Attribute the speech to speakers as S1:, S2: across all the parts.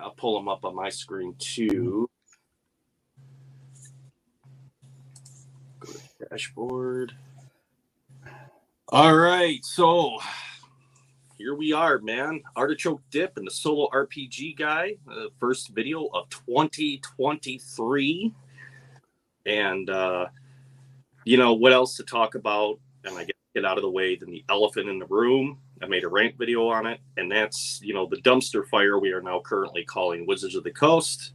S1: I'll pull them up on my screen too. Go to the dashboard. All right, so here we are, man. Artichoke Dip and the Solo RPG Guy, first video of 2023. And, what else to talk about? And I get out of the way than the elephant in the room. I made a rant video on it, and that's, the dumpster fire we are now currently calling Wizards of the Coast.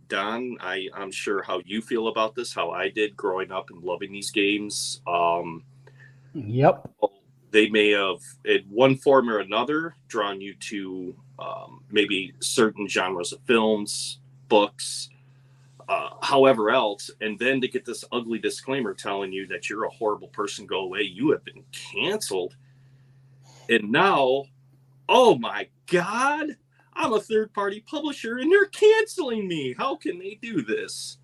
S1: Don, I'm sure how you feel about this, how I did growing up and loving these games.
S2: Yep.
S1: They may have, in one form or another, drawn you to maybe certain genres of films, books, however else, and then to get this ugly disclaimer telling you that you're a horrible person, go away, you have been canceled. And now, oh my God, I'm a third-party publisher and they're canceling me. How can they do this?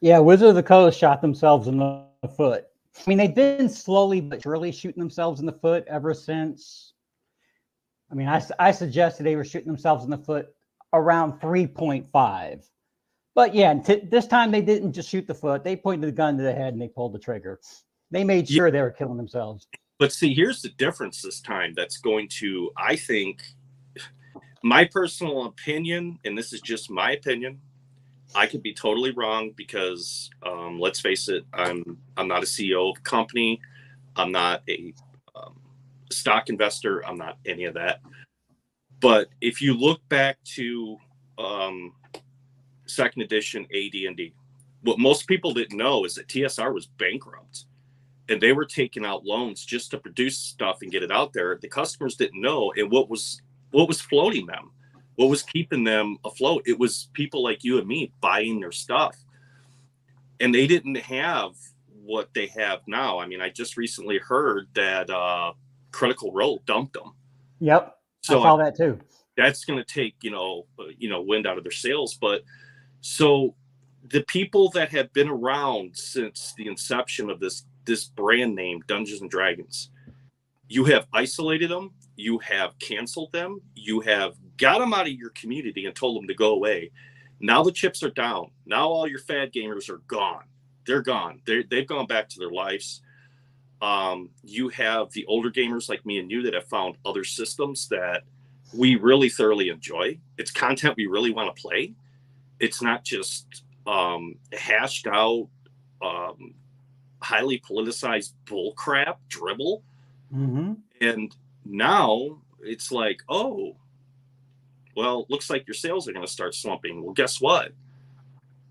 S2: Yeah, Wizards of the Coast shot themselves in the foot. I mean, they've been slowly but surely shooting themselves in the foot ever since. I mean, I suggested they were shooting themselves in the foot around 3.5. But yeah, this time they didn't just shoot the foot. They pointed the gun to the head and they pulled the trigger. They made sure they were killing themselves.
S1: But see, here's the difference this time that's going to, I think, my personal opinion, and this is just my opinion, I could be totally wrong because let's face it, I'm not a CEO of a company. I'm not a stock investor. I'm not any of that. But if you look back to second edition AD&D, what most people didn't know is that TSR was bankrupt and they were taking out loans just to produce stuff and get it out there. The customers didn't know. And what was floating them? What was keeping them afloat? It was people like you and me buying their stuff. And they didn't have what they have now. I mean, I just recently heard that Critical Role dumped them.
S2: Yep. So I saw that too.
S1: That's going to take, wind out of their sails. But so the people that have been around since the inception of this brand name, Dungeons and Dragons, you have isolated them. You have canceled them. You have got them out of your community and told them to go away. Now the chips are down. Now all your fad gamers are gone. They're gone. They've gone back to their lives. You have the older gamers like me and you that have found other systems that we really thoroughly enjoy. It's content we really want to play. It's not just hashed out, highly politicized bullcrap dribble.
S2: Mm-hmm.
S1: And now it's like, oh, well, looks like your sales are going to start slumping. Well, guess what?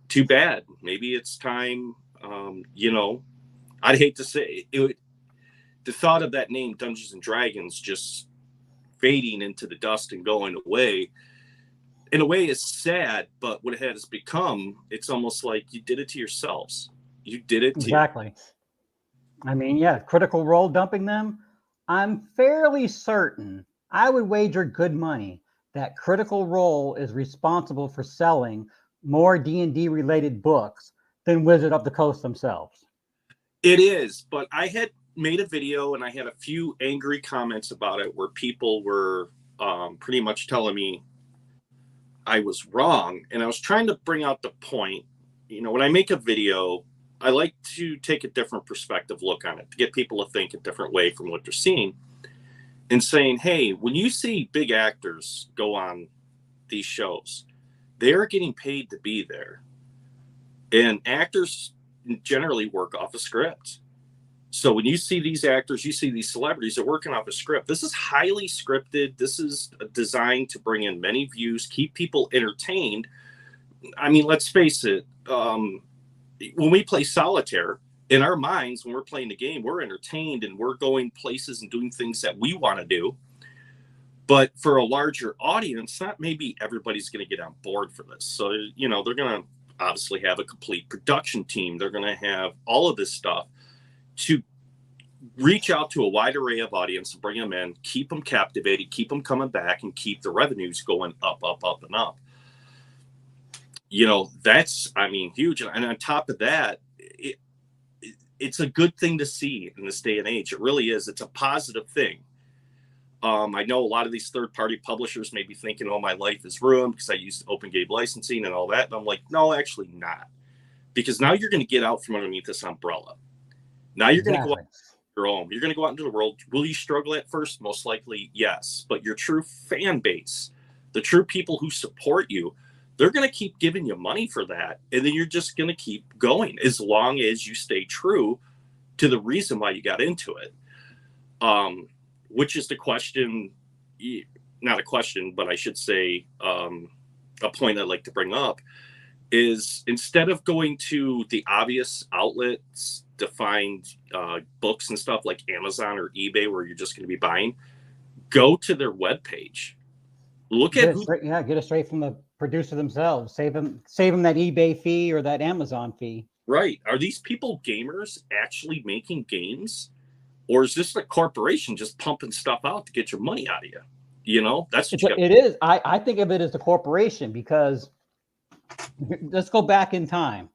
S1: Too bad. Maybe it's time, I'd hate to say it. The thought of that name, Dungeons and Dragons, just fading into the dust and going away, in a way is sad, but what it has become, it's almost like you did it to yourselves. You did it to
S2: exactly. I mean, yeah, Critical Role dumping them. I'm fairly certain, I would wager good money that Critical Role is responsible for selling more D&D related books than Wizard of the Coast themselves.
S1: It is, but I had made a video and I had a few angry comments about it where people were pretty much telling me I was wrong. And I was trying to bring out the point, when I make a video, I like to take a different perspective look on it to get people to think a different way from what they're seeing and saying, hey, when you see big actors go on these shows, they're getting paid to be there. And actors generally work off a script. So when you see these actors, you see these celebrities are working off a script. This is highly scripted. This is designed to bring in many views, keep people entertained. I mean, let's face it. When we play solitaire, in our minds, when we're playing the game, we're entertained and we're going places and doing things that we want to do. But for a larger audience, not maybe everybody's going to get on board for this. So, they're going to obviously have a complete production team. They're going to have all of this stuff to reach out to a wide array of audience and bring them in, keep them captivated, keep them coming back, and keep the revenues going up, up, up, and up. That's, huge. And on top of that, it's a good thing to see in this day and age. It really is. It's a positive thing. I know a lot of these third-party publishers may be thinking, oh, my life is ruined because I used open game licensing and all that. And I'm like, no, actually not. Because now you're going to get out from underneath this umbrella. Now you're going to go out your own. You're going to go out into the world. Will you struggle at first? Most likely, yes. But your true fan base, the true people who support you, they're going to keep giving you money for that. And then you're just going to keep going as long as you stay true to the reason why you got into it. Which is the question, not a question, but I should say a point I'd like to bring up is instead of going to the obvious outlets to find books and stuff like Amazon or eBay where you're just going to be buying, go to their webpage. Look at
S2: get it straight from the producer themselves. Save them that eBay fee or that Amazon fee.
S1: Right. Are these people gamers actually making games? Or is this a corporation just pumping stuff out to get your money out of you? You know, that's what
S2: it is. I think of it as the corporation because let's go back in time.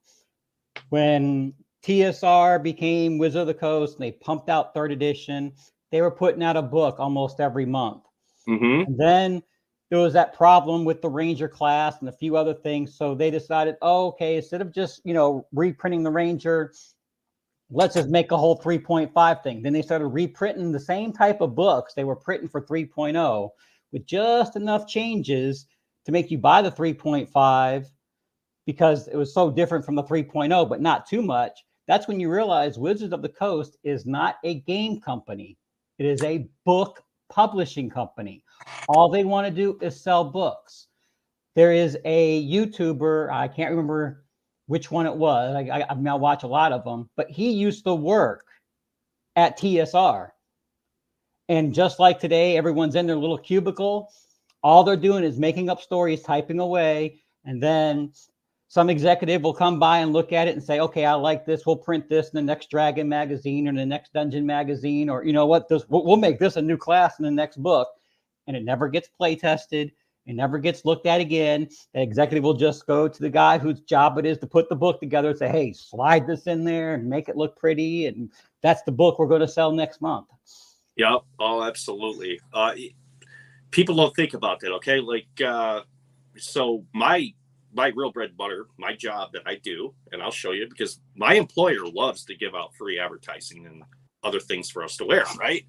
S2: When TSR became Wizard of the Coast and they pumped out 3rd edition, they were putting out a book almost every month.
S1: Mm-hmm.
S2: And then there was that problem with the Ranger class and a few other things. So they decided, okay, instead of just, reprinting the Ranger, let's just make a whole 3.5 thing. Then they started reprinting the same type of books they were printing for 3.0 with just enough changes to make you buy the 3.5 because it was so different from the 3.0, but not too much. That's when you realize Wizards of the Coast is not a game company. It is a book publishing company. All they want to do is sell books. There is a YouTuber, I can't remember which one it was. I now watch a lot of them, but he used to work at TSR. And just like today, everyone's in their little cubicle. All they're doing is making up stories, typing away, and then some executive will come by and look at it and say, okay, I like this. We'll print this in the next Dragon magazine or the next Dungeon magazine, or you know what, we'll make this a new class in the next book. And it never gets play tested. It never gets looked at again. The executive will just go to the guy whose job it is to put the book together and say, hey, slide this in there and make it look pretty. And that's the book we're going to sell next month.
S1: Yep. Oh, absolutely. People don't think about that. Okay. Like, so my real bread and butter, my job that I do, and I'll show you because my employer loves to give out free advertising and other things for us to wear. Right.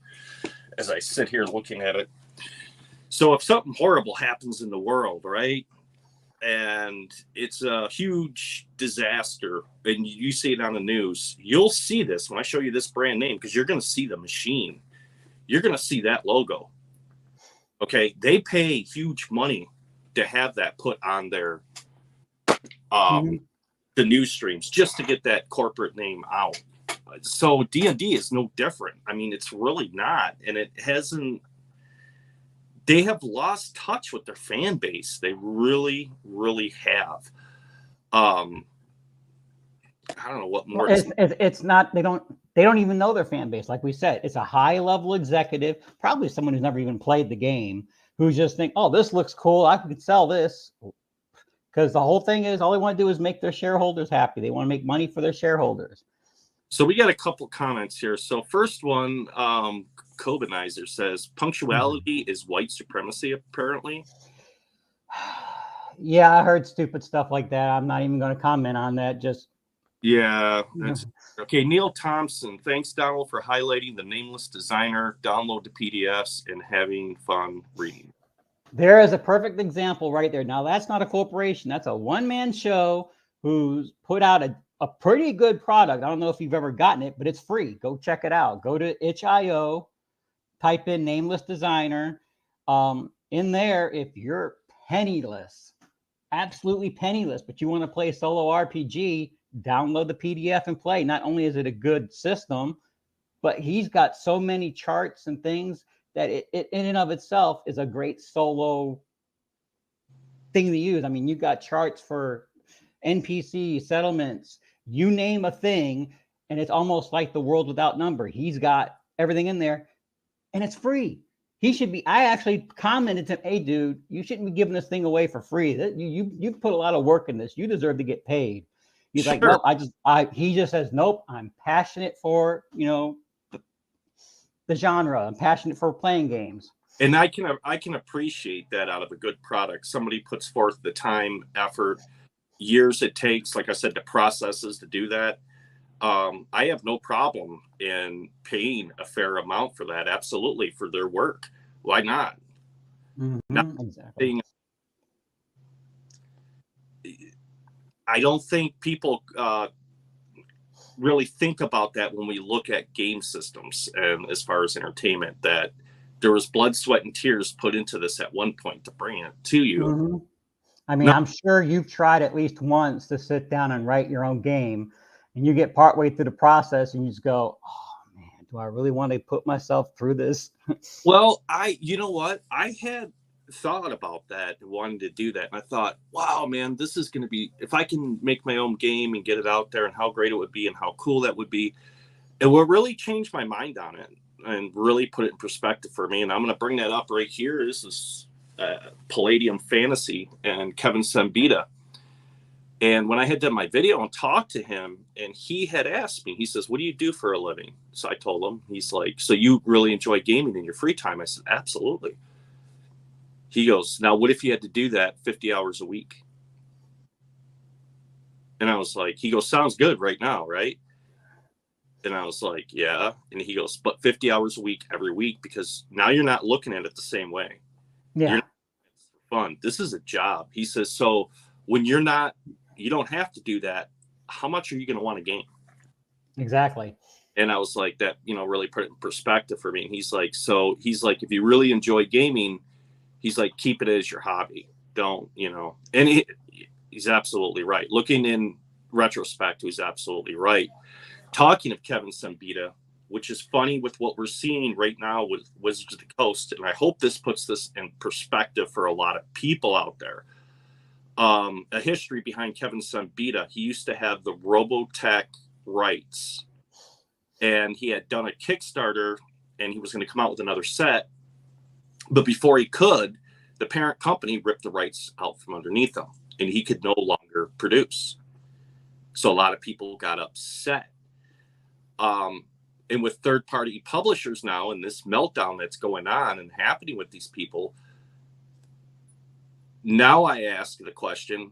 S1: As I sit here looking at it. So if something horrible happens in the world, right, and it's a huge disaster and you see it on the news, you'll see this when I show you this brand name because you're going to see the machine. You're going to see that logo. Okay. They pay huge money to have that put on their the news streams just to get that corporate name out. So D&D is no different. I mean, it's really not. And it hasn't. They have lost touch with their fan base. They really, really have. I don't know what more.
S2: It's not. They don't even know their fan base. Like we said, it's a high level executive, probably someone who's never even played the game, who just think, oh, this looks cool. I could sell this. Because the whole thing is all they want to do is make their shareholders happy. They want to make money for their shareholders.
S1: So we got a couple comments here. So first one, Kobanizer says punctuality is white supremacy, apparently.
S2: Yeah, I heard stupid stuff like that. I'm not even going to comment on that.
S1: Yeah. That's okay. Neil Thompson, thanks, Donald, for highlighting the nameless designer. Download the PDFs and having fun reading.
S2: There is a perfect example right there. Now, that's not a corporation. That's a one-man show who's put out a pretty good product. I don't know if you've ever gotten it, but it's free. Go check it out. Go to itch.io, type in nameless designer. In there, if you're penniless, absolutely penniless, but you want to play solo RPG, download the PDF and play. Not only is it a good system, but he's got so many charts and things that it in and of itself is a great solo thing to use. I mean, you got charts for NPC settlements, you name a thing, and it's almost like the world without number. He's got everything in there, and it's free. He should be. I actually commented to him, "Hey, dude, you shouldn't be giving this thing away for free. You put a lot of work in this. You deserve to get paid." He's like, "Nope." He just says, "Nope. I'm passionate for the genre. I'm passionate for playing games."
S1: And I can appreciate that out of a good product. Somebody puts forth the time, effort, years it takes, like I said, the processes to do that. I have no problem in paying a fair amount for that. Absolutely, for their work. Why not?
S2: Exactly.
S1: I don't think people really think about that when we look at game systems and as far as entertainment, that there was blood, sweat, and tears put into this at one point to bring it to you.
S2: I mean, I'm sure you've tried at least once to sit down and write your own game, and you get partway through the process and you just go, oh man, do I really want to put myself through this?
S1: Well, you know what? I had thought about that, wanting to do that. And I thought, wow, man, this is going to be, if I can make my own game and get it out there, and how great it would be and how cool that would be. It will really change my mind on it and really put it in perspective for me. And I'm going to bring that up right here. This is Palladium Fantasy and Kevin Sambita. And when I had done my video and talked to him, and he had asked me, he says, what do you do for a living? So I told him, he's like, so you really enjoy gaming in your free time? I said, absolutely. He goes, now what if you had to do that 50 hours a week? And I was like, he goes, sounds good right now, right? And I was like, yeah. And he goes, but 50 hours a week every week, because now you're not looking at it the same way.
S2: Yeah.
S1: It's fun. This is a job. He says, so when you don't have to do that, how much are you going to want to game?
S2: Exactly.
S1: And I was like, that, really put it in perspective for me. And he's like, if you really enjoy gaming, he's like, keep it as your hobby. Don't, and he's absolutely right. Looking in retrospect, he's absolutely right. Talking of Kevin Sambita, which is funny with what we're seeing right now with Wizards of the Coast, and I hope this puts this in perspective for a lot of people out there. A history behind Kevin Sambita. He used to have the Robotech rights, and he had done a Kickstarter, and he was going to come out with another set. But before he could, the parent company ripped the rights out from underneath him, and he could no longer produce. So a lot of people got upset. And with third-party publishers now, and this meltdown that's going on and happening with these people, now I ask the question,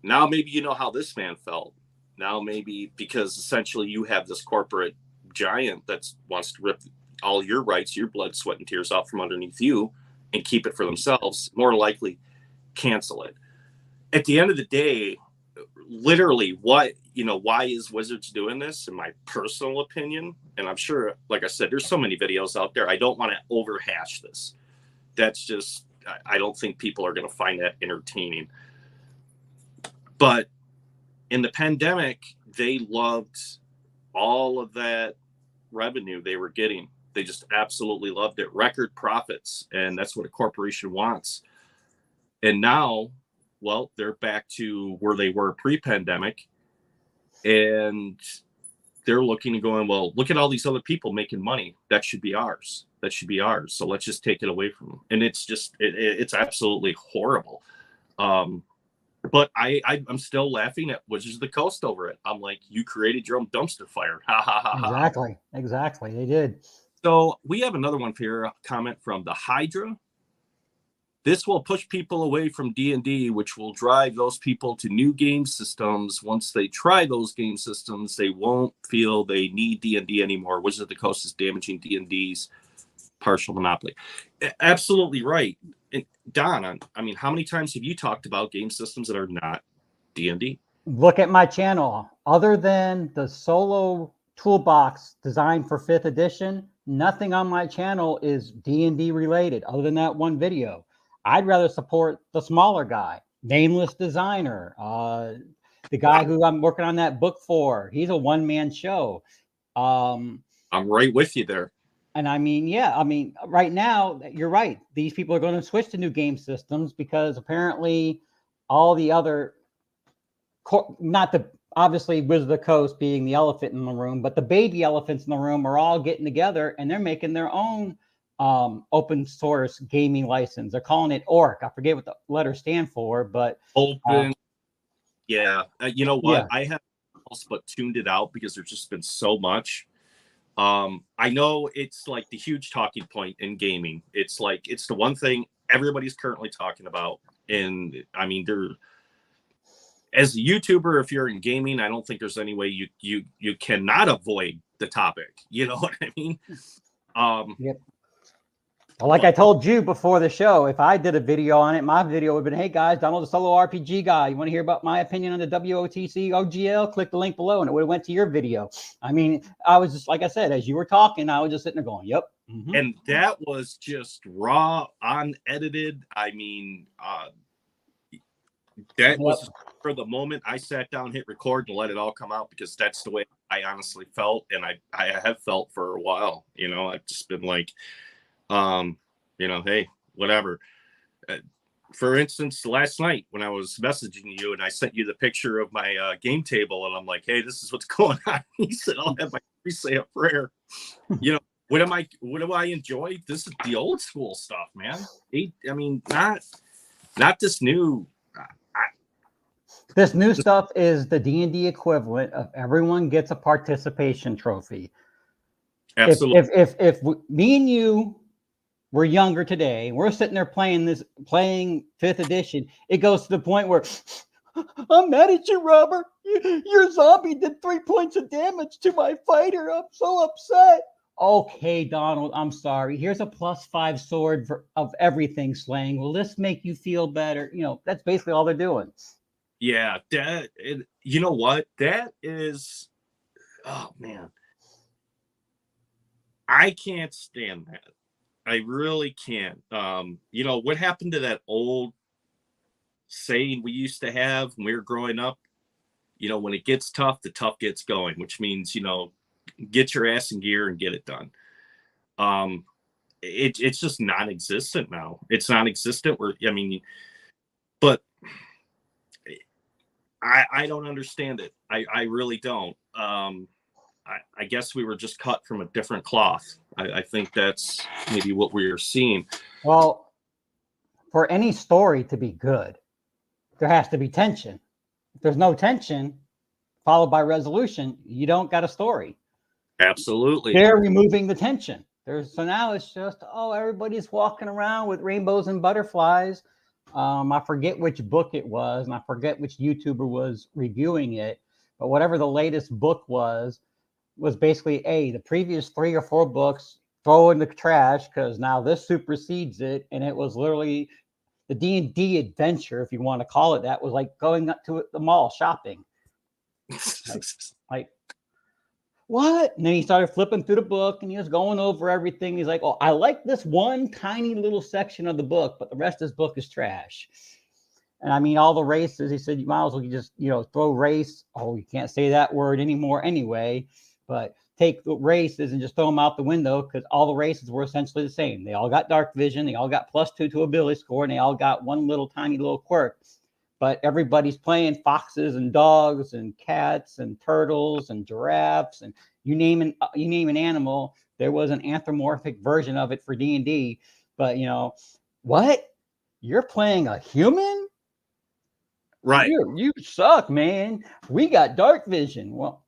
S1: now maybe you know how this man felt. Now maybe because essentially you have this corporate giant that wants to rip all your rights, your blood, sweat, and tears out from underneath you and keep it for themselves, more likely cancel it. At the end of the day, literally why is Wizards doing this, in my personal opinion, and I'm sure, like I said, there's so many videos out there, I don't want to overhash this. That's just, I don't think people are going to find that entertaining. But in the pandemic, they loved all of that revenue they were getting. They just absolutely loved it. Record profits. And that's what a corporation wants. And now, well, they're back to where they were pre-pandemic. And they're looking and going, well, look at all these other people making money. That should be ours. That should be ours. So let's just take it away from them. And it's just, it's absolutely horrible. But I'm still laughing at Wizards of the Coast over it. I'm like, you created your own dumpster fire. Ha ha ha ha.
S2: Exactly. They did.
S1: So we have another one here, a comment from the Hydra. This will push people away from D&D, which will drive those people to new game systems. Once they try those game systems, they won't feel they need D&D anymore. Wizards of the Coast is damaging D&D's partial monopoly. Absolutely right. And Don, I mean, how many times have you talked about game systems that are not D&D?
S2: Look at my channel. Other than the solo toolbox designed for 5th edition, nothing on my channel is D&D related other than that one video. I'd rather support the smaller guy, Nameless Designer, the guy who I'm working on that book for. He's a one-man show.
S1: I'm right with you there.
S2: And I mean, yeah, I mean, right now, you're right. These people are going to switch to new game systems because apparently all the other, obviously Wizards of the Coast being the elephant in the room, but the baby elephants in the room are all getting together and they're making their own open source gaming license. They're calling it ORC. I forget what the letters stand for, but
S1: open. Yeah. You know what?
S2: Yeah.
S1: I have almost but tuned it out because there's just been so much. I know it's like the huge talking point in gaming. It's like, it's the one thing everybody's currently talking about. And I mean, as a YouTuber, if you're in gaming, I don't think there's any way you cannot avoid the topic. You know what I mean?
S2: Yep. Well, like I told you before the show, if I did a video on it, my video would have been, hey guys, Donald the Solo RPG guy. You want to hear about my opinion on the WOTC OGL? Click the link below, and it would have went to your video. I mean, I was just, like I said, as you were talking, I was just sitting there going, yep. Mm-hmm.
S1: And that was just raw, unedited. I mean, that was for the moment I sat down, hit record, and let it all come out, because that's the way I honestly felt. And I have felt for a while, you know. I've just been like, you know, hey, whatever. For instance, last night when I was messaging you and I sent you the picture of my game table, and I'm like, hey, this is what's going on. He said, I'll have my priest say a prayer. You know, what do I enjoy? This is the old school stuff, man. I mean, not this new.
S2: This new stuff is the D&D equivalent of everyone gets a participation trophy.
S1: Absolutely.
S2: If me and you were younger today, we're sitting there playing 5th edition, it goes to the point where I'm mad at you, Robert. Your zombie did 3 points of damage to my fighter. I'm so upset. Okay, Donald, I'm sorry. Here's a +5 sword of everything slaying. Will this make you feel better? You know, that's basically all they're doing.
S1: Yeah, you know what? That is, oh man. I can't stand that. I really can't. You know, what happened to that old saying we used to have when we were growing up? You know, when it gets tough, the tough gets going, which means, you know, get your ass in gear and get it done. It's just non-existent now. It's non-existent. But I don't understand it. I really don't. I guess we were just cut from a different cloth. I think that's maybe what we are seeing.
S2: Well, for any story to be good, there has to be tension. If there's no tension followed by resolution, you don't got a story.
S1: Absolutely.
S2: They're removing the tension. So now it's just, oh, everybody's walking around with rainbows and butterflies. I forget which book it was, and I forget which YouTuber was reviewing it, but whatever the latest book was basically, the previous 3 or 4 books, throw in the trash, because now this supersedes it. And it was literally the D&D adventure, if you want to call it that, was like going up to the mall shopping. like what? And then he started flipping through the book, and he was going over everything. He's like, oh, I like this one tiny little section of the book, but the rest of this book is trash. And I mean, all the races, he said, you might as well just, you know, throw race. Oh, you can't say that word anymore anyway. But take the races and just throw them out the window, because all the races were essentially the same. They all got dark vision. They all got +2 to ability score, and they all got one little tiny little quirk. But everybody's playing foxes and dogs and cats and turtles and giraffes, and you name an animal. There was an anthropomorphic version of it for D&D. But you know what? You're playing a human,
S1: right?
S2: You suck, man. We got dark vision. Well,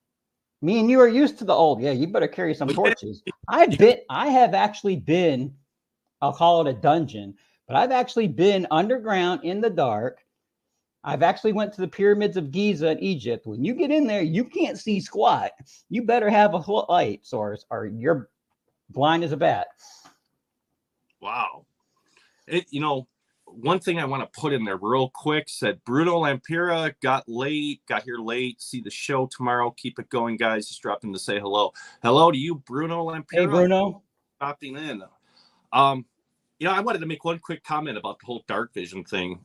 S2: me and you are used to the old. Yeah, you better carry some torches. I have actually been, I'll call it a dungeon, but I've actually been underground in the dark. I've actually went to the pyramids of Giza in Egypt. When you get in there, you can't see squat. You better have a light source, or you're blind as a bat.
S1: Wow. You know, one thing I want to put in there real quick said Bruno Lampira got here late. See the show tomorrow. Keep it going, guys. Just dropped in to say hello. Hello to you, Bruno Lampira.
S2: Hey, Bruno.
S1: Stopping in. You know, I wanted to make one quick comment about the whole dark vision thing.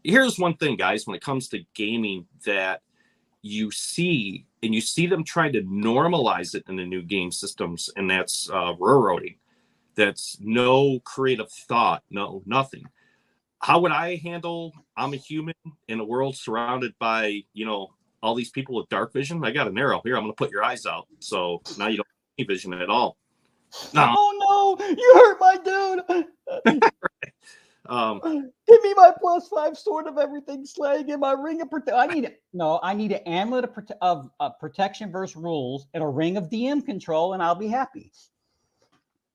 S1: Here's one thing, guys, when it comes to gaming that you see them trying to normalize it in the new game systems, and that's railroading. That's no creative thought, no nothing. How would I handle? I'm a human in a world surrounded by, you know, all these people with dark vision. I got an arrow here. I'm going to put your eyes out. So now you don't have any vision at all. No.
S2: Oh no, you hurt my dude.
S1: Right.
S2: Give me my +5 sword of everything slaying in my ring of protection. I need an amulet of protection versus rules and a ring of DM control, and I'll be happy.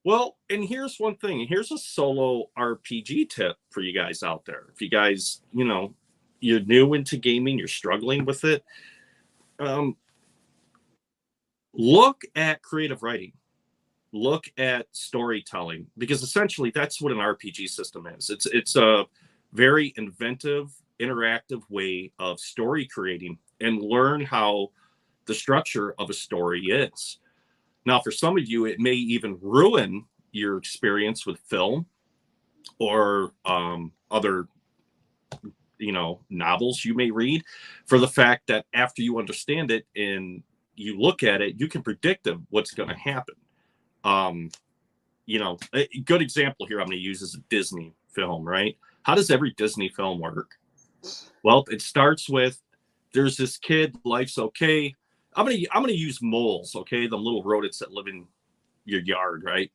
S1: Well, and here's one thing. Here's a solo RPG tip for you guys out there. If you guys, you're new into gaming, you're struggling with it, look at creative writing. Look at storytelling, because essentially that's what an RPG system is. It's a very inventive, interactive way of story creating, and learn how the structure of a story is. Now, for some of you, it may even ruin your experience with film or other, novels you may read, for the fact that after you understand it and you look at it, you can predict what's going to happen. A good example here I'm going to use is a Disney film, right? How does every Disney film work? Well, it starts with, there's this kid, life's okay. I'm gonna use moles, okay? The little rodents that live in your yard, right?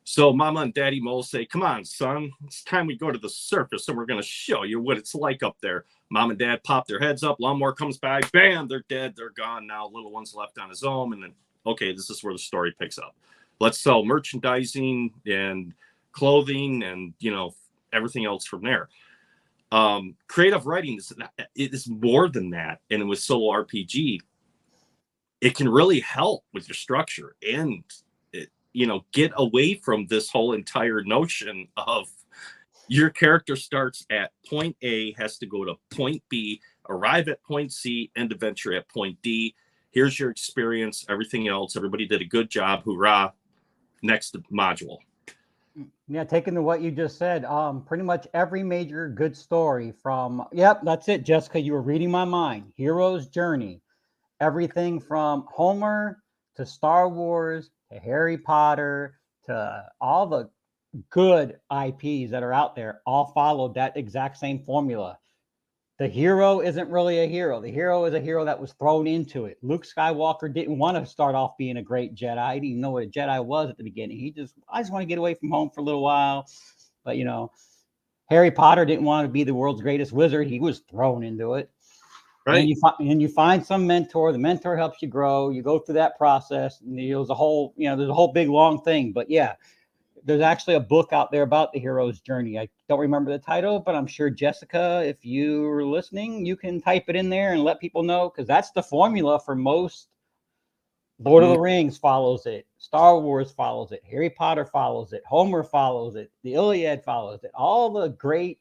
S1: So Mama and Daddy Mole say, come on, son, it's time we go to the surface and we're gonna show you what it's like up there. Mom and Dad pop their heads up, lawnmower comes by, bam, they're dead, they're gone now. Little one's left on his own, and then, okay, this is where the story picks up. Let's sell merchandising and clothing and, everything else from there. Creative writing is more than that. And with solo RPG, it can really help with your structure and, get away from this whole entire notion of your character starts at point A, has to go to point B, arrive at point C, end adventure at point D. Here's your experience, everything else. Everybody did a good job. Hoorah. Next module.
S2: Yeah, taking to what you just said, pretty much every major good story from, yep, that's it, Jessica, you were reading my mind. Hero's Journey. Everything from Homer to Star Wars to Harry Potter to all the good IPs that are out there all followed that exact same formula. The hero isn't really a hero. The hero is a hero that was thrown into it. Luke Skywalker didn't want to start off being a great Jedi. He didn't know what a Jedi was at the beginning. I just want to get away from home for a little while. But, Harry Potter didn't want to be the world's greatest wizard. He was thrown into it. Right. And you find some mentor. The mentor helps you grow. You go through that process. And there's a whole big long thing. But yeah, there's actually a book out there about the hero's journey. I don't remember the title, but I'm sure, Jessica, if you're listening, you can type it in there and let people know, because that's the formula for most. Lord of the Rings follows it. Star Wars follows it. Harry Potter follows it. Homer follows it. The Iliad follows it. All the great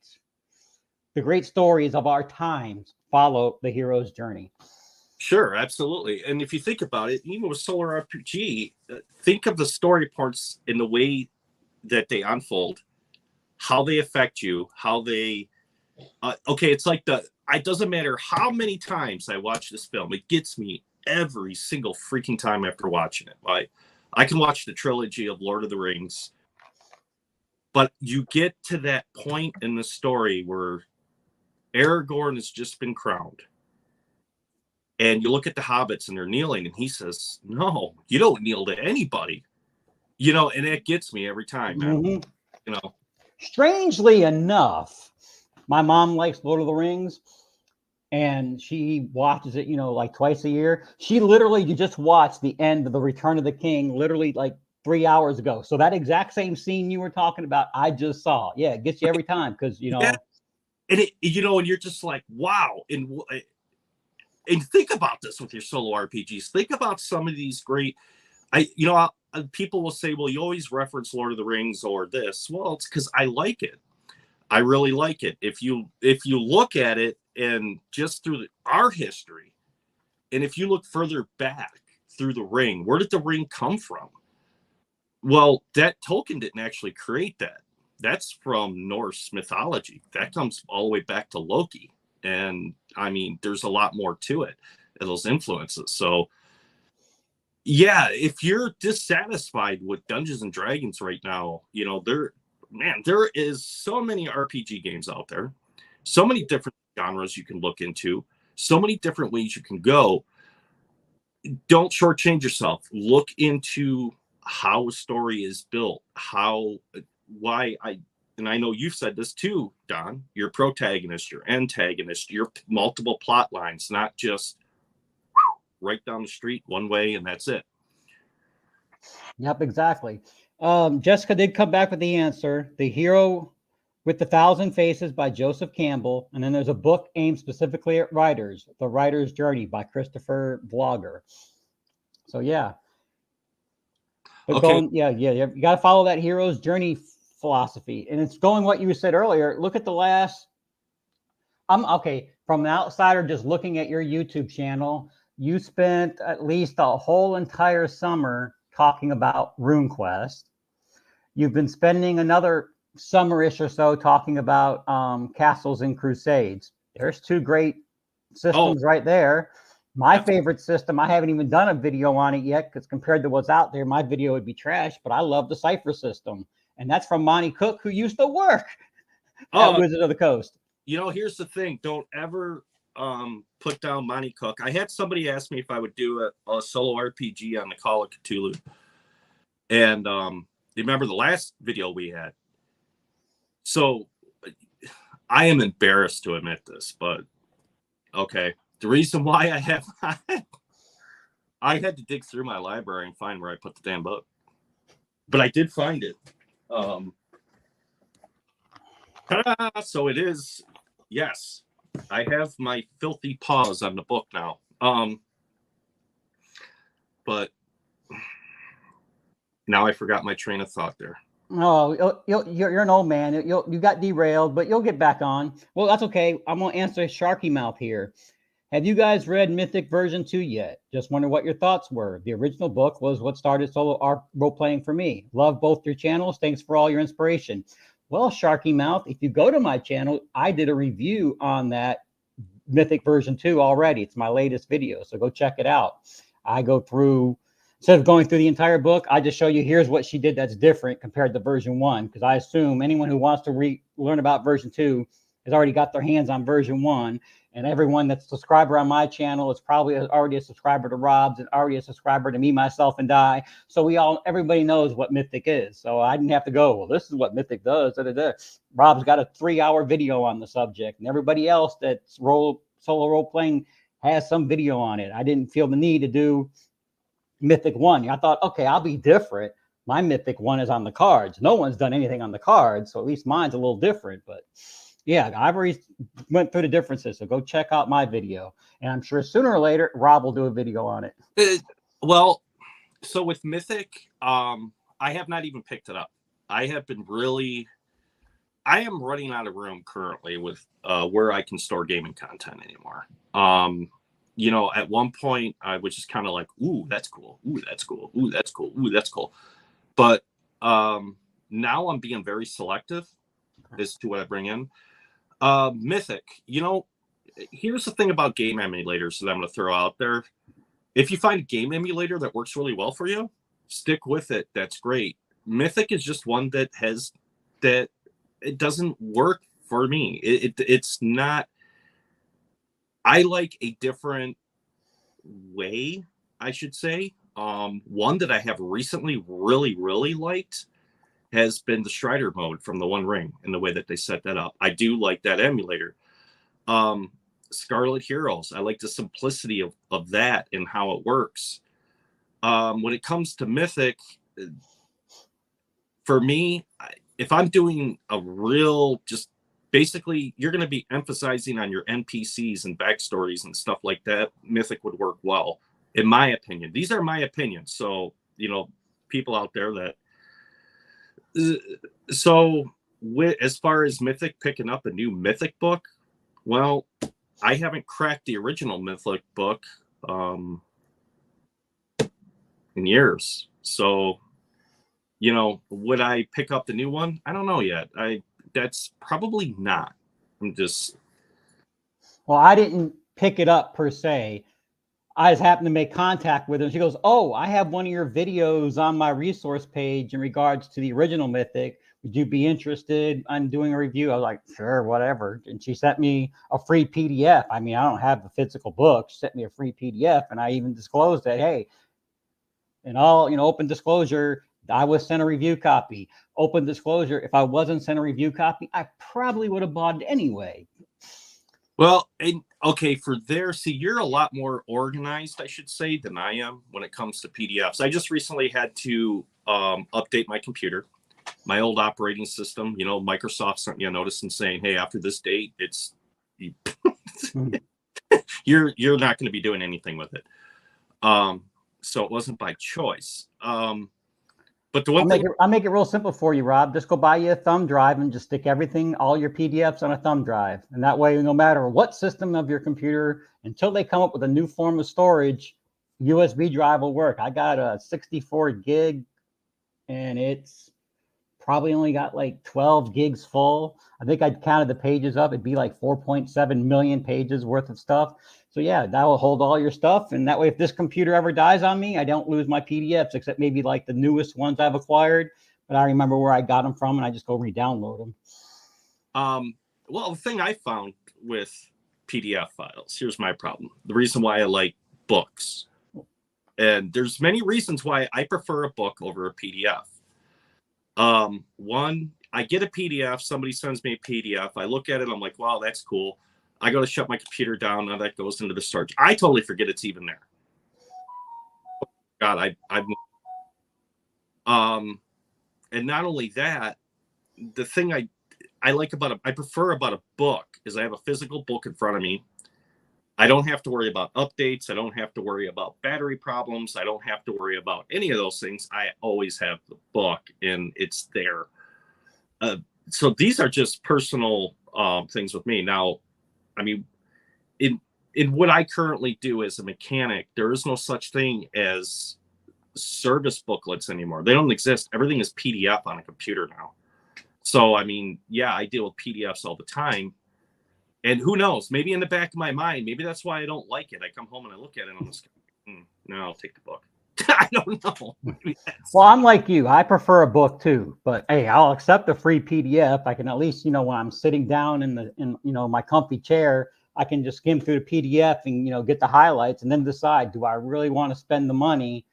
S2: stories of our times follow the hero's journey.
S1: Sure, absolutely. And if you think about it, even with Solar RPG, think of the story parts in the way that they unfold, how they affect you, how they it's like it doesn't matter how many times I watch this film, it gets me every single freaking time after watching it. I can watch the trilogy of Lord of the Rings, but you get to that point in the story where Aragorn has just been crowned, and you look at the hobbits and they're kneeling, and he says, no, you don't kneel to anybody. And it gets me every time, man. Mm-hmm.
S2: Strangely enough, my mom likes Lord of the Rings, and she watches it, like twice a year. She literally just watched the end of The Return of the King, literally like 3 hours ago. So that exact same scene you were talking about, I just saw. Yeah, it gets you every time because, Yeah.
S1: And and you're just like, wow. And think about this with your solo RPGs. Think about some of these great, people will say, well, you always reference Lord of the Rings or this. Well, it's because I like it. I really like it. If you look at it and just through our history, and if you look further back through the ring, where did the ring come from? Well, that Tolkien didn't actually create that. That's from Norse mythology. That comes all the way back to Loki. And there's a lot more to it, those influences. So yeah, if you're dissatisfied with Dungeons and Dragons right now, there is so many RPG games out there, so many different genres you can look into, so many different ways you can go. Don't shortchange yourself. Look into how a story is built, why and I know you've said this too, Don, your protagonist, your antagonist, your multiple plot lines, not just right down the street one way and that's it.
S2: Yep, exactly. Jessica did come back with the answer. The Hero with the Thousand Faces by Joseph Campbell. And then there's a book aimed specifically at writers, The Writer's Journey by Christopher Vlogger. So yeah. But
S1: okay.
S2: you got to follow that hero's journey philosophy. And it's going what you said earlier. Look at the last, from an outsider just looking at your YouTube channel, you spent at least a whole entire summer talking about RuneQuest. You've been spending another summerish or so talking about Castles and Crusades. There's two great systems right there. My favorite system, I haven't even done a video on it yet because compared to what's out there, my video would be trash, but I love the Cypher system. And that's from Monty Cook, who used to work at Wizard of the Coast.
S1: You know, here's the thing. Don't ever put down Monty Cook. I had somebody ask me if I would do a solo RPG on the Call of Cthulhu. And remember the last video we had. So I am embarrassed to admit this, but okay. The reason why I had to dig through my library and find where I put the damn book. But I did find it. So it is, yes. I have my filthy paws on the book now. But now I forgot my train of thought there.
S2: Oh, you're an old man. You got derailed, but you'll get back on. Well, that's okay. I'm going to answer Sharky Mouth here. Have you guys read Mythic version 2 yet? Just wonder what your thoughts were. The original book was what started solo role-playing for me. Love both your channels. Thanks for all your inspiration. Well, Sharky Mouth, if you go to my channel, I did a review on that Mythic version 2 already. It's my latest video, so go check it out. I go through, instead of going through the entire book, I just show you here's what she did that's different compared to version 1, because I assume anyone who wants to learn about version 2 has already got their hands on version 1, and everyone that's a subscriber on my channel is probably already a subscriber to Rob's and already a subscriber to me, myself, and Die. So everybody knows what Mythic is. So I didn't have to go, well, this is what Mythic does. Rob's got a 3-hour video on the subject, and everybody else that's solo role-playing has some video on it. I didn't feel the need to do Mythic 1. I thought, okay, I'll be different. My Mythic 1 is on the cards. No one's done anything on the cards, so at least mine's a little different. But yeah, I've already went through the differences, so go check out my video. And I'm sure sooner or later, Rob will do a video on it.
S1: Well, so with Mythic, I have not even picked it up. I am running out of room currently with where I can store gaming content anymore. You know, at one point, I was just kind of like, ooh, that's cool. Ooh, that's cool. Ooh, that's cool. Ooh, that's cool. But now I'm being very selective as to what I bring in. Mythic, you know, here's the thing about game emulators that I'm going to throw out there. If you find a game emulator that works really well for you, stick with it. That's great. Mythic is just one that it doesn't work for me. It's not. I like a different way, I should say. One that I have recently really, really liked has been the Strider mode from the One Ring and the way that they set that up. I do like that emulator. Scarlet Heroes, I like the simplicity of that and how it works. When it comes to Mythic, for me, if I'm doing a real, just basically, you're going to be emphasizing on your NPCs and backstories and stuff like that, Mythic would work well, in my opinion. These are my opinions. So, you know, people out there that, as far as Mythic picking up a new Mythic book, well, I haven't cracked the original Mythic book in years. So, you know, would I pick up the new one? I don't know yet. That's probably not.
S2: Well, I didn't pick it up per se. I just happened to make contact with her. She goes, oh, I have one of your videos on my resource page in regards to the original Mythic. Would you be interested in doing a review? I was like, sure, whatever. And she sent me a free PDF. I mean, I don't have the physical book. She sent me a free PDF. And I even disclosed that, hey, in all, you know, open disclosure, I was sent a review copy. Open disclosure, if I wasn't sent a review copy, I probably would have bought it anyway.
S1: Well, okay, see, you're a lot more organized, I should say, than I am when it comes to PDFs. I just recently had to update my computer, my old operating system. You know, Microsoft sent me a notice and saying, hey, after this date, it's you're not going to be doing anything with it. So it wasn't by choice. But the one thing
S2: I'll make it real simple for you, Rob. Just go buy you a thumb drive and just stick everything, all your PDFs on a thumb drive. And that way, no matter what system of your computer, until they come up with a new form of storage, USB drive will work. I got a 64 gig and it's probably only got like 12 gigs full. I think I counted the pages up. It'd be like 4.7 million pages worth of stuff. So yeah, that will hold all your stuff. And that way, if this computer ever dies on me, I don't lose my PDFs, except maybe like the newest ones I've acquired. But I remember where I got them from and I just go re-download them.
S1: Well, the thing I found with PDF files, here's my problem. The reason why I like books, and there's many reasons why I prefer a book over a PDF. One, I get a PDF, somebody sends me a PDF, I look at it, I'm like, wow, that's cool. I go to shut my computer down, now that goes into the storage. I totally forget it's even there. God, and not only that, the thing I like about I prefer about a book is I have a physical book in front of me. I don't have to worry about updates. I don't have to worry about battery problems. I don't have to worry about any of those things. I always have the book and it's there. So these are just personal things with me. Now, I mean, in what I currently do as a mechanic, there is no such thing as service booklets anymore. They don't exist. Everything is PDF on a computer now. So, I mean, yeah, I deal with PDFs all the time. And who knows, maybe in the back of my mind, maybe that's why I don't like it. I come home and I look at it and I'm just, no, I'll take the book. I don't know.
S2: Well, I'm like you. I prefer a book too, but hey, I'll accept a free PDF. I can at least, when I'm sitting down in my comfy chair, I can just skim through the PDF and, get the highlights and then decide, do I really want to spend the money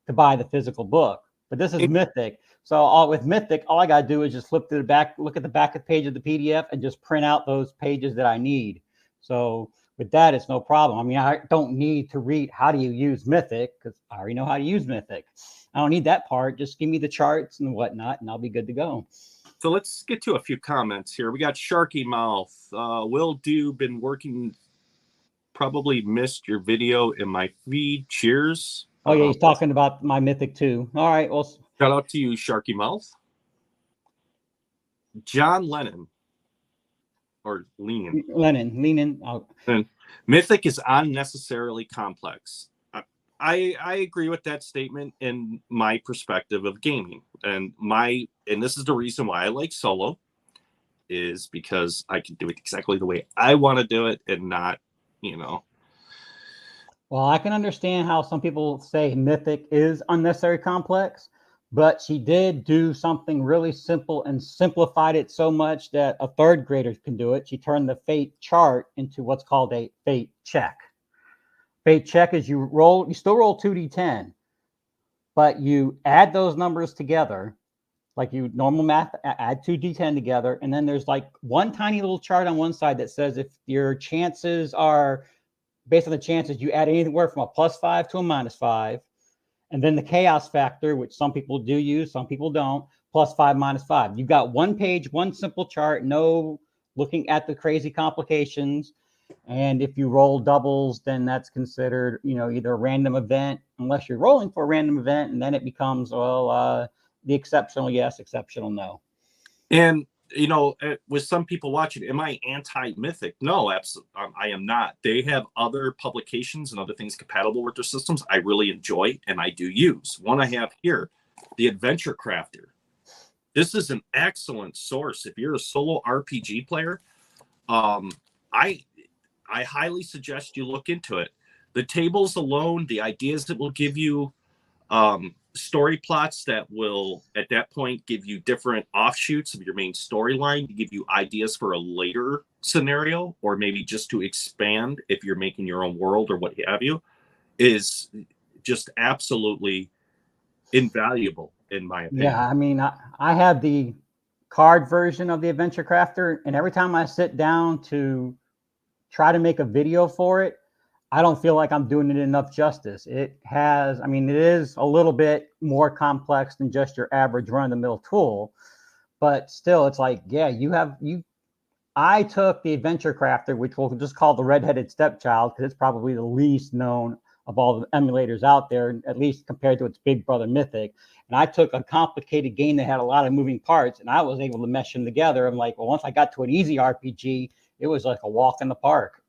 S2: to buy the physical book? But this is Mythic. So with Mythic, all I got to do is just flip to the back, look at the back page of the PDF and just print out those pages that I need. So with that, it's no problem. I mean, I don't need to read how do you use Mythic because I already know how to use Mythic. I don't need that part. Just give me the charts and whatnot, and I'll be good to go.
S1: So let's get to a few comments here. We got Sharky Mouth. Will do, been working, probably missed your video in my feed. Cheers.
S2: Oh, yeah, he's talking about my Mythic too. All right, well.
S1: Shout out to you, Sharky Mouth. John Lennon. Or Lenin.
S2: Lenin.
S1: Mythic is unnecessarily complex. I agree with that statement in my perspective of gaming. And this is the reason why I like solo, is because I can do it exactly the way I want to do it and not,
S2: Well, I can understand how some people say Mythic is unnecessary complex, but she did do something really simple and simplified it so much that a third grader can do it. She turned the fate chart into what's called a fate check. Fate check is you still roll 2d10, but you add those numbers together, like you normal math, add 2d10 together, and then there's like one tiny little chart on one side that says if your chances are, based on the chances, you add anywhere from a +5 to a -5. And then the chaos factor, which some people do use, some people don't, +5, -5. You've got one page, one simple chart, no looking at the crazy complications. And if you roll doubles, then that's considered, either a random event, unless you're rolling for a random event. And then it becomes, the exceptional yes, exceptional no.
S1: And, with some people watching, am I anti-Mythic? No, absolutely. I am not. They have other publications and other things compatible with their systems I really enjoy and I do use. One I have here, the Adventure Crafter. This is an excellent source. If you're a solo RPG player, I highly suggest you look into it. The tables alone, the ideas that will give you, story plots that will at that point give you different offshoots of your main storyline to give you ideas for a later scenario, or maybe just to expand if you're making your own world or what have you, is just absolutely invaluable in my opinion.
S2: Yeah, I mean, I have the card version of the Adventure Crafter, and every time I sit down to try to make a video for it, I don't feel like I'm doing it enough justice. It has, I mean, it is a little bit more complex than just your average run-of-the-mill tool, but still, it's like, yeah, I took the Adventure Crafter, which we'll just call the redheaded stepchild, because it's probably the least known of all the emulators out there, at least compared to its big brother Mythic. And I took a complicated game that had a lot of moving parts, and I was able to mesh them together. I'm like, well, once I got to an easy RPG, it was like a walk in the park.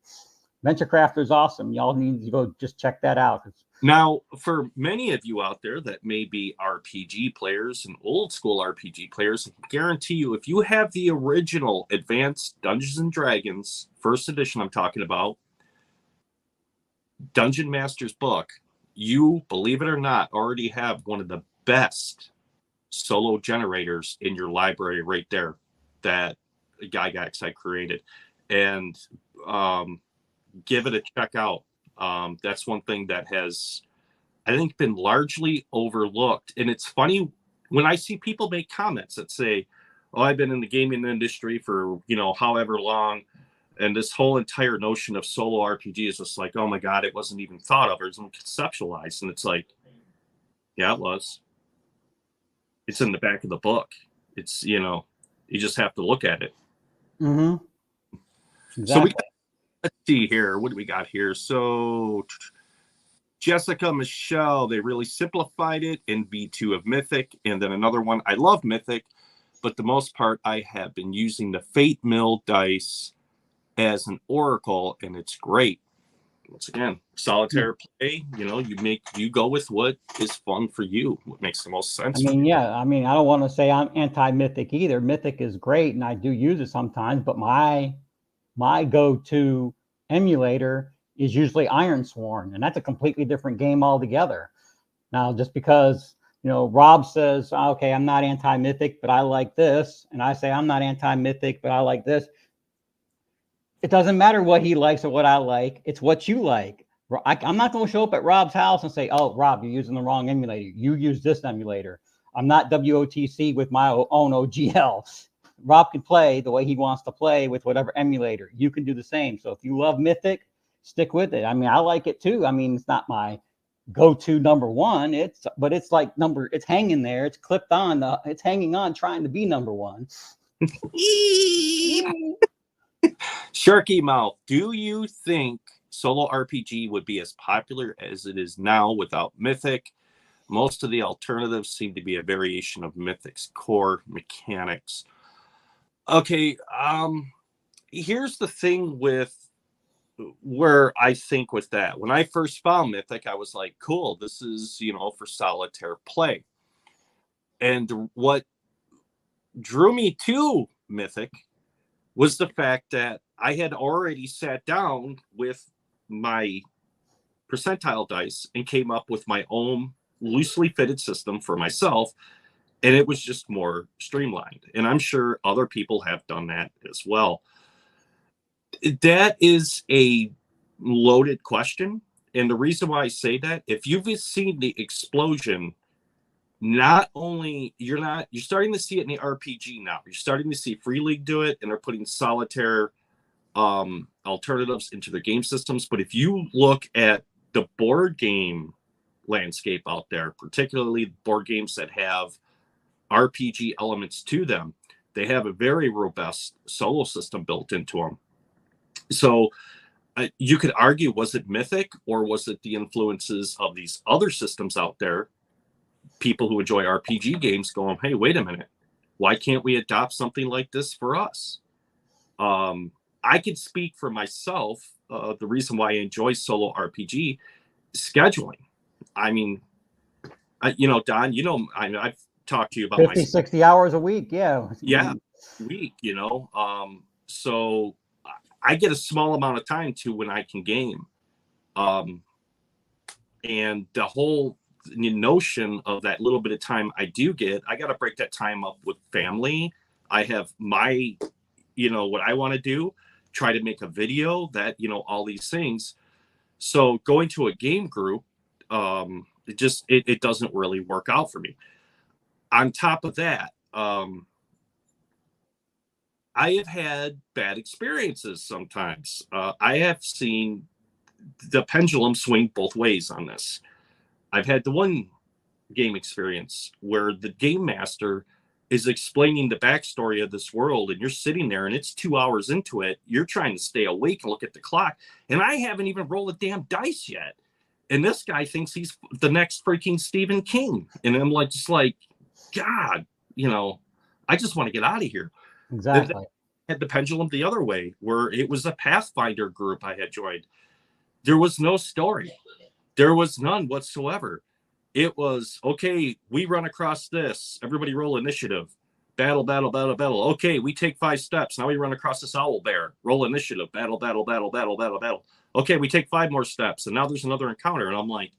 S2: Adventure Crafter is awesome. Y'all need to go just check that out.
S1: Now, for many of you out there that may be RPG players and old school RPG players, I guarantee you, if you have the original Advanced Dungeons and Dragons, first edition I'm talking about, Dungeon Master's book, you, believe it or not, already have one of the best solo generators in your library right there that Gygax had created. And give it a check out. That's one thing that has, I think, been largely overlooked. And it's funny when I see people make comments that say, oh, I've been in the gaming industry for, however long. And this whole entire notion of solo RPG is just like, oh my God, it wasn't even thought of or it wasn't conceptualized. And it's like, yeah, it was. It's in the back of the book. It's, you just have to look at it.
S2: Mm-hmm.
S1: Exactly. So let's see here. What do we got here? So Jessica, Michelle, they really simplified it in V2 of Mythic. And then another one, I love Mythic, but the most part, I have been using the Fate Mill dice as an oracle, and it's great. Once again, solitaire play, you go with what is fun for you, what makes the most sense.
S2: I mean, I don't want to say I'm anti-Mythic either. Mythic is great, and I do use it sometimes, but my go-to emulator is usually Ironsworn, and that's a completely different game altogether. Now, just because, Rob says, okay, I'm not anti-Mythic, but I like this, and I say I'm not anti-Mythic, but I like this. It doesn't matter what he likes or what I like. It's what you like. I'm not going to show up at Rob's house and say, oh, Rob, you're using the wrong emulator. You use this emulator. I'm not WOTC with my own OGL. Rob can play the way he wants to play with whatever emulator. You can do the same. So if you love Mythic, stick with it. I mean, I like it too. I mean, it's not my go-to number one. But it's like it's hanging there. It's clipped on. It's hanging on, trying to be number one.
S1: Sharky Mouth, do you think solo RPG would be as popular as it is now without Mythic? Most of the alternatives seem to be a variation of Mythic's core mechanics. Okay, here's the thing with where I think with that. When I first found Mythic, I was like, cool, this is, for solitaire play. And what drew me to Mythic was the fact that I had already sat down with my percentile dice and came up with my own loosely fitted system for myself. And it was just more streamlined. And I'm sure other people have done that as well. That is a loaded question. And the reason why I say that, if you've seen the explosion, not only you're starting to see it in the RPG now. You're starting to see Free League do it, and they're putting solitaire alternatives into their game systems. But if you look at the board game landscape out there, particularly board games that have RPG elements to them, they have a very robust solo system built into them. So you could argue, was it Mythic or was it the influences of these other systems out there? People who enjoy RPG games going, hey, wait a minute, why can't we adopt something like this for us? I can speak for myself. The reason why I enjoy solo RPG scheduling. I mean, Don, I've talked to you about
S2: 50, 60 hours a week. Yeah.
S1: Week, so I get a small amount of time to when I can game. And the whole notion of that little bit of time I do get, I got to break that time up with family. I have my, what I want to do, try to make a video that, all these things. So going to a game group, it doesn't really work out for me. On top of that, I have had bad experiences sometimes. I have seen the pendulum swing both ways on this. I've had the one game experience where the game master is explaining the backstory of this world, and you're sitting there and it's 2 hours into it. You're trying to stay awake and look at the clock, and I haven't even rolled a damn dice yet. And this guy thinks he's the next freaking Stephen King. And I'm like, just like, God, you know, I just want to get out of here.
S2: Exactly.
S1: Had the pendulum the other way, where it was a Pathfinder group I had joined. There was no story. There was none whatsoever. It was, okay, we run across this. Everybody roll initiative. Battle, battle, battle, battle. Okay, we take 5 steps. Now we run across this owl bear. Roll initiative. Battle, battle, battle, battle, battle, battle. Okay, we take 5 more steps. And now there's another encounter. And I'm like,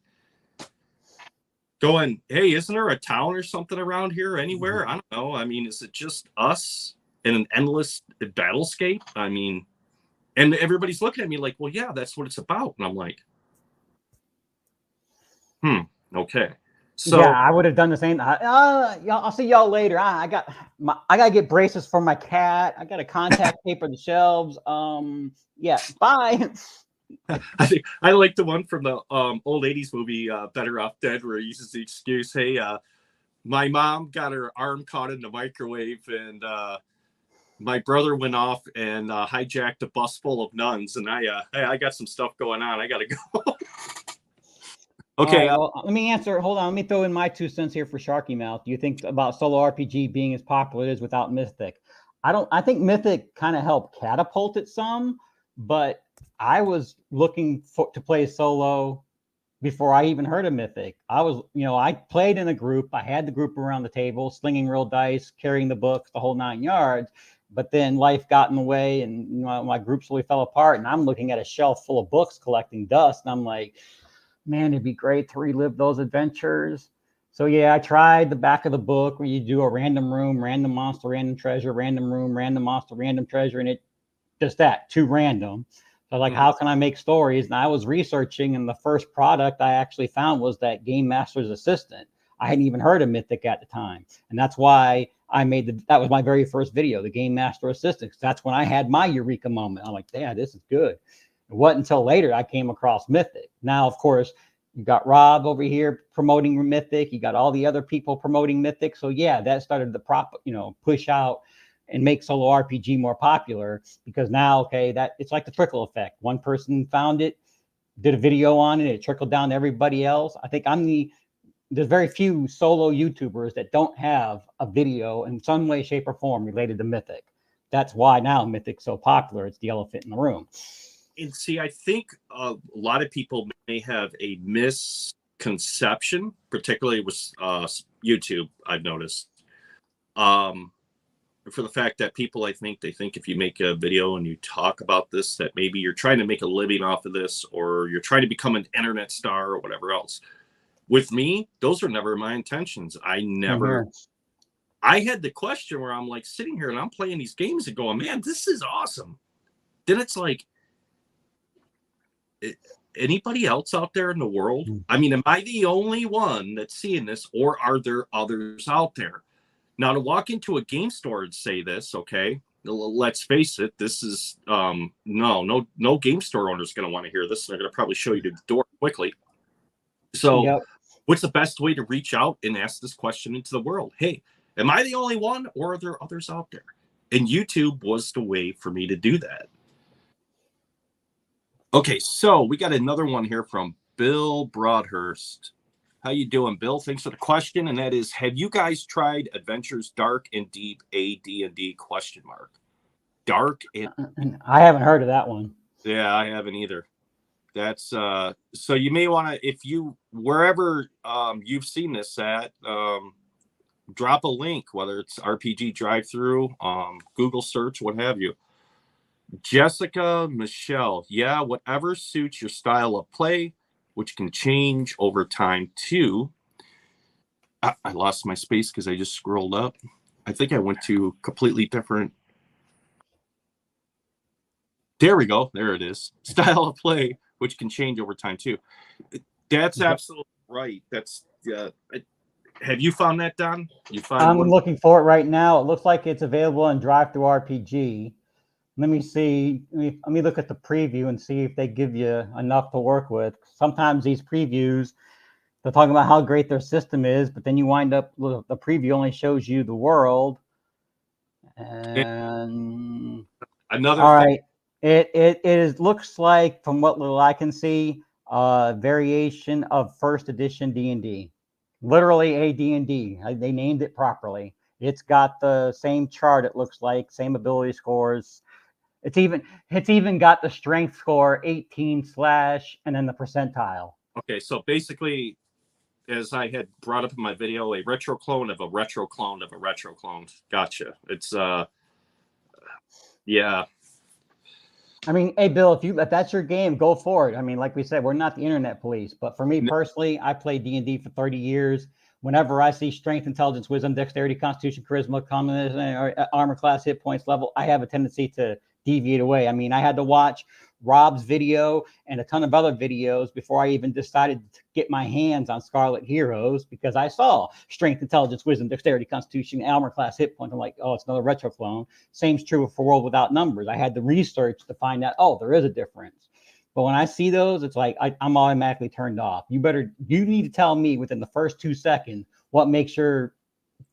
S1: going, hey, isn't there a town or something around here anywhere? I don't know. I mean, is it just us in an endless battlescape? I mean, and everybody's looking at me like, well, yeah, that's what it's about. And I'm like, okay. So
S2: yeah, I would have done the same. I'll see y'all later. I gotta get braces for my cat. I got to contact paper the shelves. Yeah, bye.
S1: I think I like the one from the old 80s movie Better Off Dead, where he uses the excuse, hey, my mom got her arm caught in the microwave, and my brother went off and hijacked a bus full of nuns, and I got some stuff going on. I gotta go. Okay.
S2: Right, well, let me answer. Hold on. Let me throw in my 2 cents here for Sharky Mouth. Do you think about solo RPG being as popular as without Mythic? I think Mythic kind of helped catapult it some, but I was looking to play solo before I even heard of Mythic. I played in a group. I had the group around the table, slinging real dice, carrying the books, the whole 9 yards. But then life got in the way, and my group slowly fell apart. And I'm looking at a shelf full of books collecting dust, and I'm like, man, it'd be great to relive those adventures. So yeah, I tried the back of the book where you do a random room, random monster, random treasure, random room, random monster, random treasure, and it just that, too random. So like, how can I make stories? And I was researching, and the first product I actually found was that Game Master's Assistant. I hadn't even heard of Mythic at the time, and that's why I made that was my very first video, the Game Master Assistant. That's when I had my eureka moment. I'm like, yeah, this is good. It wasn't until later I came across Mythic. Now, of course, you got Rob over here promoting Mythic. You got all the other people promoting Mythic. So yeah, that started to push out and make solo RPG more popular, because now, okay, that it's like the trickle effect. One person found it, did a video on it, it trickled down to everybody else. I think there's very few solo YouTubers that don't have a video in some way, shape, or form related to Mythic. That's why now Mythic's so popular. It's the elephant in the room.
S1: And see, I think a lot of people may have a misconception, particularly with YouTube, I've noticed, for the fact that people, they think if you make a video and you talk about this, that maybe you're trying to make a living off of this, or you're trying to become an internet star or whatever else. With me, those are never my intentions. I had the question where I'm like sitting here and I'm playing these games and going, man, this is awesome. Then it's like, anybody else out there in the world? I mean, am I the only one that's seeing this, or are there others out there? Now, to walk into a game store and say this, okay, let's face it, this is no game store owner is going to want to hear this. They're going to probably show you to the door quickly. So what's the best way to reach out and ask this question into the world? Hey, am I the only one, or are there others out there? And YouTube was the way for me to do that. Okay, so we got another one here from Bill Broadhurst. How you doing, Bill? Thanks for the question, and that is, have you guys tried Adventures Dark and Deep AD&D ? Dark and
S2: I haven't heard of that one.
S1: Yeah, I haven't either. That's so you may want to, if you wherever you've seen this at, drop a link, whether it's RPG Drive-Thru, Google search, what have you. Jessica Michelle, yeah, whatever suits your style of play, which can change over time too. I lost my space because I just scrolled up. I think I went to completely different. There we go. There it is. Style of play, which can change over time too. That's absolutely right. That's have you found that, Don? You find
S2: I'm
S1: one?
S2: looking for it right now. It looks like it's available on Drive-Thru RPG. Let me see. Let me look at the preview and see if they give you enough to work with. Sometimes these previews, they're talking about how great their system is, but then you wind up with the preview only shows you the world. And
S1: Another
S2: all
S1: thing.
S2: right, it looks like, from what little I can see, variation of first edition D&D. Literally a D&D. They named it properly. It's got the same chart, it looks like, same ability scores. It's even got the strength score 18 slash and then the percentile.
S1: Okay, so basically, as I had brought up in my video, a retro clone of a retro clone of a retro clone. Gotcha. It's yeah.
S2: I mean, hey Bill, if that's your game, go for it. I mean, like we said, we're not the internet police, but for me personally, I played D&D for 30 years. Whenever I see strength, intelligence, wisdom, dexterity, constitution, charisma, common, or armor class, hit points level, I have a tendency to deviate away. I mean, I had to watch Rob's video and a ton of other videos before I even decided to get my hands on Scarlet Heroes, because I saw strength, intelligence, wisdom, dexterity, constitution, armor class, hit points. I'm like, oh, it's another retro clone. Same's true for World Without Numbers. I had to research to find out, oh, there is a difference. But when I see those, it's like I'm automatically turned off. You need to tell me within the first 2 seconds what makes your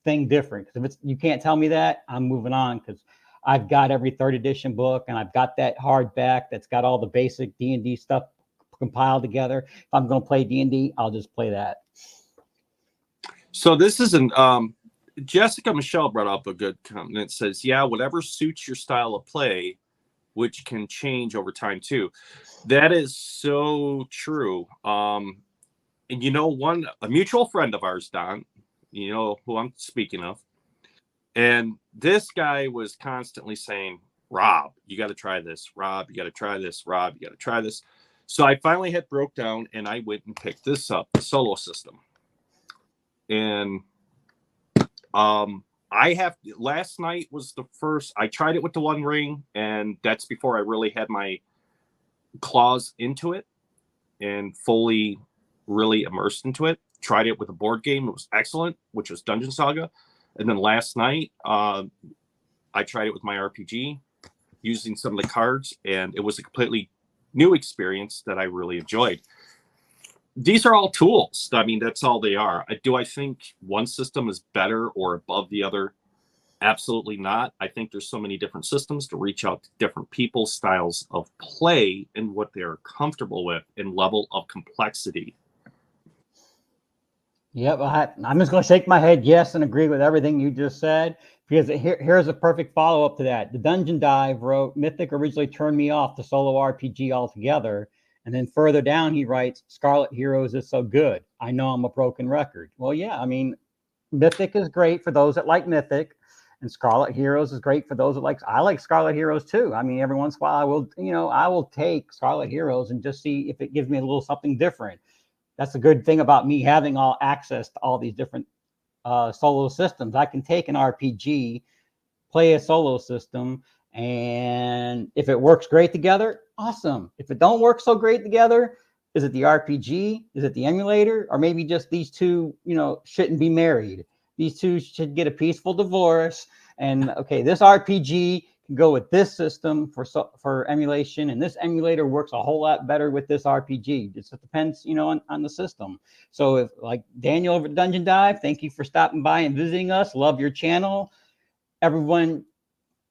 S2: thing different. Because if you can't tell me that, I'm moving on, because I've got every third edition book, and I've got that hardback that's got all the basic D&D stuff compiled together. If I'm going to play D&D, I'll just play that.
S1: So this isn't. Jessica Michelle brought up a good comment. It says, "Yeah, whatever suits your style of play, which can change over time too." That is so true. And you know, a mutual friend of ours, Don, you know who I'm speaking of, and this guy was constantly saying, "Rob, you got to try this. Rob, you got to try this. Rob, you got to try this." So I finally had broke down, and I went and picked this up, the solo system. And last night was the first. I tried it with the One Ring, and that's before I really had my claws into it and fully really immersed into it. Tried it with a board game. It was excellent, which was Dungeon Saga. And then last night, I tried it with my RPG using some of the cards, and it was a completely new experience that I really enjoyed. These are all tools. I mean, that's all they are. Do I think one system is better or above the other? Absolutely not. I think there's so many different systems to reach out to different people's styles of play and what they're comfortable with and level of complexity.
S2: Yep, I'm just going to shake my head yes and agree with everything you just said, because here's a perfect follow-up to that. The Dungeon Dive wrote, Mythic originally turned me off to solo RPG altogether, and then further down he writes, Scarlet Heroes is so good. I know I'm a broken record. Well, yeah, I mean, Mythic is great for those that like Mythic, and Scarlet Heroes is great for those that I like Scarlet Heroes too. I mean, every once in a while I will take Scarlet Heroes and just see if it gives me a little something different. That's the good thing about me having all access to all these different solo systems. I can take an RPG, play a solo system, and if it works great together, awesome. If it don't work so great together, is it the RPG? Is it the emulator? Or maybe just these two, shouldn't be married. These two should get a peaceful divorce. And okay, this RPG can go with this system for emulation, and this emulator works a whole lot better with this RPG. It just depends, on the system. So if, like Daniel over at Dungeon Dive, thank you for stopping by and visiting us. Love your channel. Everyone,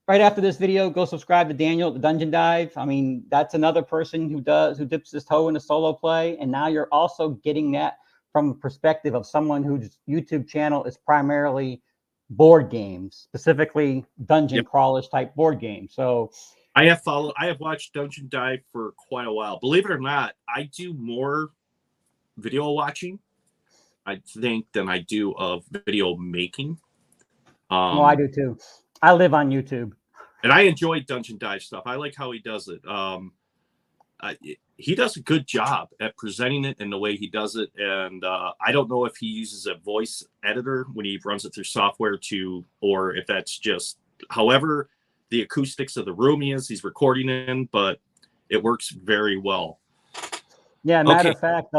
S2: right after this video, go subscribe to Daniel at the Dungeon Dive. I mean, that's another person who dips his toe in a solo play, and now you're also getting that from the perspective of someone whose YouTube channel is primarily board games, specifically dungeon crawlers type board games. So
S1: I have watched Dungeon Dive for quite a while. Believe it or not, I do more video watching, I think, than I do of video making.
S2: Well, I do too. I live on YouTube.
S1: And I enjoy Dungeon Dive stuff. I like how he does it. He does a good job at presenting it in the way he does it. And I don't know if he uses a voice editor when he runs it through software or if that's just, however, the acoustics of the room he's recording in, but it works very well.
S2: Yeah, matter of fact,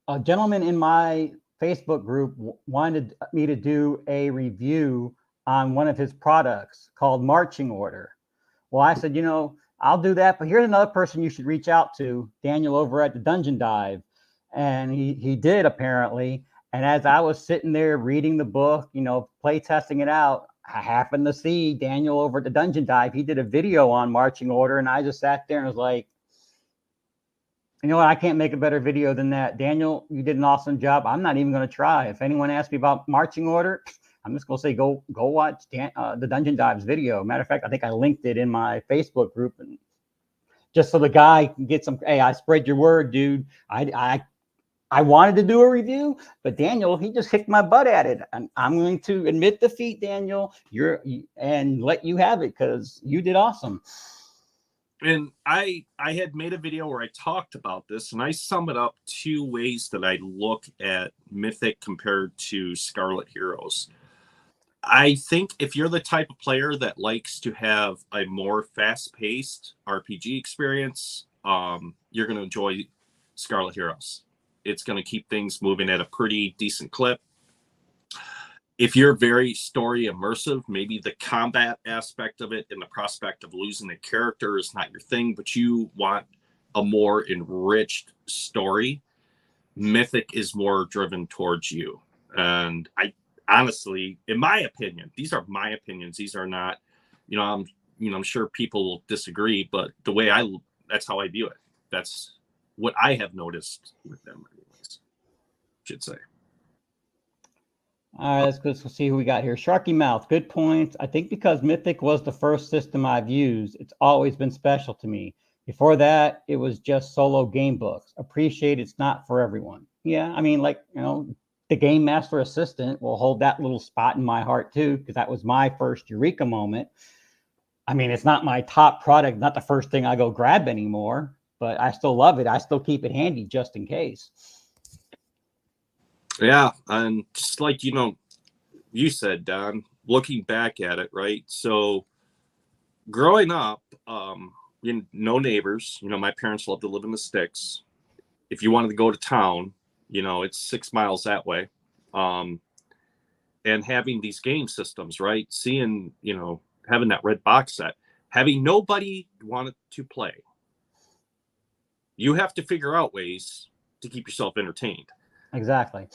S2: a gentleman in my Facebook group wanted me to do a review on one of his products called Marching Order. Well, I said, I'll do that, but here's another person you should reach out to, Daniel over at the Dungeon Dive. And he did, apparently. And as I was sitting there reading the book, play testing it out, I happened to see Daniel over at the Dungeon Dive. He did a video on Marching Order, and I just sat there and was like, you know what? I can't make a better video than that. Daniel, you did an awesome job. I'm not even going to try. If anyone asks me about Marching Order, I'm just going to say, go watch the Dungeon Dives video. Matter of fact, I think I linked it in my Facebook group, and just so the guy can get some, hey, I spread your word, dude. I wanted to do a review, but Daniel, he just kicked my butt at it. And I'm going to admit defeat, Daniel, and let you have it because you did awesome.
S1: And I had made a video where I talked about this, and I sum it up 2 ways that I look at Mythic compared to Scarlet Heroes. I think if you're the type of player that likes to have a more fast-paced RPG experience, you're going to enjoy Scarlet Heroes. It's going to keep things moving at a pretty decent clip. If you're very story immersive, maybe the combat aspect of it and the prospect of losing a character is not your thing, but you want a more enriched story, Mythic is more driven towards you. And I honestly, in my opinion, these are my opinions. These are not, I'm sure people will disagree, but the way that's how I view it. That's what I have noticed with them, anyways, should say.
S2: All right, let's see who we got here. Sharky Mouth, good points. I think because Mythic was the first system I've used, it's always been special to me. Before that, it was just solo game books. Appreciate it's not for everyone. Yeah, I mean, the Game Master Assistant will hold that little spot in my heart too, because that was my first Eureka moment. I mean, it's not my top product, not the first thing I go grab anymore, but I still love it. I still keep it handy just in case.
S1: Yeah, and just like, you said, Don, looking back at it, right? So growing up, no neighbors, my parents loved to live in the sticks. If you wanted to go to town, it's 6 miles that way. And having these game systems, right? Seeing, having that red box set, having nobody wanted to play. You have to figure out ways to keep yourself entertained.
S2: Exactly.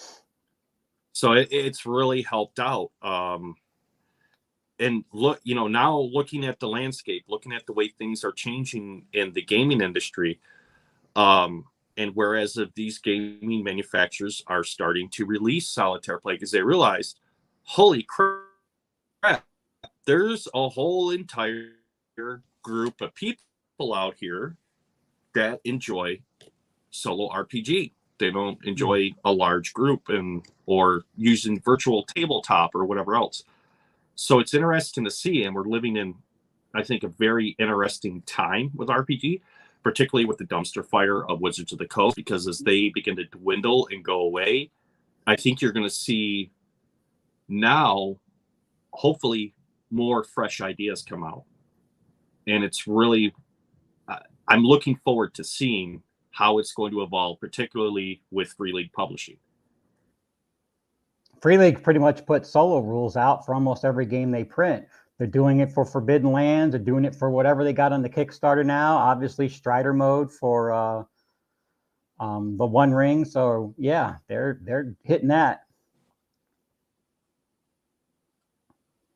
S1: So it's really helped out. And look, now looking at the landscape, looking at the way things are changing in the gaming industry, and whereas these gaming manufacturers are starting to release solitaire play because they realized, holy crap, there's a whole entire group of people out here that enjoy solo RPG. They don't enjoy a large group or using virtual tabletop or whatever else. So it's interesting to see, and we're living in, I think, a very interesting time with RPG, particularly with the dumpster fire of Wizards of the Coast, because as they begin to dwindle and go away, I think you're going to see now, hopefully, more fresh ideas come out. And it's really, I'm looking forward to seeing how it's going to evolve, particularly with Free League Publishing.
S2: Free League pretty much put solo rules out for almost every game they print. They're doing it for Forbidden Lands. They're doing it for whatever they got on the Kickstarter now. Obviously, Strider mode for the One Ring. So yeah, they're hitting that.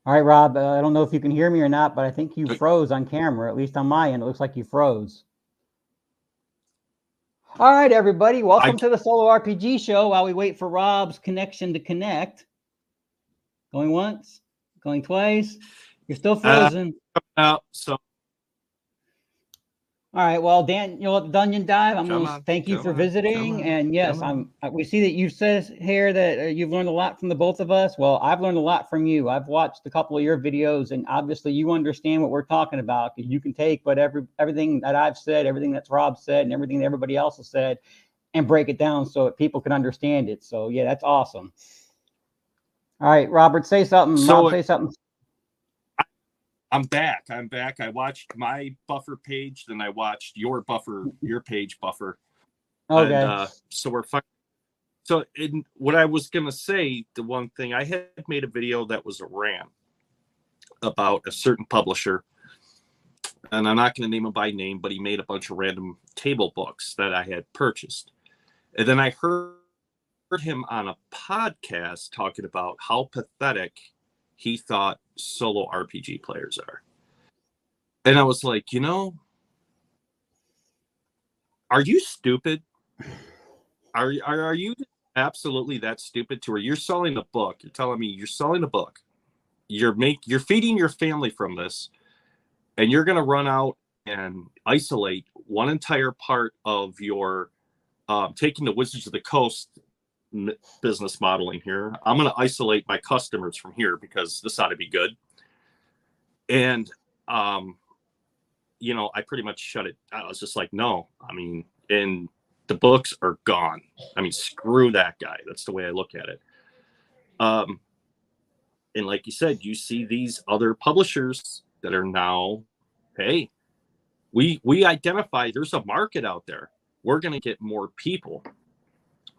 S2: All right, Rob. I don't know if you can hear me or not, but I think you froze on camera. At least on my end, it looks like you froze. All right, everybody. Welcome to the Solo RPG Show while we wait for Rob's connection to connect. Going once, going twice. You're still frozen.
S1: So.
S2: All right. Well, Dan, Dungeon Dive, I'm going to thank you for visiting. And yes, we see that you says here that you've learned a lot from the both of us. Well, I've learned a lot from you. I've watched a couple of your videos, and obviously you understand what we're talking about, because you can take everything that I've said, everything that's Rob said, and everything that everybody else has said, and break it down so that people can understand it. So yeah, that's awesome. All right, Robert, say something. Rob, say something.
S1: I'm back. I watched my buffer page, then I watched your page buffer.
S2: Okay.
S1: And so we're fine. So what I was going to say, the one thing I had made a video that was a rant about a certain publisher, and I'm not going to name him by name, but he made a bunch of random table books that I had purchased. And then I heard him on a podcast talking about how pathetic he thought solo RPG players are. And I was like, are you stupid? Are you absolutely that stupid to where you're selling a book? You're telling me you're selling a book. You're feeding your family from this, and you're going to run out and isolate one entire part of your taking the Wizards of the Coast business modeling here. I'm going to isolate my customers from here because this ought to be good. And I pretty much shut it. I was just like, no. I mean, and the books are gone. I mean, screw that guy. That's the way I look at it. And like you said, you see these other publishers that are now, hey, we identify there's a market out there. We're going to get more people.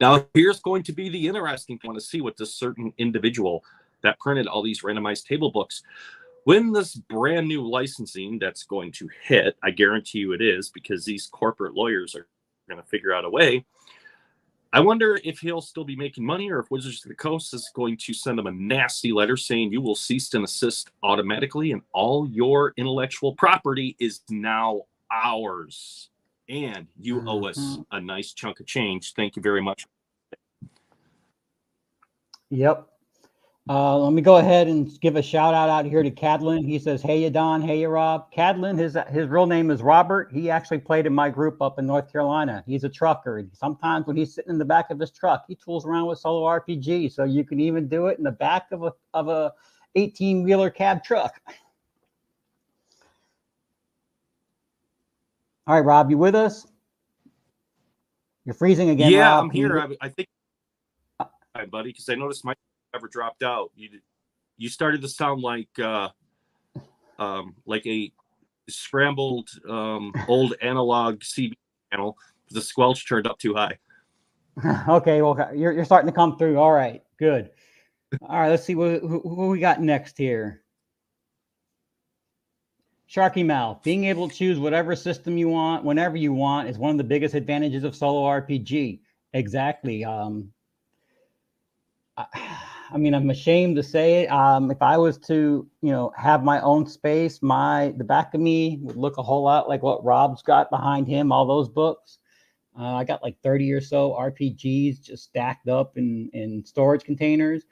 S1: Now, here's going to be the interesting thing. I want to see what this certain individual that printed all these randomized table books, when this brand new licensing that's going to hit, I guarantee you it is, because these corporate lawyers are going to figure out a way. I wonder if he'll still be making money, or if Wizards of the Coast is going to send him a nasty letter saying you will cease and assist automatically and all your intellectual property is now ours. And you owe us a nice chunk of change. Thank you very much.
S2: Yep. Let me go ahead and give a shout out here to Cadlin. He says, hey, you Don. Hey, you Rob. Cadlin, his real name is Robert. He actually played in my group up in North Carolina. He's a trucker. Sometimes when he's sitting in the back of his truck, he tools around with solo RPG. So you can even do it in the back of a 18-wheeler cab truck. All right, Rob, you with us? You're freezing again,
S1: yeah,
S2: Rob.
S1: I'm here. I think, hi, buddy, because I noticed my ever dropped out. You started to sound like a scrambled old analog CB channel. The squelch turned up too high.
S2: Okay, well, you're starting to come through. All right, good. All right, let's see who we got next here. Sharky Mouth, being able to choose whatever system you want, whenever you want, is one of the biggest advantages of solo RPG. Exactly. I mean, I'm ashamed to say it. If I was to, have my own space, the back of me would look a whole lot like what Rob's got behind him, all those books. I got like 30 or so RPGs just stacked up in storage containers.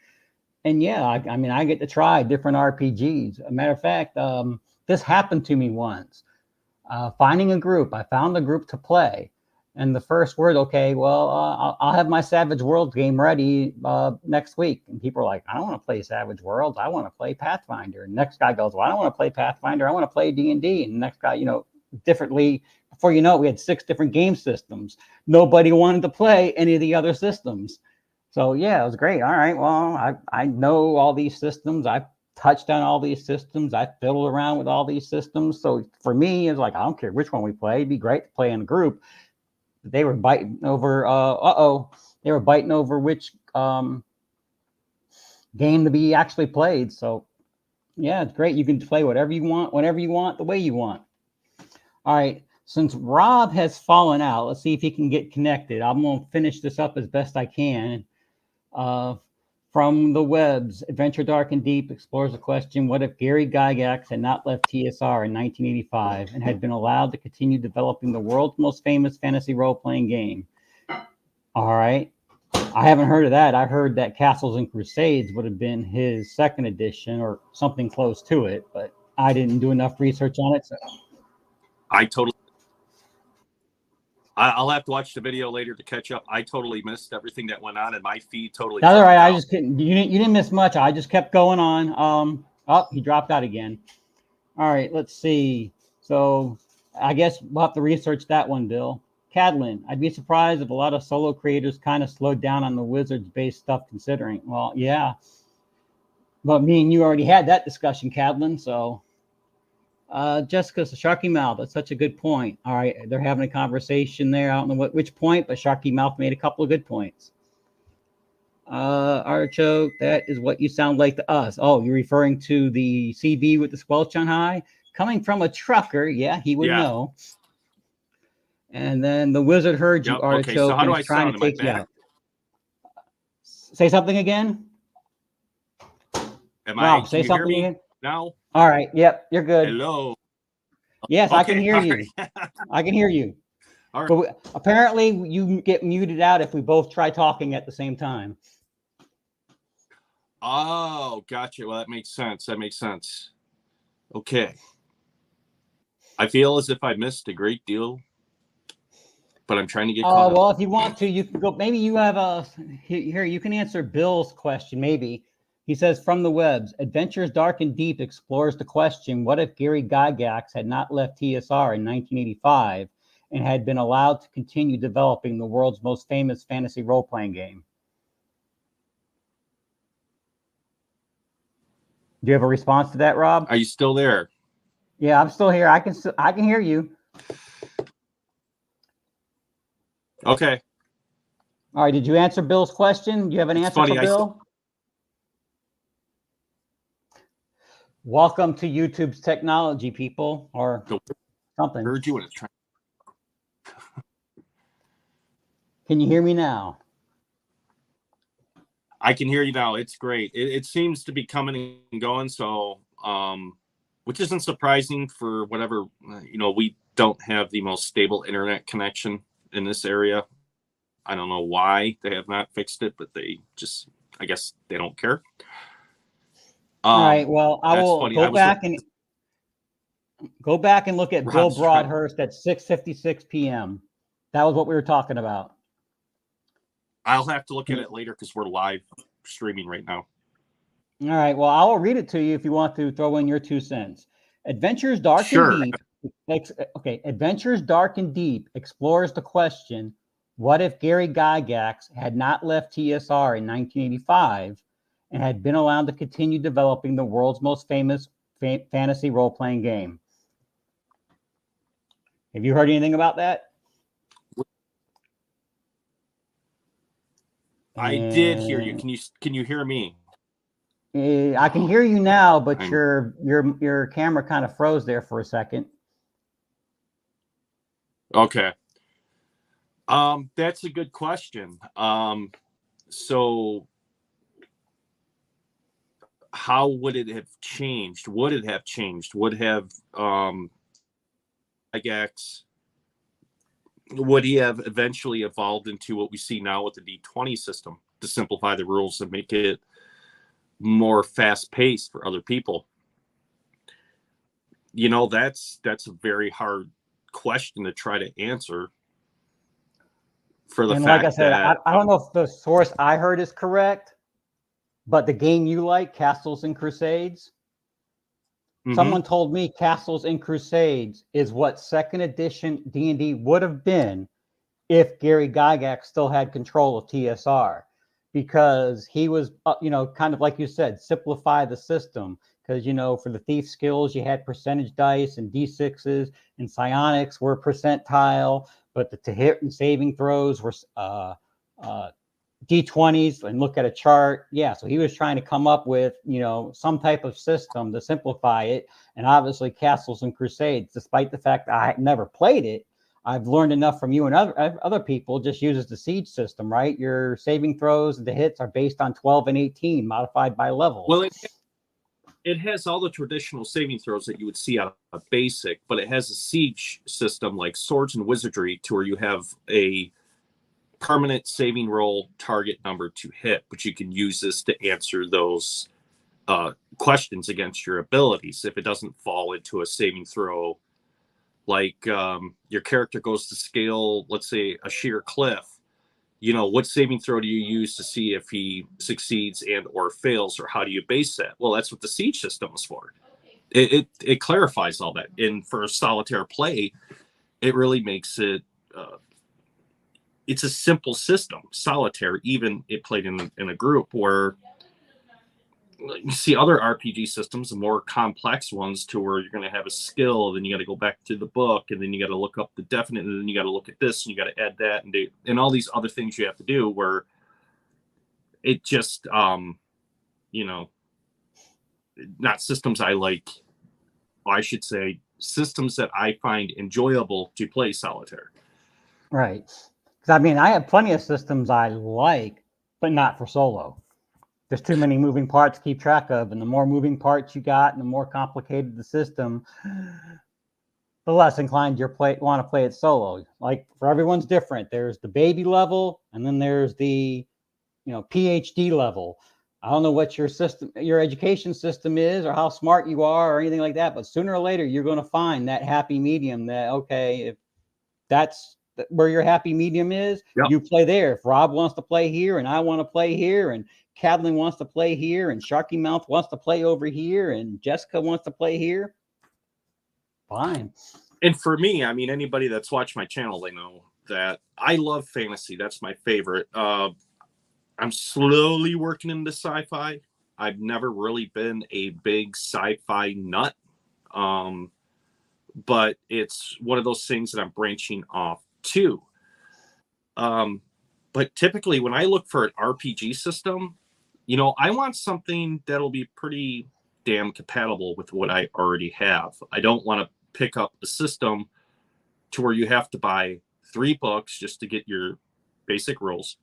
S2: And yeah, I mean, I get to try different RPGs. A matter of fact, this happened to me once. Finding a group, I found a group to play. And the first word, okay, well, I'll have my Savage Worlds game ready next week. And people are like, I don't want to play Savage Worlds. I want to play Pathfinder. And next guy goes, well, I don't want to play Pathfinder. I want to play D&D. And the next guy, differently. Before you know it, we had 6 different game systems. Nobody wanted to play any of the other systems. So, yeah, it was great. All right, well, I know all these systems. I've touched on all these systems. I fiddled around with all these systems. So for me, it's like, I don't care which one we play. It'd be great to play in a group. They were biting over, they were biting over which game to be actually played. So, yeah, it's great. You can play whatever you want, whenever you want, the way you want. All right. Since Rob has fallen out, let's see if he can get connected. I'm going to finish this up as best I can. From the webs, Adventure Dark and Deep explores the question, what if Gary Gygax had not left TSR in 1985 and had been allowed to continue developing the world's most famous fantasy role-playing game? All right. I haven't heard of that. I heard that Castles and Crusades would have been his second edition or something close to it, but I didn't do enough research on it. So.
S1: I'll have to watch the video later to catch up. I totally missed everything that went on, and my feed totally.
S2: That's all right. I just couldn't. You didn't miss much. I just kept going on. Oh, he dropped out again. All right. Let's see. So I guess we'll have to research that one, Bill. Cadlin, I'd be surprised if a lot of solo creators kind of slowed down on the Wizards-based stuff. Considering, well, yeah. But me and you already had that discussion, Cadlin. So. Jessica, Sharky Mouth, that's such a good point. All right, they're having a conversation there. I don't know which point, but Sharky Mouth made a couple of good points. Artichoke, that is what you sound like to us. Oh, you're referring to the CB with the squelch on high? Coming from a trucker, yeah, he would know. And then the wizard heard you, Artichoke,
S1: okay, so how do
S2: and
S1: I
S2: is trying
S1: sound?
S2: to take
S1: Am I
S2: you
S1: back?
S2: out. Say something again. Rob, say something again.
S1: Now?
S2: All right. Yep, you're good.
S1: Hello.
S2: Yes,
S1: Okay,
S2: I can hear you.
S1: right.
S2: I can hear you.
S1: All right.
S2: But apparently you get muted out if we both try talking at the same time.
S1: Oh, gotcha. Well, that makes sense. That makes sense. Okay. I feel as if I missed a great deal, but I'm trying to get caught up.
S2: Well, if you want to, you can go. Maybe you have a here. You can answer Bill's question. Maybe he says from the webs, Adventures Dark and Deep explores the question: what if Gary Gygax had not left TSR in 1985 and had been allowed to continue developing the world's most famous fantasy role-playing game? Do you have a response to that, Rob?
S1: Are you still there?
S2: Yeah, I'm still here. I can hear you.
S1: Okay.
S2: All right. Did you answer Bill's question? Do you have an answer for Bill? Welcome to YouTube's technology, people, or something.
S1: Heard you when it's trying.
S2: Can you hear me now?
S1: I can hear you now. It's great. It seems to be coming and going. So, which isn't surprising for whatever, we don't have the most stable internet connection in this area. I don't know why they have not fixed it, but they just, I guess they don't care.
S2: All right. Well, I will go back and look at Bill Broadhurst at 6:56 p.m. That was what we were talking about.
S1: I'll have to look at it later because we're live streaming right now.
S2: All right. Well, I will read it to you if you want to throw in your 2 cents. Adventures Dark and Deep. Okay. Adventures Dark and Deep explores the question: what if Gary Gygax had not left TSR in 1985 and had been allowed to continue developing the world's most famous fantasy role-playing game? Have you heard anything about that?
S1: I did hear you. Can you hear me?
S2: I can hear you now, but your camera kind of froze there for a second.
S1: Okay. That's a good question. So how would it have changed? Would it have changed? Would have Gygax, would he have eventually evolved into what we see now with the D20 system to simplify the rules and make it more fast-paced for other people? That's a very hard question to try to answer. For the
S2: and
S1: fact
S2: like I said,
S1: that
S2: I don't know if the source I heard is correct, but the game you like, Castles and Crusades, someone told me Castles and Crusades is what second edition D&D would have been if Gary Gygax still had control of TSR, because he was, kind of like you said, simplify the system. Because, for the thief skills, you had percentage dice and D6s, and psionics were percentile, but the to hit and saving throws were D20s, and look at a chart. Yeah, so he was trying to come up with, some type of system to simplify it. And obviously Castles and Crusades, despite the fact that I never played it, I've learned enough from you and other people, just uses the siege system, right? Your saving throws and the hits are based on 12 and 18, modified by level.
S1: Well, it has all the traditional saving throws that you would see out of basic, but it has a siege system like Swords and Wizardry, to where you have a permanent saving roll target number to hit, but you can use this to answer those questions against your abilities. If it doesn't fall into a saving throw, like your character goes to scale, let's say, a sheer cliff, what saving throw do you use to see if he succeeds and or fails, or how do you base that? Well, that's what the siege system is for. It clarifies all that. And for solitaire play, it really makes it it's a simple system. Solitaire, even it played in a group, where you see other RPG systems, the more complex ones, to where you're going to have a skill, then you got to go back to the book, and then you got to look up the definite, and then you got to look at this, and you got to add that, and all these other things you have to do, where it just, you know, not systems I like. I should say systems that I find enjoyable to play solitaire.
S2: Right. Because I mean, I have plenty of systems I like, but not for solo. There's too many moving parts to keep track of, and the more moving parts you got, and the more complicated the system, the less inclined you want to play it solo. Like, for everyone's different. There's the baby level, and then there's the, you know, PhD level. I don't know what your system, your education system is, or how smart you are, or anything like that. But sooner or later, you're going to find that happy medium. That, okay, if that's where your happy medium is,
S1: Yep.
S2: you play there. If Rob wants to play here, and I want to play here, and Cadlin wants to play here, and Sharky Mouth wants to play over here, and Jessica wants to play here, fine.
S1: And for me, I mean, anybody that's watched my channel, they know that I love fantasy. That's my favorite. I'm slowly working into sci-fi. I've never really been a big sci-fi nut. But it's one of those things that I'm branching off to. But typically when I look for an RPG system, you know, I want something that'll be pretty damn compatible with what I already have. I don't want to pick up a system to where you have to buy 3 books just to get your basic rules.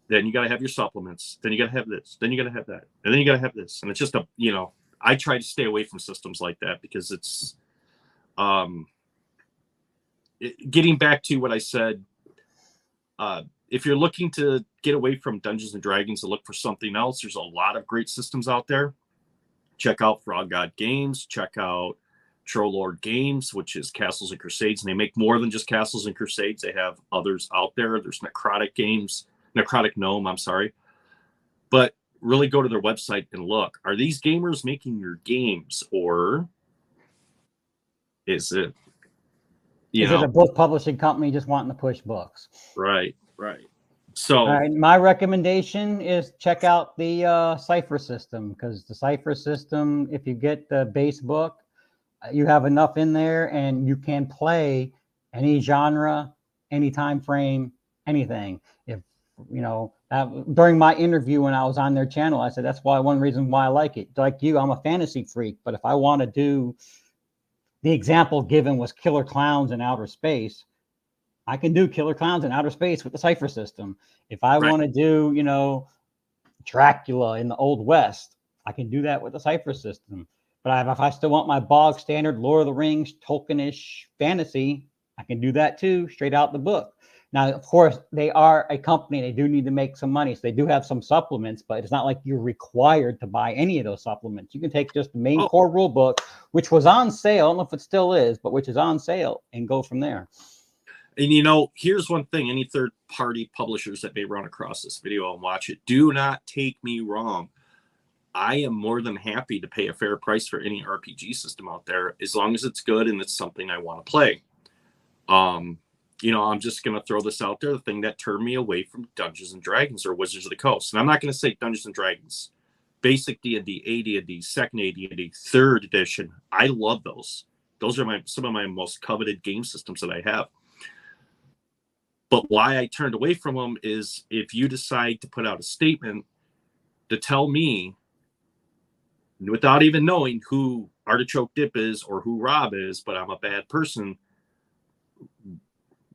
S1: Then you got to have your supplements. Then you got to have this. Then you got to have that. And then you got to have this. And it's just you know, I try to stay away from systems like that because it's, getting back to what I said, if you're looking to get away from Dungeons and Dragons and look for something else, there's a lot of great systems out there. Check out Frog God Games. Check out Troll Lord Games, which is Castles and Crusades. And they make more than just Castles and Crusades. They have others out there. There's Necrotic Gnome, I'm sorry. But really go to their website and look. Are these gamers making your games, or is it,
S2: Is it a book publishing company just wanting to push books?
S1: Right. So,
S2: all right, my recommendation is check out the Cipher system, because the Cipher system, if you get the base book, you have enough in there, and you can play any genre, any time frame, anything. If you know, during my interview when I was on their channel, I said that's one reason why I like it. Like you, I'm a fantasy freak, but if I want to do, the example given was Killer Clowns in outer space, I can do Killer Clowns in outer space with the Cipher system. If I want to do, you know, Dracula in the Old West, I can do that with the Cipher system. But if I still want my bog standard Lord of the Rings, Tolkien-ish fantasy, I can do that too, straight out the book. Now, of course, they are a company. They do need to make some money. So they do have some supplements, but it's not like you're required to buy any of those supplements. You can take just the main core rule book, which was on sale. I don't know if it still is, but which is on sale, and go from there.
S1: And, you know, here's one thing. Any third-party publishers that may run across this video and watch it, do not take me wrong. I am more than happy to pay a fair price for any RPG system out there, as long as it's good and it's something I want to play. You know, I'm just going to throw this out there. The thing that turned me away from Dungeons and Dragons or Wizards of the Coast, and I'm not going to say Dungeons and Dragons, basic D&D, AD&D, second AD&D, third edition. I love those. Those are some of my most coveted game systems that I have. But why I turned away from them is if you decide to put out a statement to tell me, without even knowing who Artichoke Dip is or who Rob is, but I'm a bad person,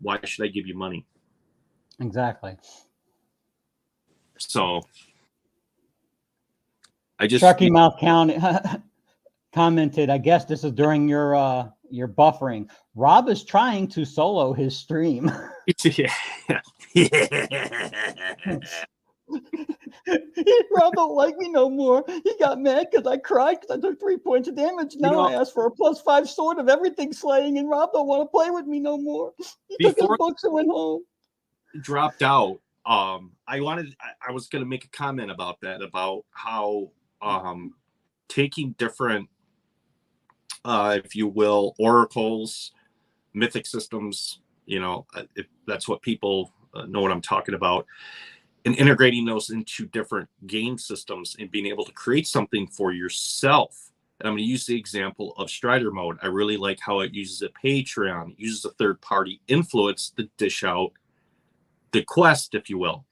S1: why should I give you money?
S2: Exactly.
S1: So I just
S2: Sharky Mouth commented, I guess this is during your buffering. Rob is trying to solo his stream. Rob don't like me no more. He got mad because I cried because I took 3 points of damage. Now I asked for a +5 sword of everything slaying, and Rob don't want to play with me no more. He took his books and went home.
S1: Dropped out. I was going to make a comment about that, about how taking different, if you will, oracles, mythic systems, you know, if that's what people know what I'm talking about, and integrating those into different game systems and being able to create something for yourself. And I'm going to use the example of Strider mode. I really like how it uses a Patreon, it uses a third-party influence to dish out the quest, if you will.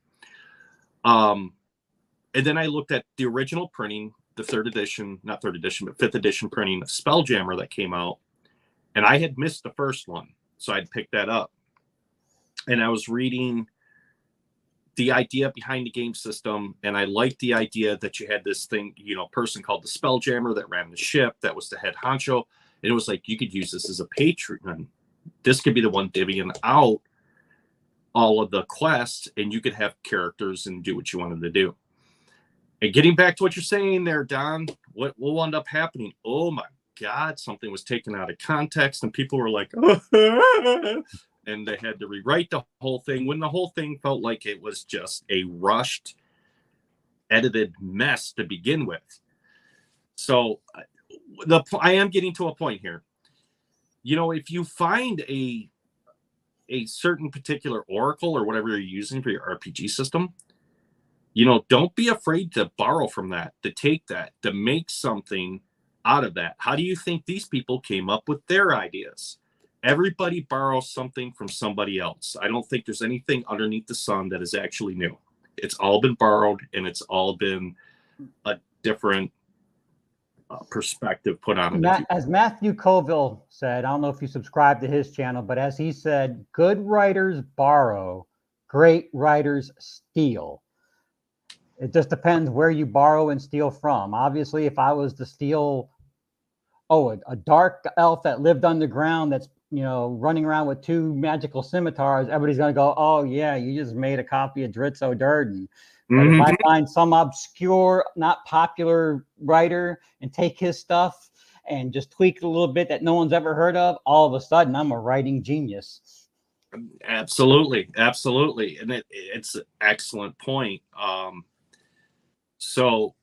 S1: And then I looked at the original printing, the third edition, not third edition, but fifth edition printing of Spelljammer that came out. And I had missed the first one. So I'd picked that up. And I was reading the idea behind the game system. And I liked the idea that you had this thing, you know, person called the Spelljammer that ran the ship. That was the head honcho. And it was like, you could use this as a patron. This could be the one divvying out all of the quests, and you could have characters and do what you wanted to do. And getting back to what you're saying there, Don, what will end up happening? Oh my God, something was taken out of context, and people were like, and they had to rewrite the whole thing when the whole thing felt like it was just a rushed, edited mess to begin with. So I am getting to a point here. You know, if you find a certain particular oracle or whatever you're using for your RPG system, you know, don't be afraid to borrow from that, to take that, to make something out of that. How do you think these people came up with their ideas? Everybody borrows something from somebody else. I don't think there's anything underneath the sun that is actually new. It's all been borrowed, and it's all been a different perspective put on it.
S2: As Matthew Colville said, I don't know if you subscribe to his channel, but as he said, good writers borrow, great writers steal. It just depends where you borrow and steal from. Obviously, if I was to steal, a dark elf that lived underground that's, you know, running around with 2 magical scimitars, everybody's going to go, oh, yeah, you just made a copy of Dritzo Durden. But if I find some obscure, not popular writer and take his stuff and just tweak it a little bit that no one's ever heard of, all of a sudden I'm a writing genius.
S1: Absolutely. Absolutely. And it's an excellent point. So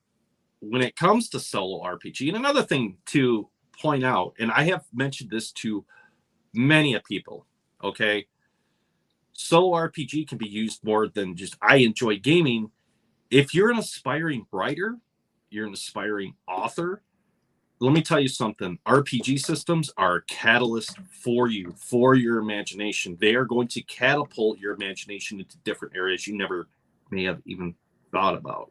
S1: when it comes to solo RPG, and another thing to point out, and I have mentioned this to many people, okay? Solo RPG can be used more than just I enjoy gaming. If you're an aspiring writer, you're an aspiring author, let me tell you something. RPG systems are a catalyst for you, for your imagination. They are going to catapult your imagination into different areas you never may have even thought about.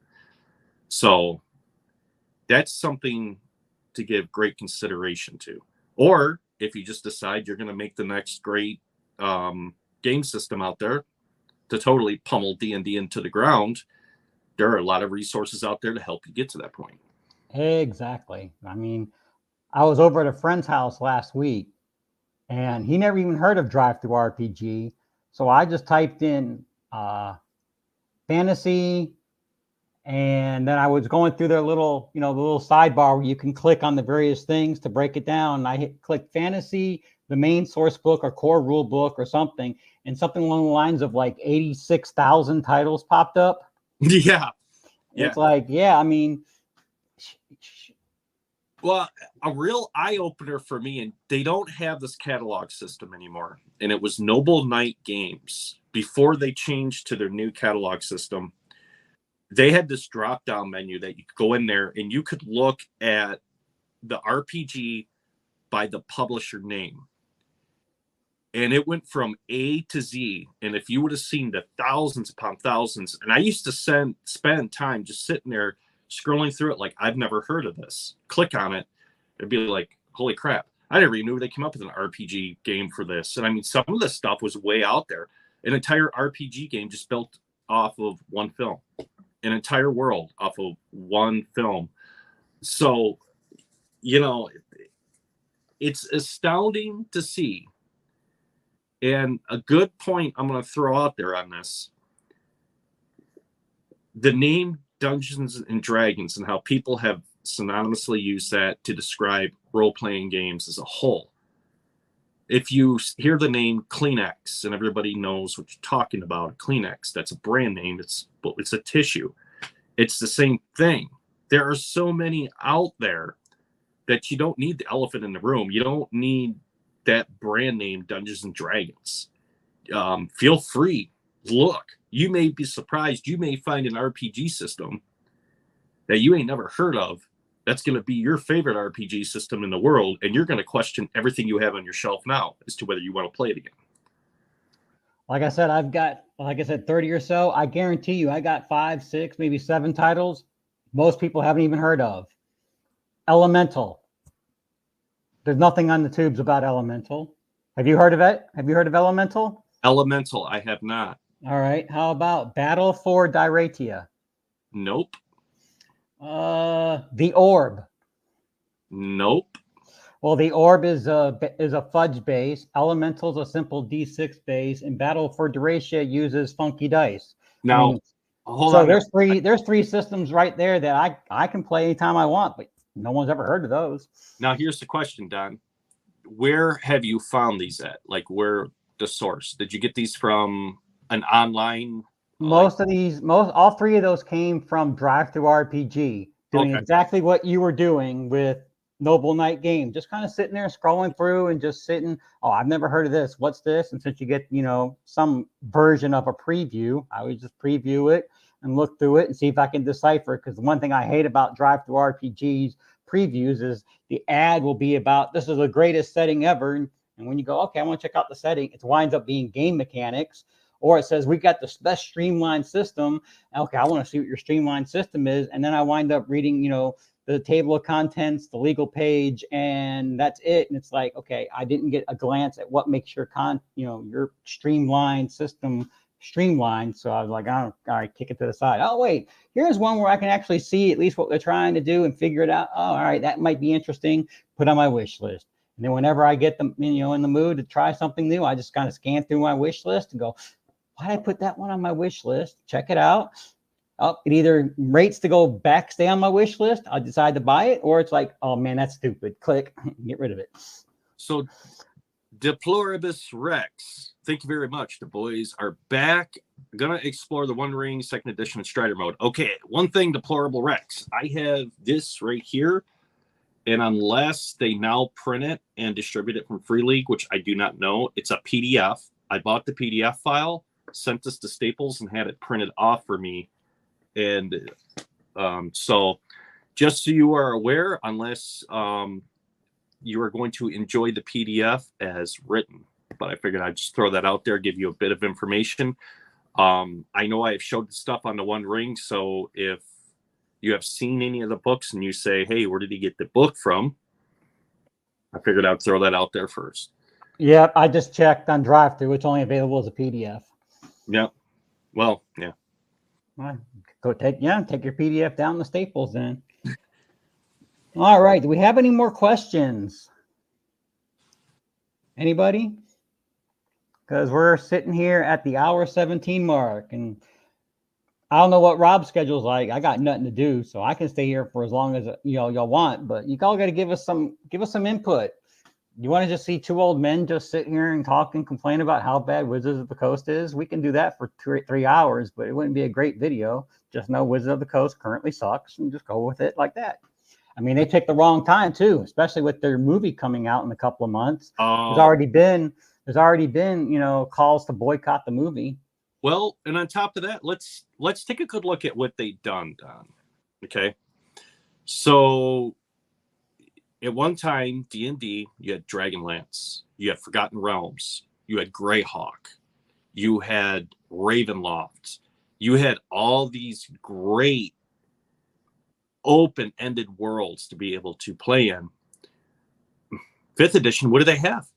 S1: So that's something to give great consideration to. Or if you just decide you're going to make the next great game system out there to totally pummel D&D into the ground, there are a lot of resources out there to help you get to that point.
S2: Exactly. I mean, I was over at a friend's house last week, and he never even heard of Drive-Thru RPG. So I just typed in fantasy, and then I was going through their little, the little sidebar where you can click on the various things to break it down. And I click fantasy, the main source book or core rule book or something, and something along the lines of like 86,000 titles popped up.
S1: Yeah.
S2: It's like, I mean,
S1: well, a real eye-opener for me, and they don't have this catalog system anymore, and it was Noble Knight Games. Before they changed to their new catalog system, they had this drop-down menu that you could go in there and you could look at the RPG by the publisher name. And it went from A to Z. And if you would have seen the thousands upon thousands, and I used to spend time just sitting there scrolling through it like, I've never heard of this. Click on it. It'd be like, holy crap. I never even knew they came up with an RPG game for this. And I mean, some of this stuff was way out there. An entire RPG game just built off of one film. An entire world off of one film. So, it's astounding to see. And a good point I'm going to throw out there on this. The name Dungeons and Dragons and how people have synonymously used that to describe role-playing games as a whole. If you hear the name Kleenex and everybody knows what you're talking about, Kleenex, that's a brand name. It's a tissue. It's the same thing. There are so many out there that you don't need the elephant in the room. You don't need that brand name Dungeons and Dragons. Feel free. Look, you may be surprised. You may find an RPG system that you ain't never heard of that's going to be your favorite RPG system in the world, and you're going to question everything you have on your shelf now as to whether you want to play it again.
S2: Like I said, I've got, like I said, 30 or so. I guarantee you, I got 5, 6, maybe 7 titles most people haven't even heard of. Elemental. There's nothing on the tubes about Elemental. Have you heard of it? Have you heard of Elemental?
S1: Elemental, I have not.
S2: All right. How about Battle for Diratia?
S1: Nope.
S2: The Orb.
S1: Nope.
S2: Well, the Orb is a fudge base. Elemental's a simple D6 base, and Battle for Diratia uses funky dice.
S1: Now, hold
S2: so
S1: on.
S2: There's three systems right there that I can play anytime I want, but no one's ever heard of those.
S1: Now, here's the question, Don. Where have you found these at? Like, where the source? Did you get these from an online?
S2: All 3 of those came from Drive-Thru RPG, doing exactly what you were doing with Noble Knight Game. Just kind of sitting there scrolling through and just sitting, oh, I've never heard of this. What's this? And since you get, some version of a preview, I would just preview it and look through it and see if I can decipher it. Because the one thing I hate about Drive-Thru RPGs previews is the ad will be about, this is the greatest setting ever. And when you go, okay, I want to check out the setting, it winds up being game mechanics. Or it says, we got the best streamlined system. Okay, I want to see what your streamlined system is. And then I wind up reading, the table of contents, the legal page, and that's it. And it's like, okay, I didn't get a glance at what makes your your streamlined system streamlined. So I was like, all right, kick it to the side. Oh, wait, here's one where I can actually see at least what they're trying to do and figure it out. Oh, all right, that might be interesting. Put on my wish list. And then whenever I get them, in the mood to try something new, I just kind of scan through my wish list and go, why did I put that one on my wish list? Check it out. Oh, it either rates to go back, stay on my wish list. I decide to buy it, or it's like, oh man, that's stupid. Click, get rid of it.
S1: So, Deploribus Rex, thank you very much. The boys are back. Gonna explore the One Ring Second Edition Strider mode. Okay, one thing, Deplorable Rex. I have this right here, and unless they now print it and distribute it from Free League, which I do not know, it's a PDF. I bought the PDF file, sent this to Staples, and had it printed off for me. And so just so you are aware, unless you are going to enjoy the PDF as written, but I figured I'd just throw that out there, give you a bit of information. I know I've showed the stuff on the One Ring, so if you have seen any of the books and you say, hey, where did he get the book from? I figured I'd throw that out there first.
S2: Yep, I just checked on Drive-Thru. It's only available as a PDF.
S1: Yep. Well, yeah.
S2: Go take your PDF down to Staples then. All right. Do we have any more questions? Anybody? Because we're sitting here at the hour 17 mark, and I don't know what Rob's schedule's like. I got nothing to do, so I can stay here for as long as y'all want. But you all got to give us some input. You want to just see 2 old men just sit here and talk and complain about how bad Wizards of the Coast is? We can do that for 3 hours, but it wouldn't be a great video. Just know Wizards of the Coast currently sucks, and just go with it like that. I mean, they picked the wrong time too, especially with their movie coming out in a couple of months. There's already been calls to boycott the movie.
S1: Well, and on top of that, let's take a good look at what they've done, Don. Okay, so at one time, D&D, you had Dragonlance, you had Forgotten Realms, you had Greyhawk, you had Ravenloft, you had all these great open-ended worlds to be able to play in. 5th edition, what do they have?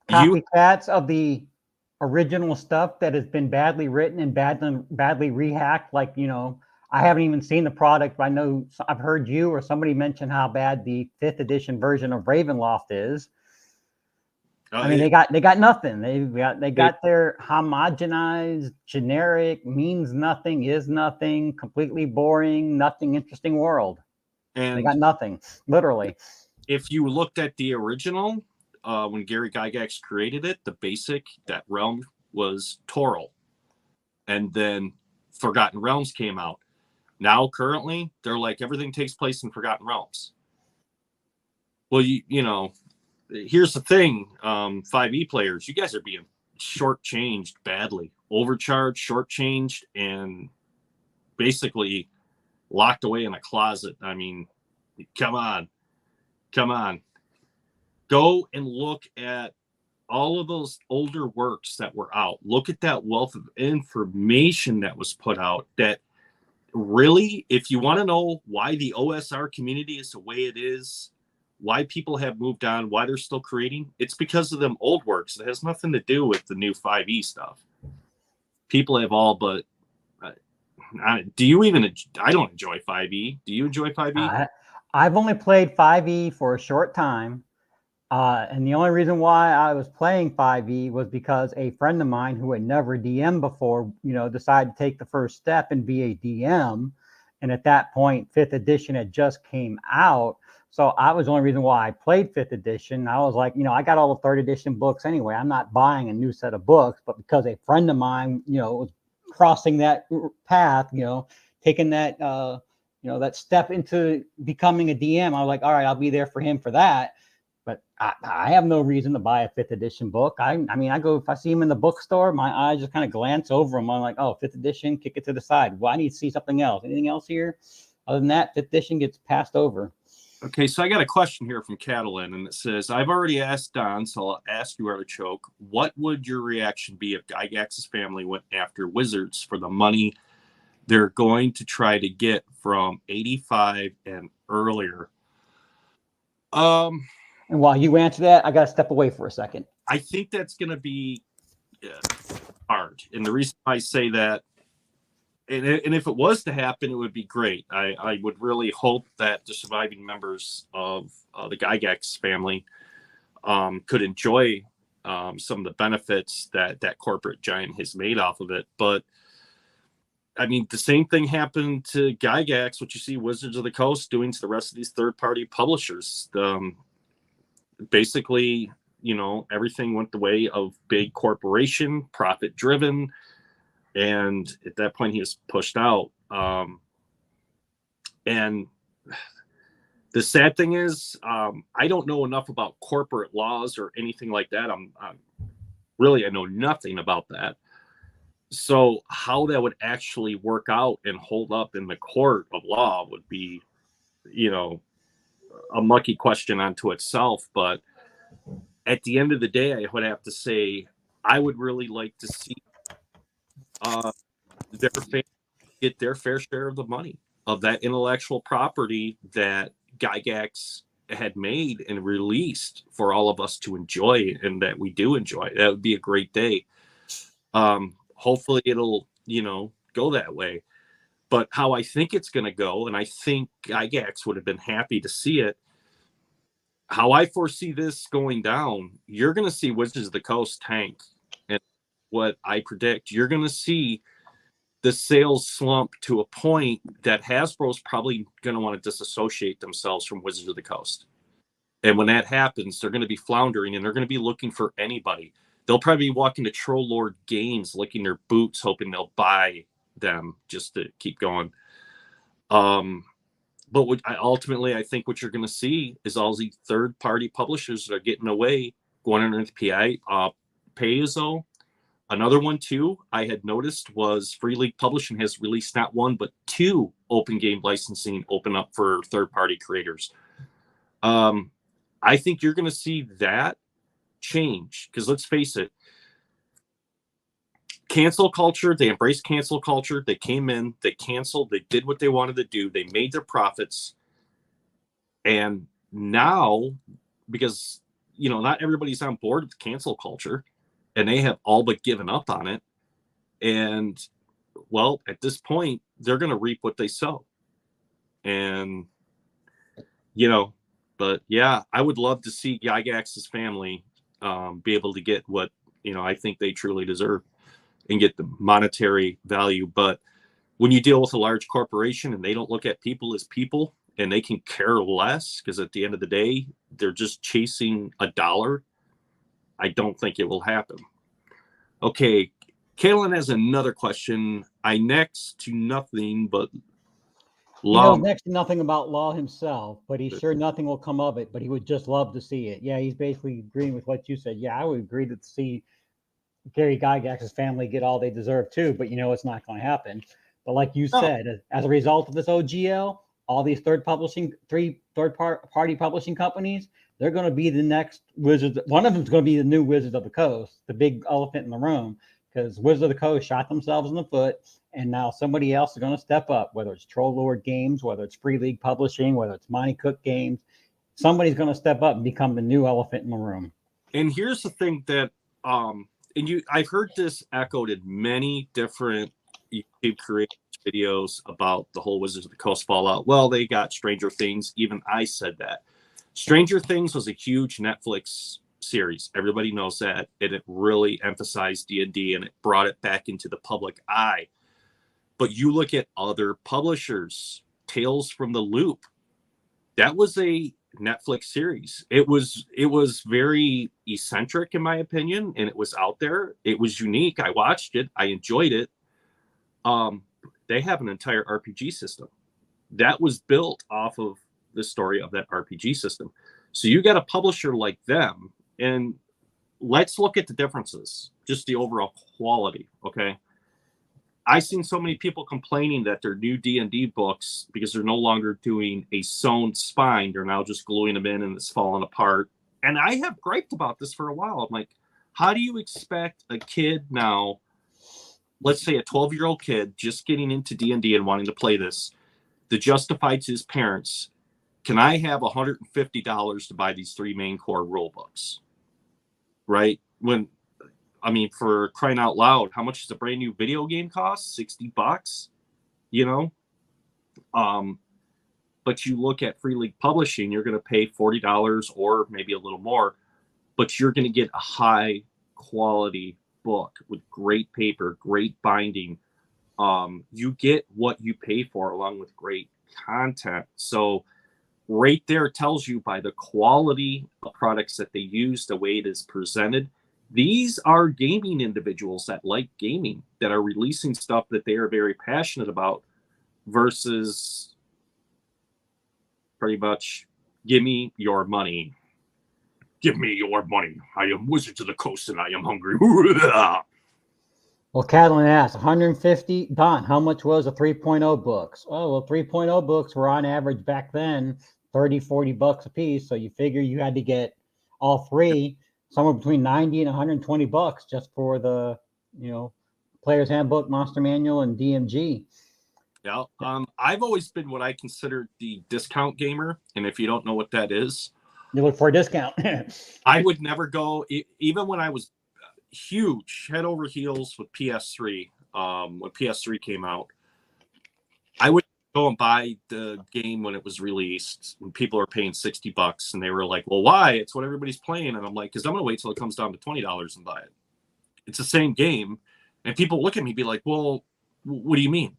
S2: Copycats of the original stuff that has been badly written and badly rehacked. Like, I haven't even seen the product, but I know I've heard you or somebody mention how bad the 5th edition version of Ravenloft is. I mean, they got nothing. They got their homogenized, generic, means nothing, is nothing, completely boring, nothing interesting world. And they got nothing, literally.
S1: If you looked at the original, when Gary Gygax created it, the basic, that realm was Toril. And then Forgotten Realms came out. Now, currently, they're like, everything takes place in Forgotten Realms. Well, here's the thing, 5e players, you guys are being shortchanged badly, overcharged, shortchanged, and basically locked away in a closet. I mean, come on. Go and look at all of those older works that were out. Look at that wealth of information that was put out. That really, if you want to know why the OSR community is the way it is, why people have moved on, why they're still creating, it's because of them old works. It has nothing to do with the new 5e stuff. People have all but do you even? I don't enjoy 5e. Do you enjoy 5e?
S2: I've only played 5e for a short time. And the only reason why I was playing 5e was because a friend of mine who had never DM'd before, decided to take the first step and be a DM. And at that point, 5th edition had just came out. So I was the only reason why I played 5th edition. I was like, I got all the 3rd edition books anyway. I'm not buying a new set of books, but because a friend of mine, was crossing that path, taking that, that step into becoming a DM, I was like, all right, I'll be there for him for that. But I have no reason to buy a 5th edition book. I mean, I go, if I see him in the bookstore, my eyes just kind of glance over them. I'm like, oh, 5th edition, kick it to the side. Well, I need to see something else. Anything else here? Other than that, 5th edition gets passed over.
S1: Okay, so I got a question here from Catalin, and it says, I've already asked Don, so I'll ask you, Artichoke, what would your reaction be if Gygax's family went after Wizards for the money they're going to try to get from 85 and earlier?
S2: And while you answer that, I got to step away for a second.
S1: I think that's going to be hard. And the reason I say that, and if it was to happen, it would be great. I would really hope that the surviving members of the Gygax family could enjoy some of the benefits that corporate giant has made off of it. But I mean, the same thing happened to Gygax, what you see Wizards of the Coast doing to the rest of these third-party publishers. Basically, everything went the way of big corporation, profit-driven, and at that point he was pushed out. And the sad thing is, I don't know enough about corporate laws or anything like that. I know nothing about that. So how that would actually work out and hold up in the court of law would be, a mucky question unto itself. But at the end of the day, I would have to say I would really like to see their fans get their fair share of the money of that intellectual property that Gygax had made and released for all of us to enjoy, and that we do enjoy. That would be a great day. Hopefully it'll, go that way. But how I think it's going to go, and I think Gygax would have been happy to see it, how I foresee this going down, you're going to see Wizards of the Coast tank. And what I predict, you're going to see the sales slump to a point that Hasbro's probably going to want to disassociate themselves from Wizards of the Coast. And when that happens, they're going to be floundering, and they're going to be looking for anybody. They'll probably be walking to Troll Lord Games, licking their boots, hoping they'll buy them just to keep going. But ultimately, I think what you're going to see is all the third-party publishers that are getting away, going underneath PI. Paizo, another one too, I had noticed was Free League Publishing has released not one, but 2 open game licensing open up for third-party creators. I think you're going to see that change, because let's face it, cancel culture, they embraced cancel culture. They came in, they canceled, they did what they wanted to do, they made their profits. And now, because not everybody's on board with cancel culture, and they have all but given up on it. And well, at this point, they're going to reap what they sow. And but yeah, I would love to see Gygax's family be able to get what I think they truly deserve and get the monetary value. But when you deal with a large corporation and they don't look at people as people, and they can care less, because at the end of the day, they're just chasing a dollar, I don't think it will happen. Okay, Kaylin has another question. I next to nothing but law.
S2: Next to nothing about law himself, but he's sure nothing will come of it, but he would just love to see it. Yeah, he's basically agreeing with what you said. Yeah, I would agree to see Gary Gygax's family get all they deserve too, but it's not going to happen. But like you said, as a result of this OGL, all these three third-party publishing companies, they're going to be the next Wizards. One of them is going to be the new Wizards of the Coast, the big elephant in the room, because Wizards of the Coast shot themselves in the foot, and now somebody else is going to step up, whether it's Troll Lord Games, whether it's Free League Publishing, whether it's Monty Cook Games. Somebody's going to step up and become the new elephant in the room.
S1: And here's the thing that, I've heard this echoed in many different YouTube creators videos about the whole Wizards of the Coast fallout. Well, they got Stranger Things. Even I said that. Stranger Things was a huge Netflix series. Everybody knows that. And it really emphasized D&D and it brought it back into the public eye. But you look at other publishers, Tales from the Loop. That was a Netflix series. It was very eccentric in my opinion, and it was out there. It was unique. I watched it. I enjoyed it. They have an entire RPG system that was built off of the story of that RPG system. So you got a publisher like them, and let's look at the differences, just the overall quality. Okay. I've seen so many people complaining that their new D&D books, because they're no longer doing a sewn spine, they're now just gluing them in and it's falling apart. And I have griped about this for a while. I'm like, how do you expect a kid now, let's say a 12-year-old kid just getting into D&D and wanting to play this, to justify to his parents, can I have $150 to buy these 3 main core rule books? Right? For crying out loud, how much does a brand new video game cost? $60, you know? But you look at Free League Publishing, you're going to pay $40 or maybe a little more, but you're going to get a high quality book with great paper, great binding. You get what you pay for along with great content. So right there tells you by the quality of products that they use, the way it is presented. These are gaming individuals that like gaming, that are releasing stuff that they are very passionate about, versus pretty much, give me your money. Give me your money. I am Wizards of the Coast and I am hungry.
S2: Well, Catalan asked, 150. Don, how much was a 3.0 books? Oh, well, 3.0 books were on average back then $30-$40 a piece. So you figure you had to get all 3, somewhere between 90 and 120 bucks just for the, Player's Handbook, Monster Manual, and DMG.
S1: Yeah. I've always been what I consider the discount gamer. And if you don't know what that is,
S2: you look for a discount.
S1: I would never go, even when I was huge, head over heels with PS3. When PS3 came out, I would go and buy the game when it was released, when people are paying $60, and they were like, well, why? It's what everybody's playing. And I'm like, because I'm gonna wait till it comes down to $20 and buy it. It's the same game. And people look at me and be like, well, what do you mean?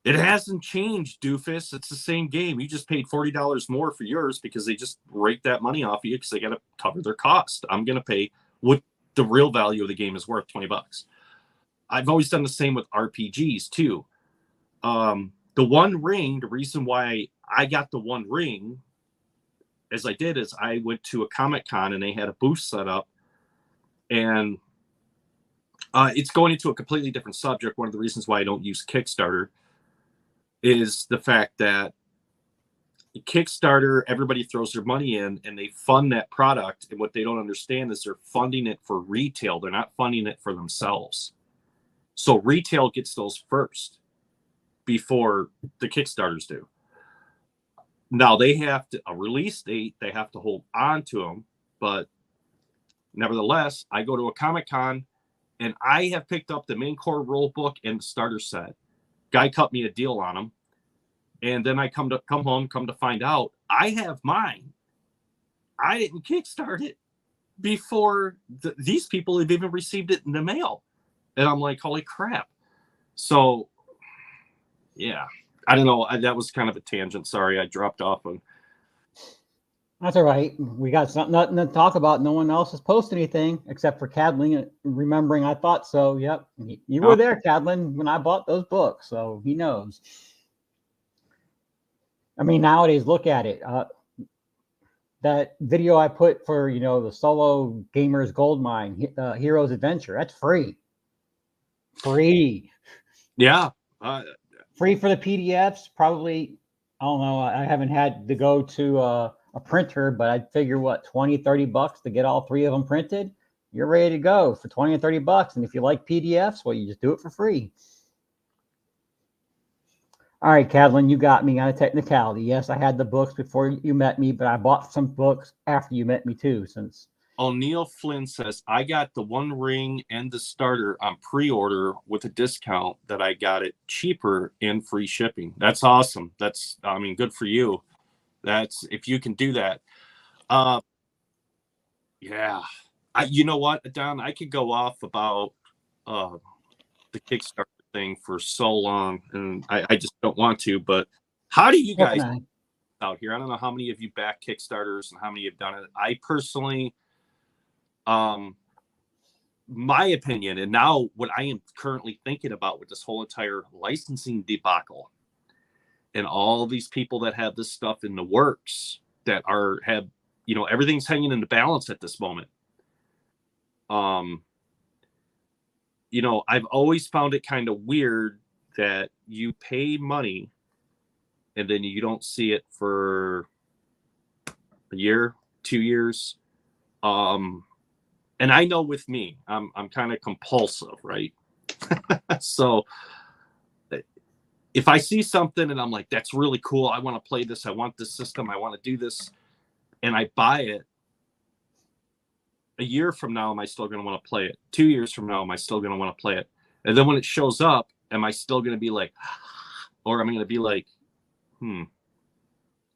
S1: It hasn't changed, doofus. It's the same game. You just paid $40 more for yours because they just rake that money off of you because they got to cover their cost. I'm going to pay what the real value of the game is worth, $20. I've always done the same with RPGs too. The One Ring, the reason why I got the One Ring as I did is I went to a Comic-Con and they had a booth set up, and it's going into a completely different subject. One of the reasons why I don't use Kickstarter is the fact that Kickstarter, everybody throws their money in and they fund that product. And what they don't understand is they're funding it for retail. They're not funding it for themselves. So retail gets those first before the Kickstarters do. Now they have a release date. They have to hold on to them. But nevertheless, I go to a Comic-Con and I have picked up the main core rule book and the starter set. Guy cut me a deal on them, and then I come home to find out I have mine. I didn't kickstart it before these people have even received it in the mail, and I'm like, holy crap! So, yeah, I don't know. That was kind of a tangent. Sorry, I dropped off on.
S2: That's all right. We got nothing to talk about. No one else has posted anything except for Cadlin remembering I thought so. Yep. You were there, Cadlin, when I bought those books, so he knows. I mean, nowadays, look at it. That video I put for, the Solo Gamers Goldmine, Hero's Adventure, that's free. Free.
S1: Yeah.
S2: Free for the PDFs, probably. I don't know. I haven't had to go to a printer, but I'd figure what, 20, 30 bucks to get all 3 of them printed. You're ready to go for 20 or 30 bucks. And if you like PDFs, well, you just do it for free. All right, Catalin, you got me on a technicality. Yes, I had the books before you met me, but I bought some books after you met me too. Since
S1: O'Neill Flynn says, I got the One Ring and the starter on pre-order with a discount that I got it cheaper and free shipping. That's awesome. That's, I mean, good for you. That's, if you can do that. Yeah. You know what, Don, I could go off about the Kickstarter thing for so long, and I just don't want to, but how do you guys out here? I don't know how many of you back Kickstarters and how many have done it. I personally, my opinion, and now what I am currently thinking about with this whole entire licensing debacle and all these people that have this stuff in the works that have, you know, everything's hanging in the balance at this moment. You know, I've always found it kind of weird that you pay money and then you don't see it for a year, 2 years. And I know with me, I'm kind of compulsive, right? So if I see something and I'm like, that's really cool, I want to play this, I want this system, I want to do this, and I buy it, a year from now, am I still going to want to play it? 2 years from now, am I still going to want to play it? And then when it shows up, am I still going to be like, or am I going to be like,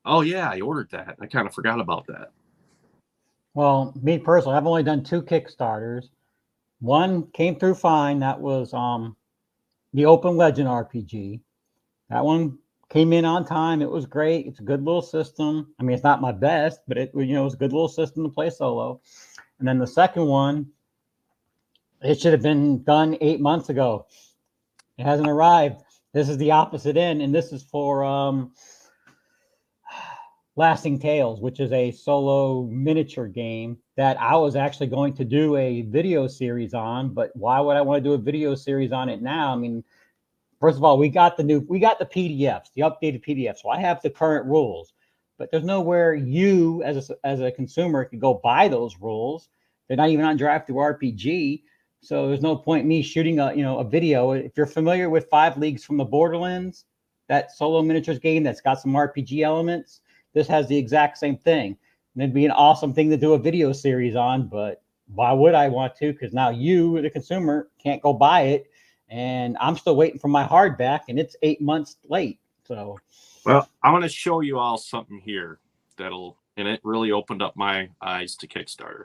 S1: oh yeah, I ordered that. I kind of forgot about that.
S2: Well, me personally, I've only done 2 Kickstarters. One came through fine. That was the Open Legend RPG. That one came in on time. It was great. It's a good little system. I mean, it's not my best, but it, you know, it's a good little system to play solo. And then the second one, it should have been done 8 months ago. It hasn't arrived. This is the opposite end, and this is for Lasting Tales, which is a solo miniature game that I was actually going to do a video series on. But why would I want to do a video series on it now? I mean, first of all, we got the PDFs, the updated PDFs. So I have the current rules. But there's nowhere you as a consumer can go buy those rules. They're not even on Drive-Thru-RPG. So there's no point in me shooting a video. If you're familiar with 5 Leagues from the Borderlands, that solo miniatures game that's got some RPG elements, this has the exact same thing. And it'd be an awesome thing to do a video series on, but why would I want to? Because now you, the consumer, can't go buy it. And I'm still waiting for my hardback, and it's 8 months late. So...
S1: Well, I want to show you all something here and it really opened up my eyes to Kickstarter.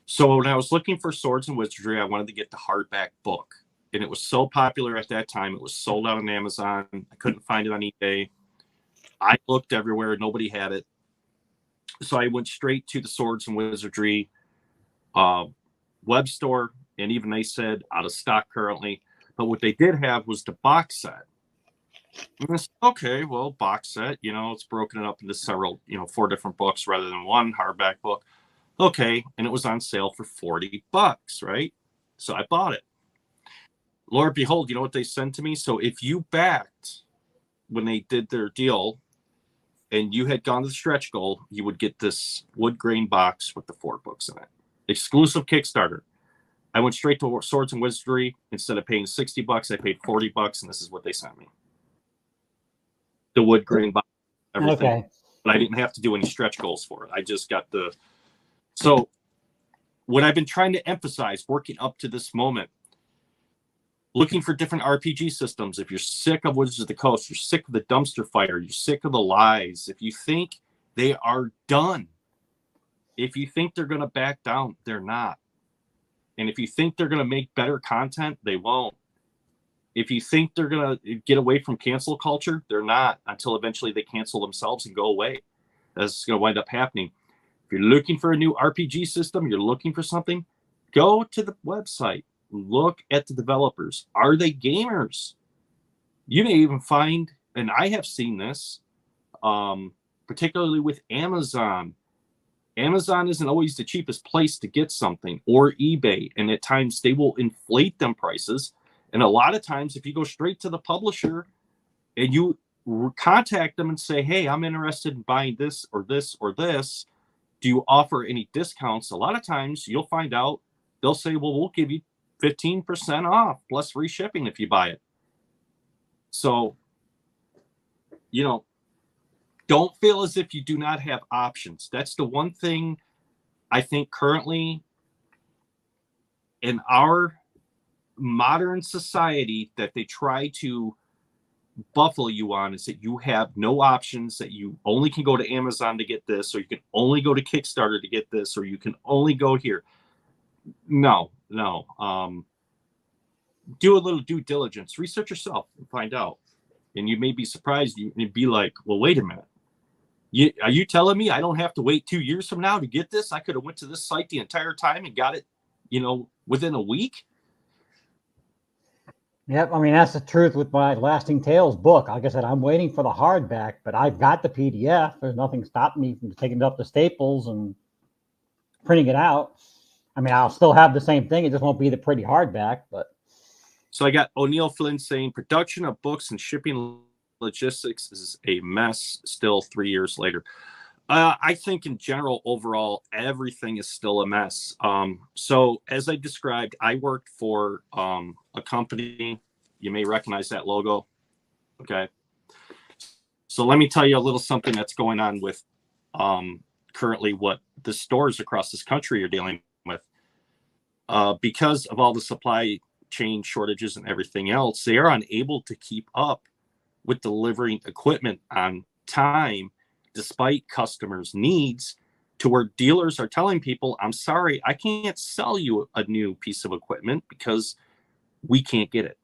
S1: So when I was looking for Swords and Wizardry, I wanted to get the hardback book. And it was so popular at that time. It was sold out on Amazon. I couldn't find it on eBay. I looked everywhere. Nobody had it. So I went straight to the Swords and Wizardry web store. And even they said out of stock currently. But what they did have was the box set. And I said, okay, well, box set, you know, it's broken up into several, 4 different books rather than one hardback book. Okay. And it was on sale for $40, right? So I bought it. Lord behold, you know what they sent to me? So if you backed when they did their deal and you had gone to the stretch goal, you would get this wood grain box with the 4 books in it. Exclusive Kickstarter. I went straight to Swords and Wizardry. Instead of paying $60, I paid $40, and this is what they sent me. The wood grain box, everything. Okay. But I didn't have to do any stretch goals for it. I just got the... So what I've been trying to emphasize working up to this moment, looking for different RPG systems. If you're sick of Wizards of the Coast, you're sick of the dumpster fire, you're sick of the lies, if you think they are done, if you think they're going to back down, they're not. And if you think they're going to make better content, they won't. If you think they're going to get away from cancel culture, they're not, until eventually they cancel themselves and go away. That's going to wind up happening. If you're looking for a new RPG system, you're looking for something, go to the website. Look at the developers. Are they gamers? You may even find, and I have seen this, particularly with Amazon. Amazon isn't always the cheapest place to get something, or eBay. And at times they will inflate them prices. And a lot of times, if you go straight to the publisher, and you contact them and say, hey, I'm interested in buying this or this or this. Do you offer any discounts? A lot of times you'll find out they'll say, well, we'll give you 15% off plus free shipping if you buy it. So, you know, don't feel as if you do not have options. That's the one thing I think currently in our modern society that they try to buffalo you on, is that you have no options, that you only can go to Amazon to get this, or you can only go to Kickstarter to get this, or you can only go here. No. Do a little due diligence, research yourself and find out. And you may be surprised. You'd be like, well, wait a minute. Are you telling me I don't have to wait 2 years from now to get this? I could have went to this site the entire time and got it, within a week.
S2: Yep. I mean, that's the truth with my Lasting Tales book. Like I said, I'm waiting for the hardback, but I've got the PDF. There's nothing stopping me from taking it up to Staples and printing it out. I mean, I'll still have the same thing. It just won't be the pretty hardback, but.
S1: So I got O'Neill Flynn saying production of books and shipping logistics is a mess still 3 years later. I think in general, overall, everything is still a mess. So as I described, I worked for a company. You may recognize that logo. Okay. So let me tell you a little something that's going on with currently what the stores across this country are dealing with. Because of all the supply chain shortages and everything else, they are unable to keep up with delivering equipment on time despite customers' needs, to where dealers are telling people, I'm sorry, I can't sell you a new piece of equipment because we can't get it.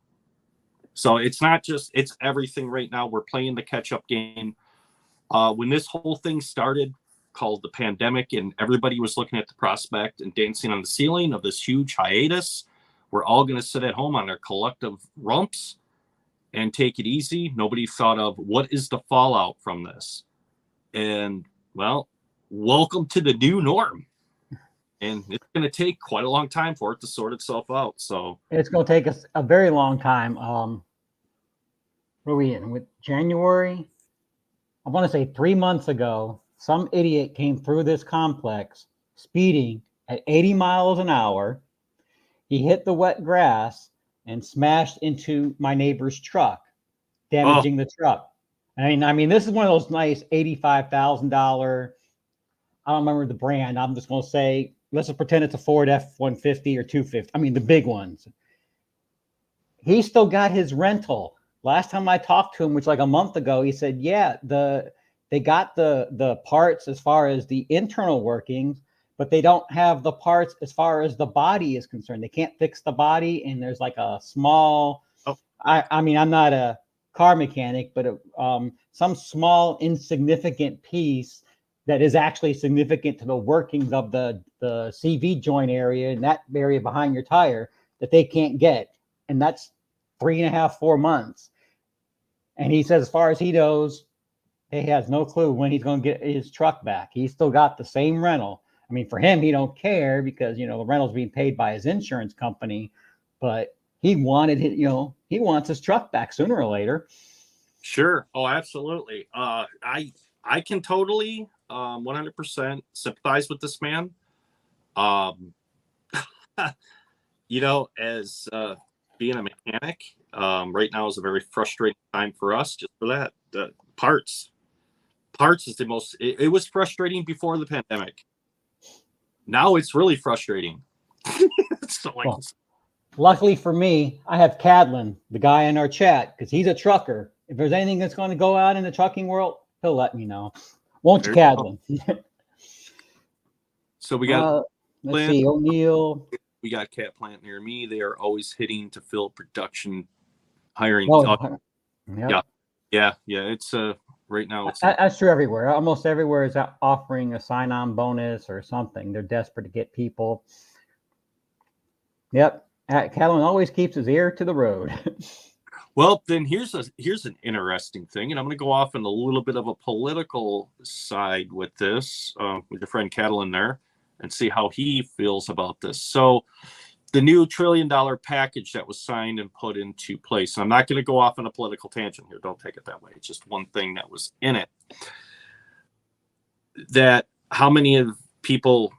S1: So it's not just, it's everything right now. We're playing the catch-up game. When this whole thing started, called the pandemic, and everybody was looking at the prospect and dancing on the ceiling of this huge hiatus, we're all going to sit at home on our collective rumps and take it easy. Nobody thought of what is the fallout from this. And, well, welcome to the new norm. And it's going to take quite a long time for it to sort itself out. So
S2: it's going to take us a very long time. What are we in? With January? I want to say 3 months ago, some idiot came through this complex speeding at 80 miles an hour. He hit the wet grass and smashed into my neighbor's truck, damaging the truck. I mean, this is one of those nice $85,000. I don't remember the brand. I'm just going to say, let's just pretend it's a Ford F-150 or 250. I mean, the big ones. He still got his rental. Last time I talked to him, which like a month ago, he said, yeah, they got the parts as far as the internal workings, but they don't have the parts as far as the body is concerned. They can't fix the body, and there's like a small. I mean, I'm not a car mechanic, but some small insignificant piece that is actually significant to the workings of the CV joint area and that area behind your tire that they can't get. And that's 3.5, 4 months. And he says, as far as he knows, he has no clue when he's going to get his truck back. He's still got the same rental. I mean, for him, he don't care because, the rental's being paid by his insurance company, but he wanted it, he wants his truck back sooner or later.
S1: Sure. Oh, absolutely. I can totally 100% sympathize with this man. As being a mechanic, right now is a very frustrating time for us just for that. The parts is the most, it was frustrating before the pandemic. Now it's really frustrating.
S2: Luckily for me, I have Cadlin, the guy in our chat, because he's a trucker. If there's anything that's going to go out in the trucking world, he'll let me know. Won't you, Cadlin?
S1: So we got
S2: let's see, O'Neill.
S1: We got Cat Plant near me. They are always hitting to fill production, hiring. Yeah. It's right now.
S2: That's true everywhere. Almost everywhere is offering a sign-on bonus or something. They're desperate to get people. Yep. Cadlin always keeps his ear to the road.
S1: Well, then here's an interesting thing, and I'm going to go off on a little bit of a political side with this, with your friend Cadlin there, and see how he feels about this. So the new $1 trillion package that was signed and put into place. And I'm not going to go off on a political tangent here. Don't take it that way. It's just one thing that was in it. That how many of people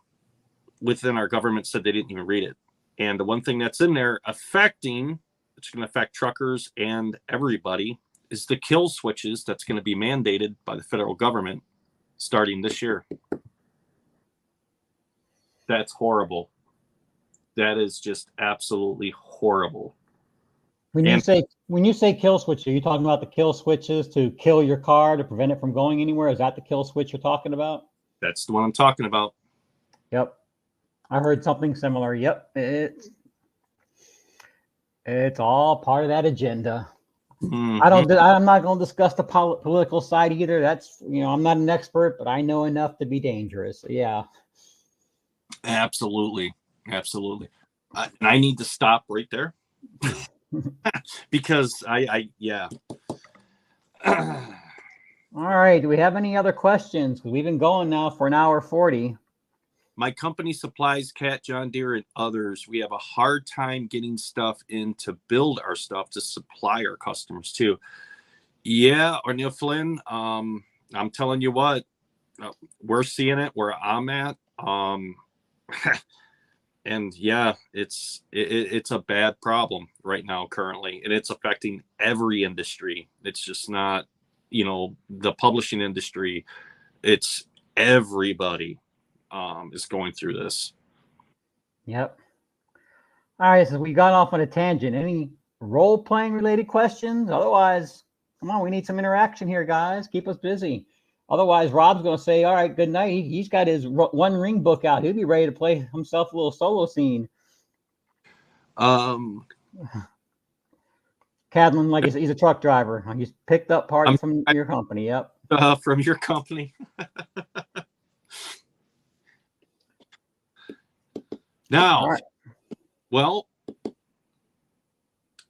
S1: within our government said they didn't even read it? And the one thing that's in there affecting, it's going to affect truckers and everybody, is the kill switches that's going to be mandated by the federal government starting this year. That's horrible. That is just absolutely horrible.
S2: When you say kill switch, are you talking about the kill switches to kill your car to prevent it from going anywhere? Is that the kill switch you're talking about?
S1: That's the one I'm talking about.
S2: Yep. I heard something similar. Yep. It's all part of that agenda. Mm-hmm. I'm not going to discuss the political side either. That's, I'm not an expert, but I know enough to be dangerous. So, yeah.
S1: Absolutely. Absolutely. And I need to stop right there because yeah.
S2: All right. Do we have any other questions? We've been going now for an hour 40.
S1: My company supplies Cat, John Deere, and others. We have a hard time getting stuff in to build our stuff to supply our customers too. Yeah, O'Neill Flynn, I'm telling you what, we're seeing it where I'm at. And yeah, it's a bad problem right now currently, and it's affecting every industry. It's just not, the publishing industry. It's everybody. Is going through this.
S2: Yep. All right, so we got off on a tangent. Any role-playing related questions? Otherwise, come on, we need some interaction here, guys. Keep us busy. Otherwise, Rob's going to say, all right, good night. He's got his One Ring book out. He'll be ready to play himself a little solo scene.
S1: Cadlin,
S2: like he's a truck driver. He's picked up parts from your company. Yep.
S1: From your company. Now, right. Well,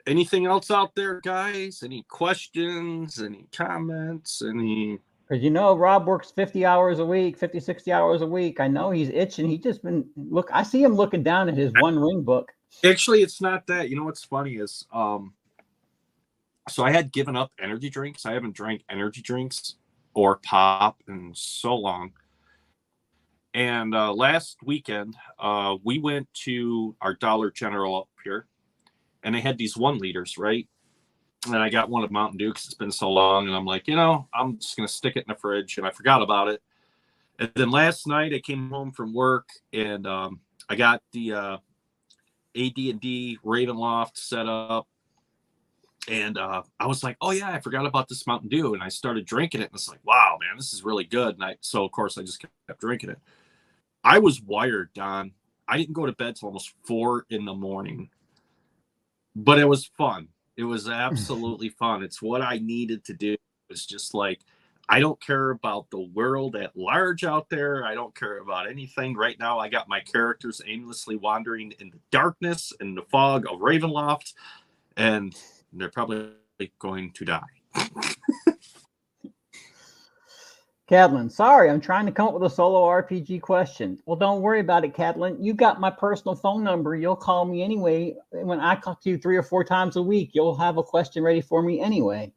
S1: anything else out there, guys? Any questions, any comments, any?
S2: Because Rob works 50 hours a week, 50, 60 hours a week. I know he's itching. He just been I see him looking down at his One Ring book.
S1: Actually, it's not that. What's funny is, so I had given up energy drinks. I haven't drank energy drinks or pop in so long. And last weekend, we went to our Dollar General up here, and they had these 1 liters, right? And I got one of Mountain Dew because it's been so long, and I'm like, I'm just going to stick it in the fridge, and I forgot about it. And then last night, I came home from work, and I got the AD&D Ravenloft set up, and I was like, oh, yeah, I forgot about this Mountain Dew, and I started drinking it, and it's like, wow, man, this is really good. And so, of course, I just kept drinking it. I was wired, Don. I didn't go to bed till almost 4 a.m, but it was fun. It was absolutely fun. It's what I needed to do. It's just like, I don't care about the world at large out there. I don't care about anything right now. I got my characters aimlessly wandering in the darkness and the fog of Ravenloft, and they're probably going to die.
S2: Cadlin, sorry, I'm trying to come up with a solo RPG question. Well, don't worry about it, Cadlin. You got my personal phone number. You'll call me anyway. When I talk to you 3 or 4 times a week, you'll have a question ready for me anyway.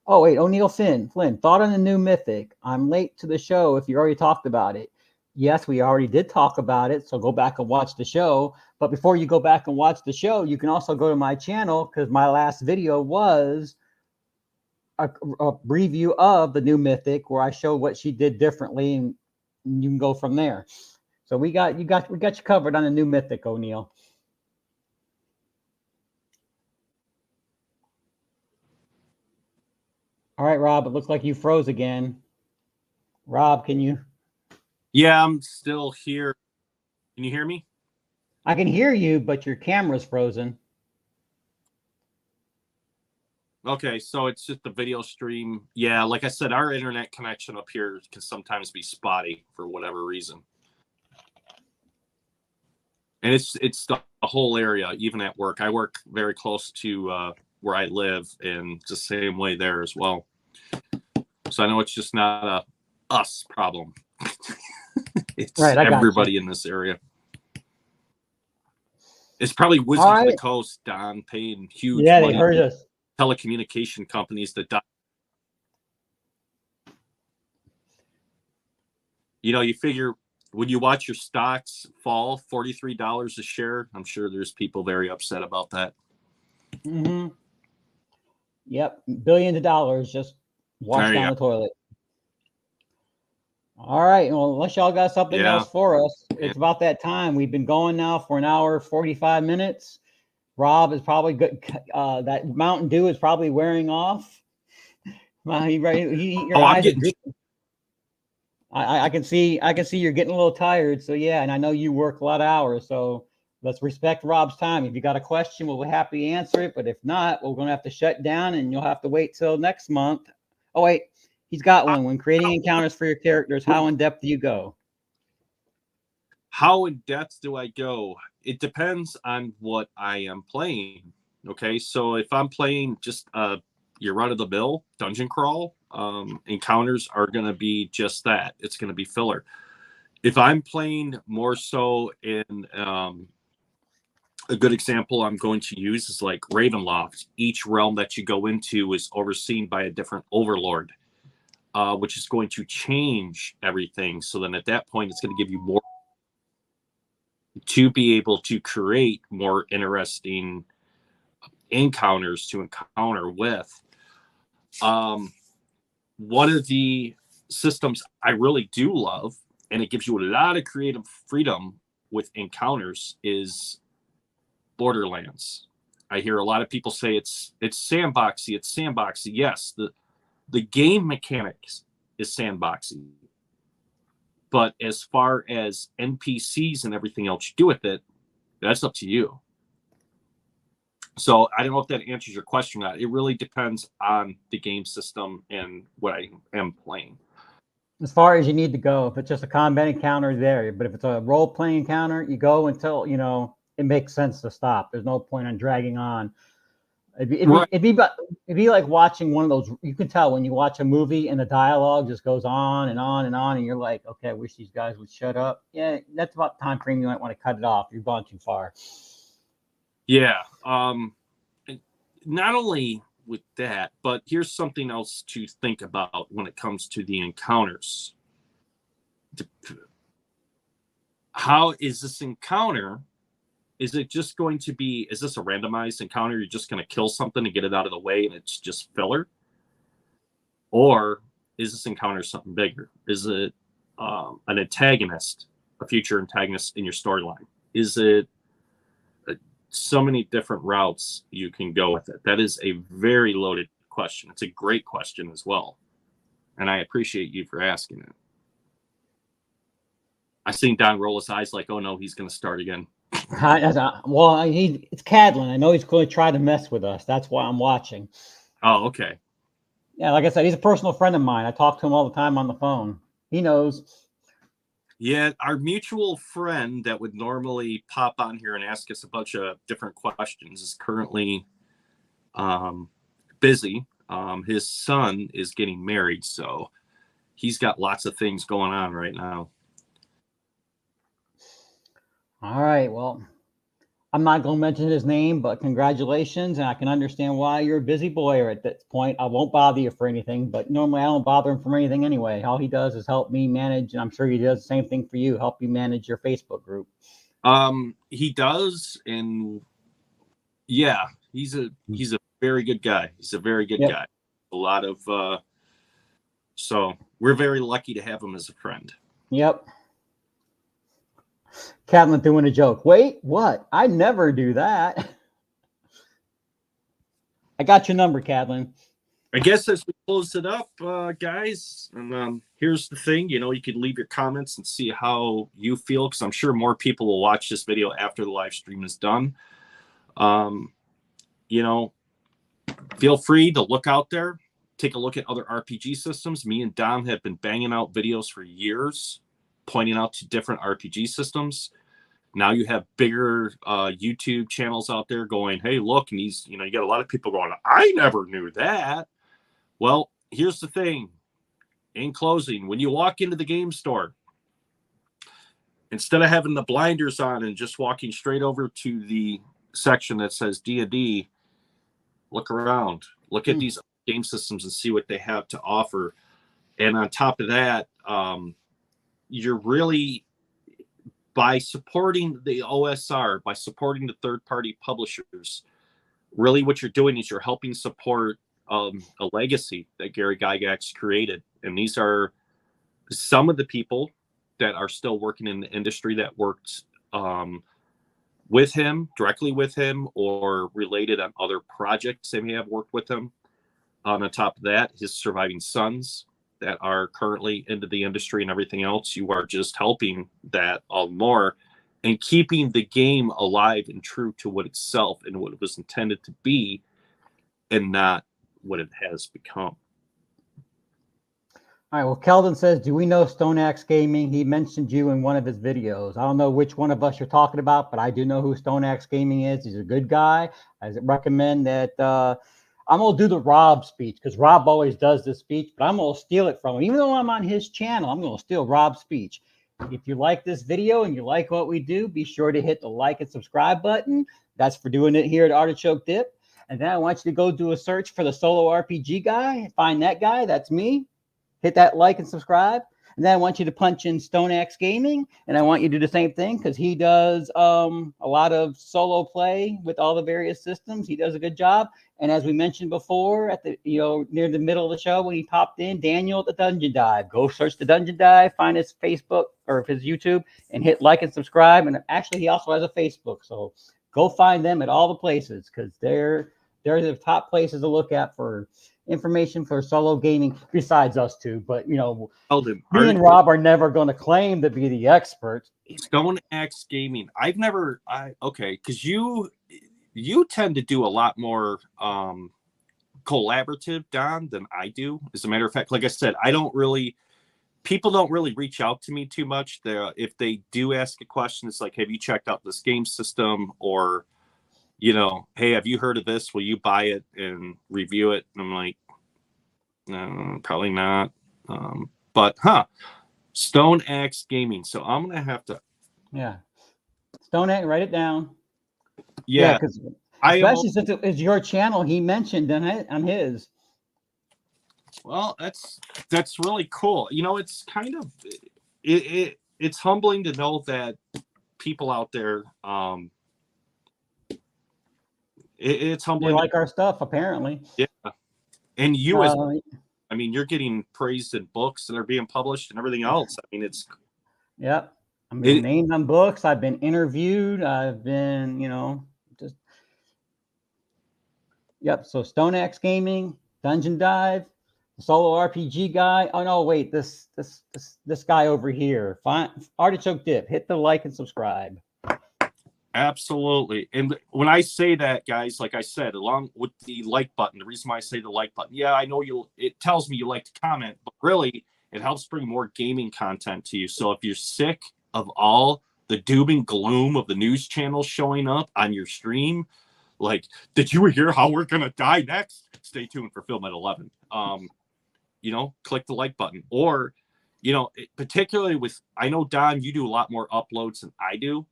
S2: Oh, wait, O'Neill Flynn, thought on the new Mythic. I'm late to the show if you already talked about it. Yes, we already did talk about it, so go back and watch the show. But before you go back and watch the show, you can also go to my channel because my last video was a review of the new Mythic where I show what she did differently, and you can go from there. So we got you covered on the new Mythic, O'Neill. All right, Rob, it looks like you froze again. Rob, can you?
S1: Yeah, I'm still here. Can you hear me?
S2: I can hear you, but your camera's frozen.
S1: Okay, so it's just the video stream. Yeah, like I said, our internet connection up here can sometimes be spotty for whatever reason. And it's the whole area, even at work. I work very close to where I live, and it's the same way there as well. So I know it's just not a us problem. It's right, everybody in this area. It's probably Wizards
S2: All
S1: of the
S2: right.
S1: Coast, Don, paying huge
S2: Yeah, they
S1: money
S2: heard
S1: to
S2: us.
S1: telecommunication companies that, you figure when you watch your stocks fall $43 a share, I'm sure there's people very upset about that.
S2: Mm-hmm. Yep, billions of dollars just washed down the toilet. All right. Well, unless y'all got something else for us, it's about that time. We've been going now for an hour, 45 minutes. Rob is probably good. That Mountain Dew is probably wearing off. Your eyes are drooping. I can see you're getting a little tired. So yeah, and I know you work a lot of hours. So let's respect Rob's time. If you got a question, we'll be happy to answer it. But if not, we're gonna have to shut down, and you'll have to wait till next month. Oh wait, he's got one. When creating encounters for your characters, how in depth do you go?
S1: How in depth do I go? It depends on what I am playing. Okay, so if I'm playing just your run-of-the-mill dungeon crawl, encounters are going to be just that. It's going to be filler. If I'm playing more so in a good example I'm going to use is like Ravenloft. Each realm that you go into is overseen by a different overlord, which is going to change everything. So then at that point, it's going to give you more to be able to create more interesting encounters to encounter with. One of the systems I really do love, and it gives you a lot of creative freedom with encounters, is Borderlands. I hear a lot of people say it's sandboxy. It's sandboxy. Yes, the game mechanics is sandboxy. But as far as NPCs and everything else you do with it, that's up to you. So I don't know if that answers your question or not. It really depends on the game system and what I am playing.
S2: As far as you need to go, if it's just a combat encounter, there. But if it's a role-playing encounter, you go until, it makes sense to stop. There's no point on dragging on. It'd be like watching one of those. You can tell when you watch a movie and the dialogue just goes on and on and on, and you're like, okay, I wish these guys would shut up. Yeah, that's about the time frame you might want to cut it off. You've gone too far.
S1: Yeah. Not only with that, but here's something else to think about when it comes to the encounters. How is this encounter? Is it just going to be, is this a randomized encounter? You're just going to kill something and get it out of the way and it's just filler? Or is this encounter something bigger? Is it an antagonist, a future antagonist in your storyline? Is it so many different routes you can go with it? That is a very loaded question. It's a great question as well. And I appreciate you for asking it. I seen Don roll his eyes like, oh no, he's going to start again.
S2: Well, it's Cadlin. I know he's going to try to mess with us. That's why I'm watching.
S1: Oh, okay.
S2: Yeah, like I said, he's a personal friend of mine. I talk to him all the time on the phone. He knows. Yeah,
S1: our mutual friend that would normally pop on here and ask us a bunch of different questions is currently busy. His son is getting married, so he's got lots of things going on right now.
S2: All right, well, I'm not going to mention his name, but congratulations, and I can understand why you're a busy boy at this point. I won't bother you for anything, but normally I don't bother him for anything anyway. All he does is help me manage, and I'm sure he does the same thing for you, help you manage your Facebook group.
S1: He does, and yeah, he's a very good guy. He's a very good guy. A lot of so we're very lucky to have him as a friend.
S2: Yep. Cadlin doing a joke. Wait, what? I never do that. I got your number, Cadlin.
S1: I guess as we close it up, guys, and here's the thing, you can leave your comments and see how you feel, because I'm sure more people will watch this video after the live stream is done. Feel free to look out there, take a look at other RPG systems. Me and Dom have been banging out videos for years, pointing out to different RPG systems. Now you have bigger YouTube channels out there going, hey, look, and you got a lot of people going, I never knew that. Well, here's the thing. In closing, when you walk into the game store, instead of having the blinders on and just walking straight over to the section that says D&D, look around, look at these game systems and see what they have to offer. And on top of that, you're really, by supporting the OSR, by supporting the third-party publishers, really what you're doing is you're helping support a legacy that Gary Gygax created. And these are some of the people that are still working in the industry that worked with him, directly with him, or related on other projects they may have worked with him. On top of that, his surviving sons that are currently into the industry and everything else. You are just helping that all more and keeping the game alive and true to what itself and what it was intended to be, and not what it has become.
S2: All right. Well, Kelvin says, do we know Stone Axe Gaming? He mentioned you in one of his videos. I don't know which one of us you're talking about, but I do know who Stone Axe Gaming is. He's a good guy. I recommend that. I'm going to do the Rob speech because Rob always does this speech, but I'm going to steal it from him. Even though I'm on his channel, I'm going to steal Rob's speech. If you like this video and you like what we do, be sure to hit the like and subscribe button. That's for doing it here at Artichoke Dip. And then I want you to go do a search for the solo RPG guy. Find that guy. That's me. Hit that like and subscribe. And then I want you to punch in Stone Axe Gaming. And I want you to do the same thing because he does a lot of solo play with all the various systems. He does a good job. And as we mentioned before, at the near the middle of the show when he popped in, Daniel at the Dungeon Dive. Go search the Dungeon Dive, find his Facebook or his YouTube, and hit like and subscribe. And actually, he also has a Facebook. So go find them at all the places because they're the top places to look at for information for solo gaming besides us two. But me and Rob are never going to claim to be the experts.
S1: Stone Axe Gaming. Because you tend to do a lot more collaborative, Don, than I do. As a matter of fact, like I said, people don't really reach out to me too much. If they do ask a question, it's like, have you checked out this game system? Or, hey, have you heard of this? Will you buy it and review it? And I'm like, no, probably not. But Stone Axe Gaming. So I'm going to have to.
S2: Yeah. Stone Axe, write it down.
S1: Yeah,
S2: because especially since it's your channel, he mentioned on his.
S1: Well, that's really cool. It's kind of it's humbling to know that people out there. It's humbling.
S2: They like our stuff, apparently.
S1: Yeah, and you're getting praised in books that are being published and everything else. I mean, it's.
S2: Yep, I've been named on books. I've been interviewed. I've been, just. Yep. So Stone Axe Gaming, Dungeon Dive, Solo RPG guy. Oh no, wait, this guy over here. Artichoke Dip. Hit the like and subscribe.
S1: Absolutely. And when I say that, guys, like I said, along with the like button, the reason why I say the like button, yeah, I know it tells me you like to comment, but really it helps bring more gaming content to you. So if you're sick of all the doom and gloom of the news channels showing up on your stream, like, did you hear how we're going to die next? Stay tuned for Film at 11. Click the like button. Or, particularly with, I know, Don, you do a lot more uploads than I do.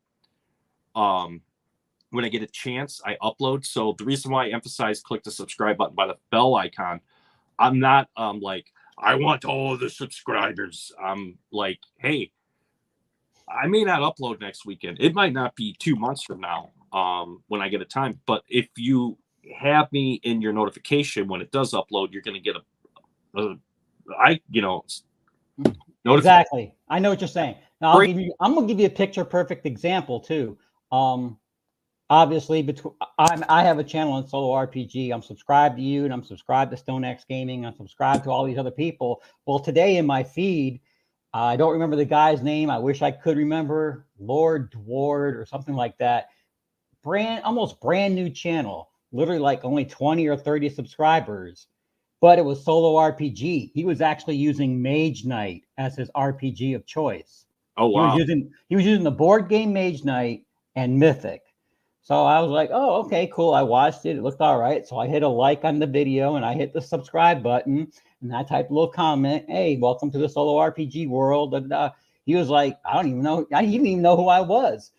S1: When I get a chance, I upload. So the reason why I emphasize click the subscribe button by the bell icon, I'm not like, I want all of the subscribers. I'm like, hey, I may not upload next weekend. It might not be 2 months from now when I get a time. But if you have me in your notification when it does upload, you're going to get
S2: Exactly. I know what you're saying. Now I'm going to give you a picture perfect example too. Obviously, I have a channel on Solo RPG. I'm subscribed to you, and I'm subscribed to Stone Axe Gaming. I'm subscribed to all these other people. Well, today in my feed, I don't remember the guy's name. I wish I could remember. Lord Dward or something like that. Almost brand new channel. Literally like only 20 or 30 subscribers. But it was Solo RPG. He was actually using Mage Knight as his RPG of choice.
S1: Oh, wow.
S2: He was using the board game Mage Knight and Mythic. So I was like, oh, okay, cool. I watched it. It looked all right. So I hit a like on the video and I hit the subscribe button and I typed a little comment. Hey, welcome to the Solo RPG world. He was like, I don't even know. He didn't even know who I was.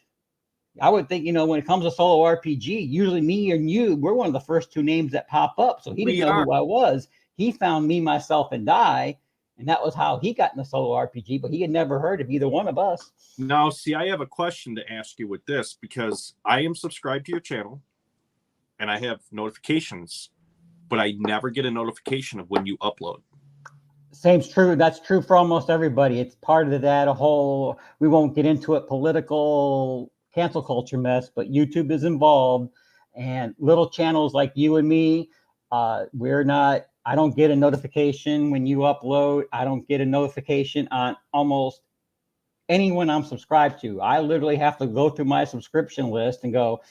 S2: I would think, when it comes to solo RPG, usually me and you, we're one of the first two names that pop up. So he didn't know who I was. He found me, myself, and Die. And that was how he got in the solo RPG, but he had never heard of either one of us.
S1: Now, see, I have a question to ask you with this, because I am subscribed to your channel and I have notifications, but I never get a notification of when you upload.
S2: Same's true. That's true for almost everybody. It's part of that whole, we won't get into it, political cancel culture mess, but YouTube is involved, and little channels like you and me, I don't get a notification when you upload. I don't get a notification on almost anyone I'm subscribed to. I literally have to go through my subscription list and go,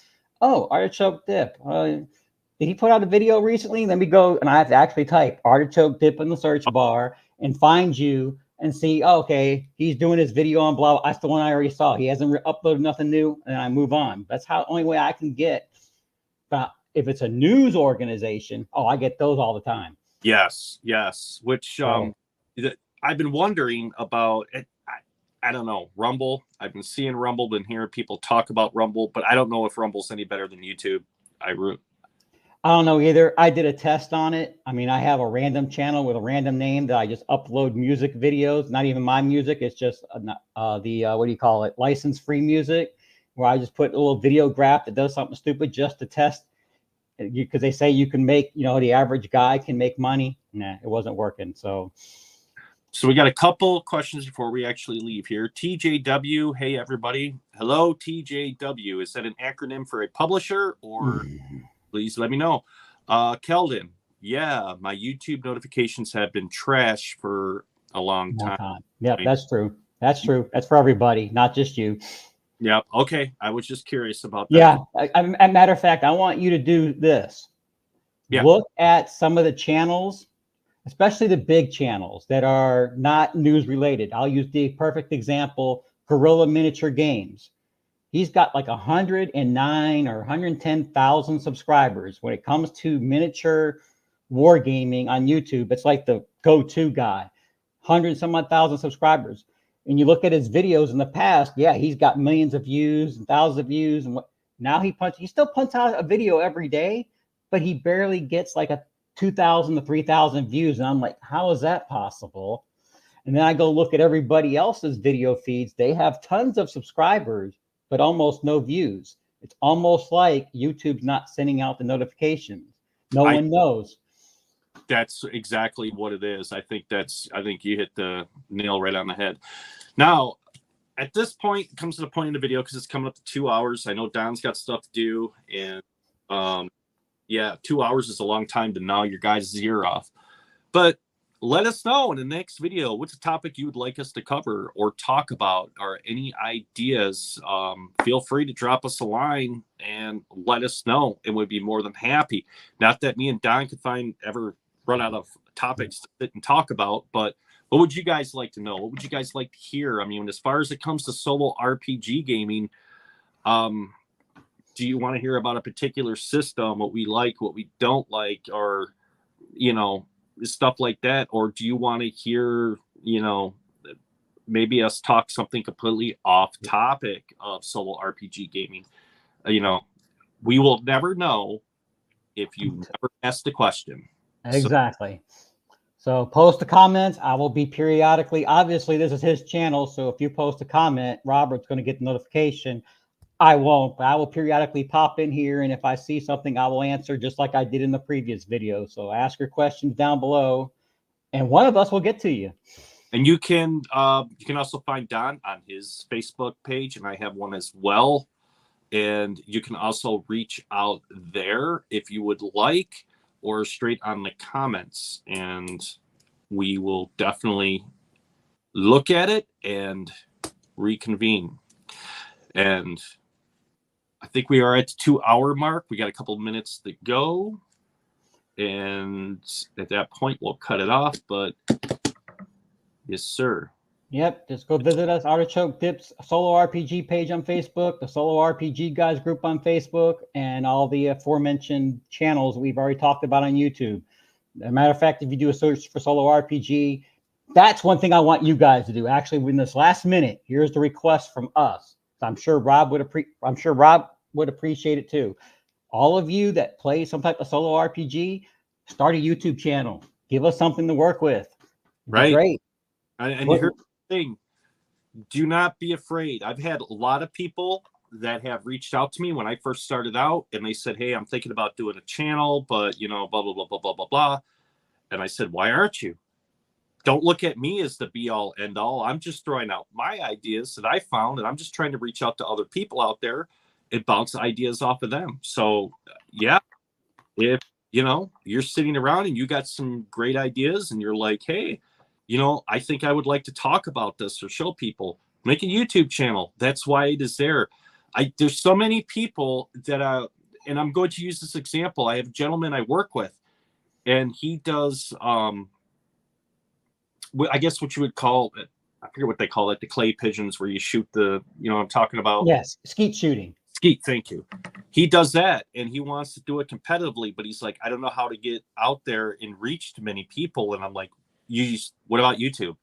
S2: oh, Artichoke Dip. Did he put out a video recently? Let me go, and I have to actually type Artichoke Dip in the search bar and find you and see, oh, okay, he's doing his video on blah. That's the one I already saw. He hasn't uploaded nothing new, and I move on. That's how only way I can get. But if it's a news organization, I get those all the time.
S1: Yes. Which I've been wondering about. I don't know, Rumble. I've been seeing Rumble, been hearing people talk about Rumble, but I don't know if Rumble's any better than YouTube. I
S2: don't know either. I did a test on it. I mean, I have a random channel with a random name that I just upload music videos, not even my music. It's just what do you call it? License free music, where I just put a little video graph that does something stupid just to test. Because they say you can make, the average guy can make money. Nah, it wasn't working. So
S1: we got a couple questions before we actually leave here. TJW, hey everybody. Hello, TJW. Is that an acronym for a publisher, or please let me know. Keldon, yeah, my YouTube notifications have been trash for a long time.
S2: Yep, that's true. That's true. That's for everybody, not just you.
S1: Yeah. Okay. I was just curious about that.
S2: Yeah. As matter of fact, I want you to do this. Yeah. Look at some of the channels, especially the big channels that are not news related. I'll use the perfect example, Gorilla Miniature Games. He's got like 109 or 110,000 subscribers. When it comes to miniature wargaming on YouTube, it's like the go-to guy. 100-some-odd-thousand subscribers. And you look at his videos in the past, he's got millions of views and thousands of views. And now he still punts out a video every day, but he barely gets like a 2,000 to 3,000 views. And I'm like, how is that possible? And then I go look at everybody else's video feeds. They have tons of subscribers, but almost no views. It's almost like YouTube's not sending out the notifications. No one knows.
S1: That's exactly what it is. I think you hit the nail right on the head. Now, at this point, it comes to the point in the video, because it's coming up to 2 hours. I know Don's got stuff to do, and 2 hours is a long time to gnaw your guys' ear off. But let us know in the next video what's a topic you would like us to cover or talk about, or any ideas. Feel free to drop us a line and let us know, and we'd be more than happy. Not that me and Don could ever run out of topics to sit and talk about, but what would you guys like to know? What would you guys like to hear? I mean, as far as it comes to solo RPG gaming, do you want to hear about a particular system, what we like, what we don't like, or, stuff like that? Or do you want to hear, maybe us talk something completely off topic of solo RPG gaming? We will never know if you never ask the question.
S2: Exactly. So post the comments. I will be periodically, obviously this is his channel, so if you post a comment, Robert's going to get the notification. I won't, but I will periodically pop in here, and if I see something, I will answer just like I did in the previous video. So ask your questions down below, and one of us will get to you.
S1: And you can also find Don on his Facebook page, and I have one as well. And you can also reach out there if you would like, or straight on the comments, and we will definitely look at it and reconvene. And I think we are at the 2 hour mark. We got a couple of minutes to go, and at that point we'll cut it off. But yes, sir.
S2: Yep, just go visit us, Artichoke Dip's Solo RPG page on Facebook, the Solo RPG Guys group on Facebook, and all the aforementioned channels we've already talked about on YouTube. As a matter of fact, if you do a search for Solo RPG, That's one thing I want you guys to do. Actually, in this last minute, here's the request from us. I'm sure Rob would appreciate it too. All of you that play some type of solo RPG, start a YouTube channel. Give us something to work with.
S1: Right.
S2: Great.
S1: And here's the thing. Do not be afraid. I've had a lot of people that have reached out to me when I first started out, and they said, hey, I'm thinking about doing a channel, but, you know, blah, blah, blah, blah, blah, blah, blah. And I said, why aren't you? Don't look at me as the be all end all. I'm just throwing out my ideas that I found, and I'm just trying to reach out to other people out there and bounce ideas off of them. So, yeah, if, you know, you're sitting around and you got some great ideas and you're like, hey, you know, I think I would like to talk about this or show people, make a YouTube channel. That's why it is there. There's so many people that, and I'm going to use this example. I have a gentleman I work with, and he does, I guess what you would call it, I forget what they call it, the clay pigeons where you shoot the, you know what I'm talking about?
S2: Yes, skeet shooting.
S1: Skeet, thank you. He does that, and he wants to do it competitively, but he's like, I don't know how to get out there and reach to many people. And I'm like, what about YouTube?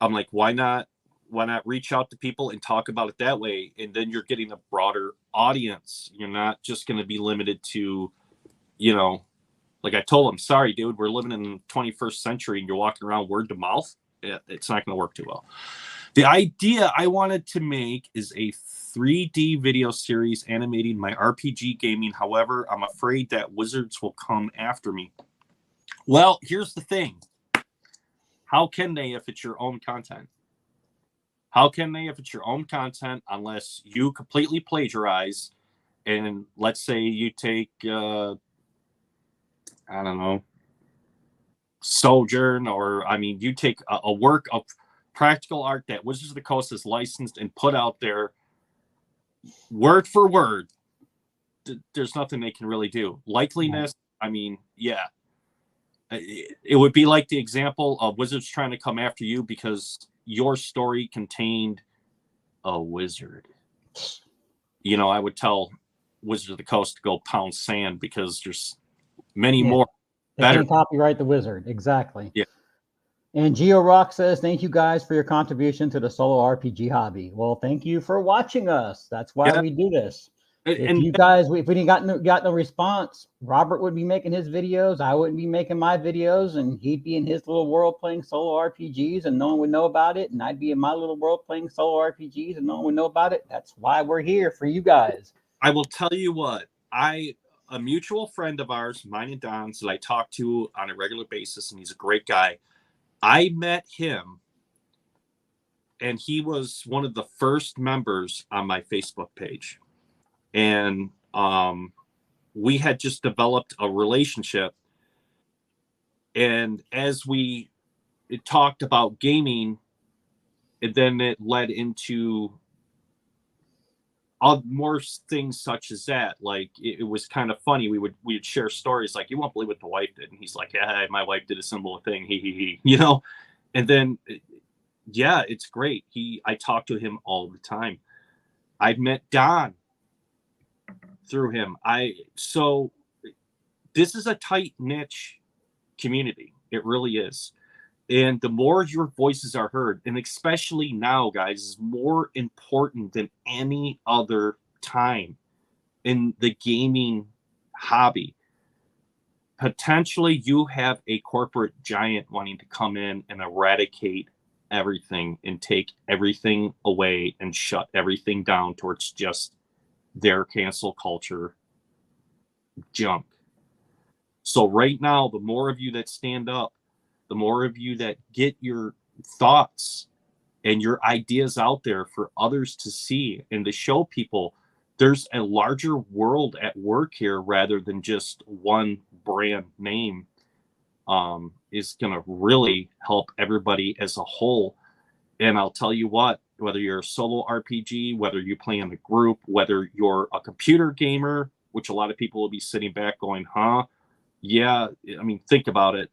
S1: I'm like, why not reach out to people and talk about it that way? And then you're getting a broader audience. You're not just going to be limited to, you know, like I told him, sorry, dude, we're living in the 21st century and you're walking around word to mouth. It's not going to work too well. The idea I wanted to make is a 3D video series animating my RPG gaming. However, I'm afraid that Wizards will come after me. Well, here's the thing. How can they if it's your own content? How can they if it's your own content unless you completely plagiarize? And let's say you take, I don't know, Sojourn, or, I mean, you take a work of practical art that Wizards of the Coast has licensed and put out there word for word. There's nothing they can really do. Likeliness, I mean, yeah. It would be like the example of Wizards trying to come after you because your story contained a wizard. You know, I would tell Wizards of the Coast to go pound sand because there's many more better.
S2: They can copyright the wizard. Exactly.
S1: Yeah.
S2: And Geo Rock says, thank you guys for your contribution to the solo RPG hobby. Well, thank you for watching us. That's why we do this. If you guys, if we didn't got no response, Robert would be making his videos. I wouldn't be making my videos, and he'd be in his little world playing solo RPGs, and no one would know about it. And I'd be in my little world playing solo RPGs, and no one would know about it. That's why we're here for you guys.
S1: I will tell you what, a mutual friend of ours, mine and Don's, that I talk to on a regular basis, and he's a great guy. I met him, and he was one of the first members on my Facebook page. And we had just developed a relationship. And as we talked about gaming, and then it led into more things such as that. Like it was kind of funny. We'd share stories like, you won't believe what the wife did. And he's like, yeah, my wife did a similar thing. He, you know, and then, yeah, it's great. I talk to him all the time. I've met Don through him. So this is a tight niche community. It really is. And the more your voices are heard, and especially now, guys, is more important than any other time in the gaming hobby. Potentially you have a corporate giant wanting to come in and eradicate everything and take everything away and shut everything down towards just their cancel culture junk. So right now, the more of you that stand up, the more of you that get your thoughts and your ideas out there for others to see and to show people there's a larger world at work here rather than just one brand name, is going to really help everybody as a whole. And I'll tell you what, whether you're a solo RPG, whether you play in a group, whether you're a computer gamer, which a lot of people will be sitting back going, huh? Yeah, I mean, think about it.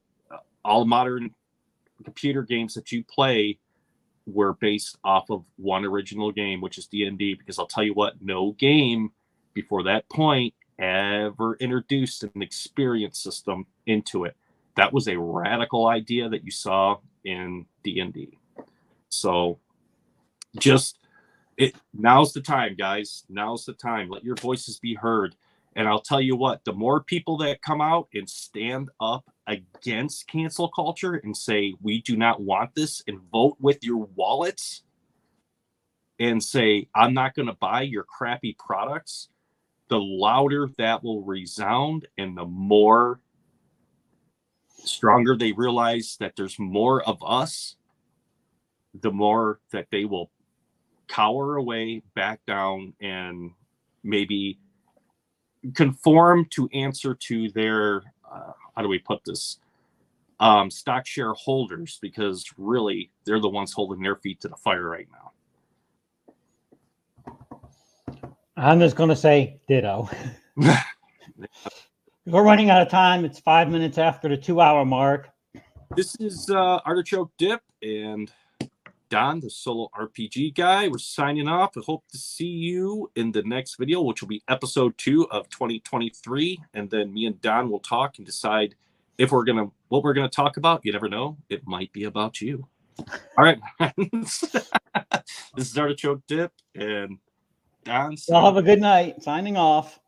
S1: All modern computer games that you play were based off of one original game, which is D&D, because I'll tell you what, no game before that point ever introduced an experience system into it. that was a radical idea that you saw in D&D. So now's the time, guys. Now's the time. Let your voices be heard. And I'll tell you what, the more people that come out and stand up against cancel culture and say, we do not want this, and vote with your wallets and say, I'm not going to buy your crappy products, the louder that will resound, and the more stronger they realize that there's more of us, the more that they will cower away, back down, and maybe conform to answer to their, how do we put this, stock shareholders, because really they're the ones holding their feet to the fire right now.
S2: I'm just going to say ditto. We're running out of time. It's 5 minutes after the 2-hour mark.
S1: This is Artichoke Dip and Don, the solo RPG guy. We're signing off. I hope to see you in the next video, which will be episode 2 of 2023. And then me and Don will talk and decide if what we're gonna talk about. You never know. It might be about you. All right. This is Artichoke Dip and Don.
S2: Y'all have a good night. Signing off.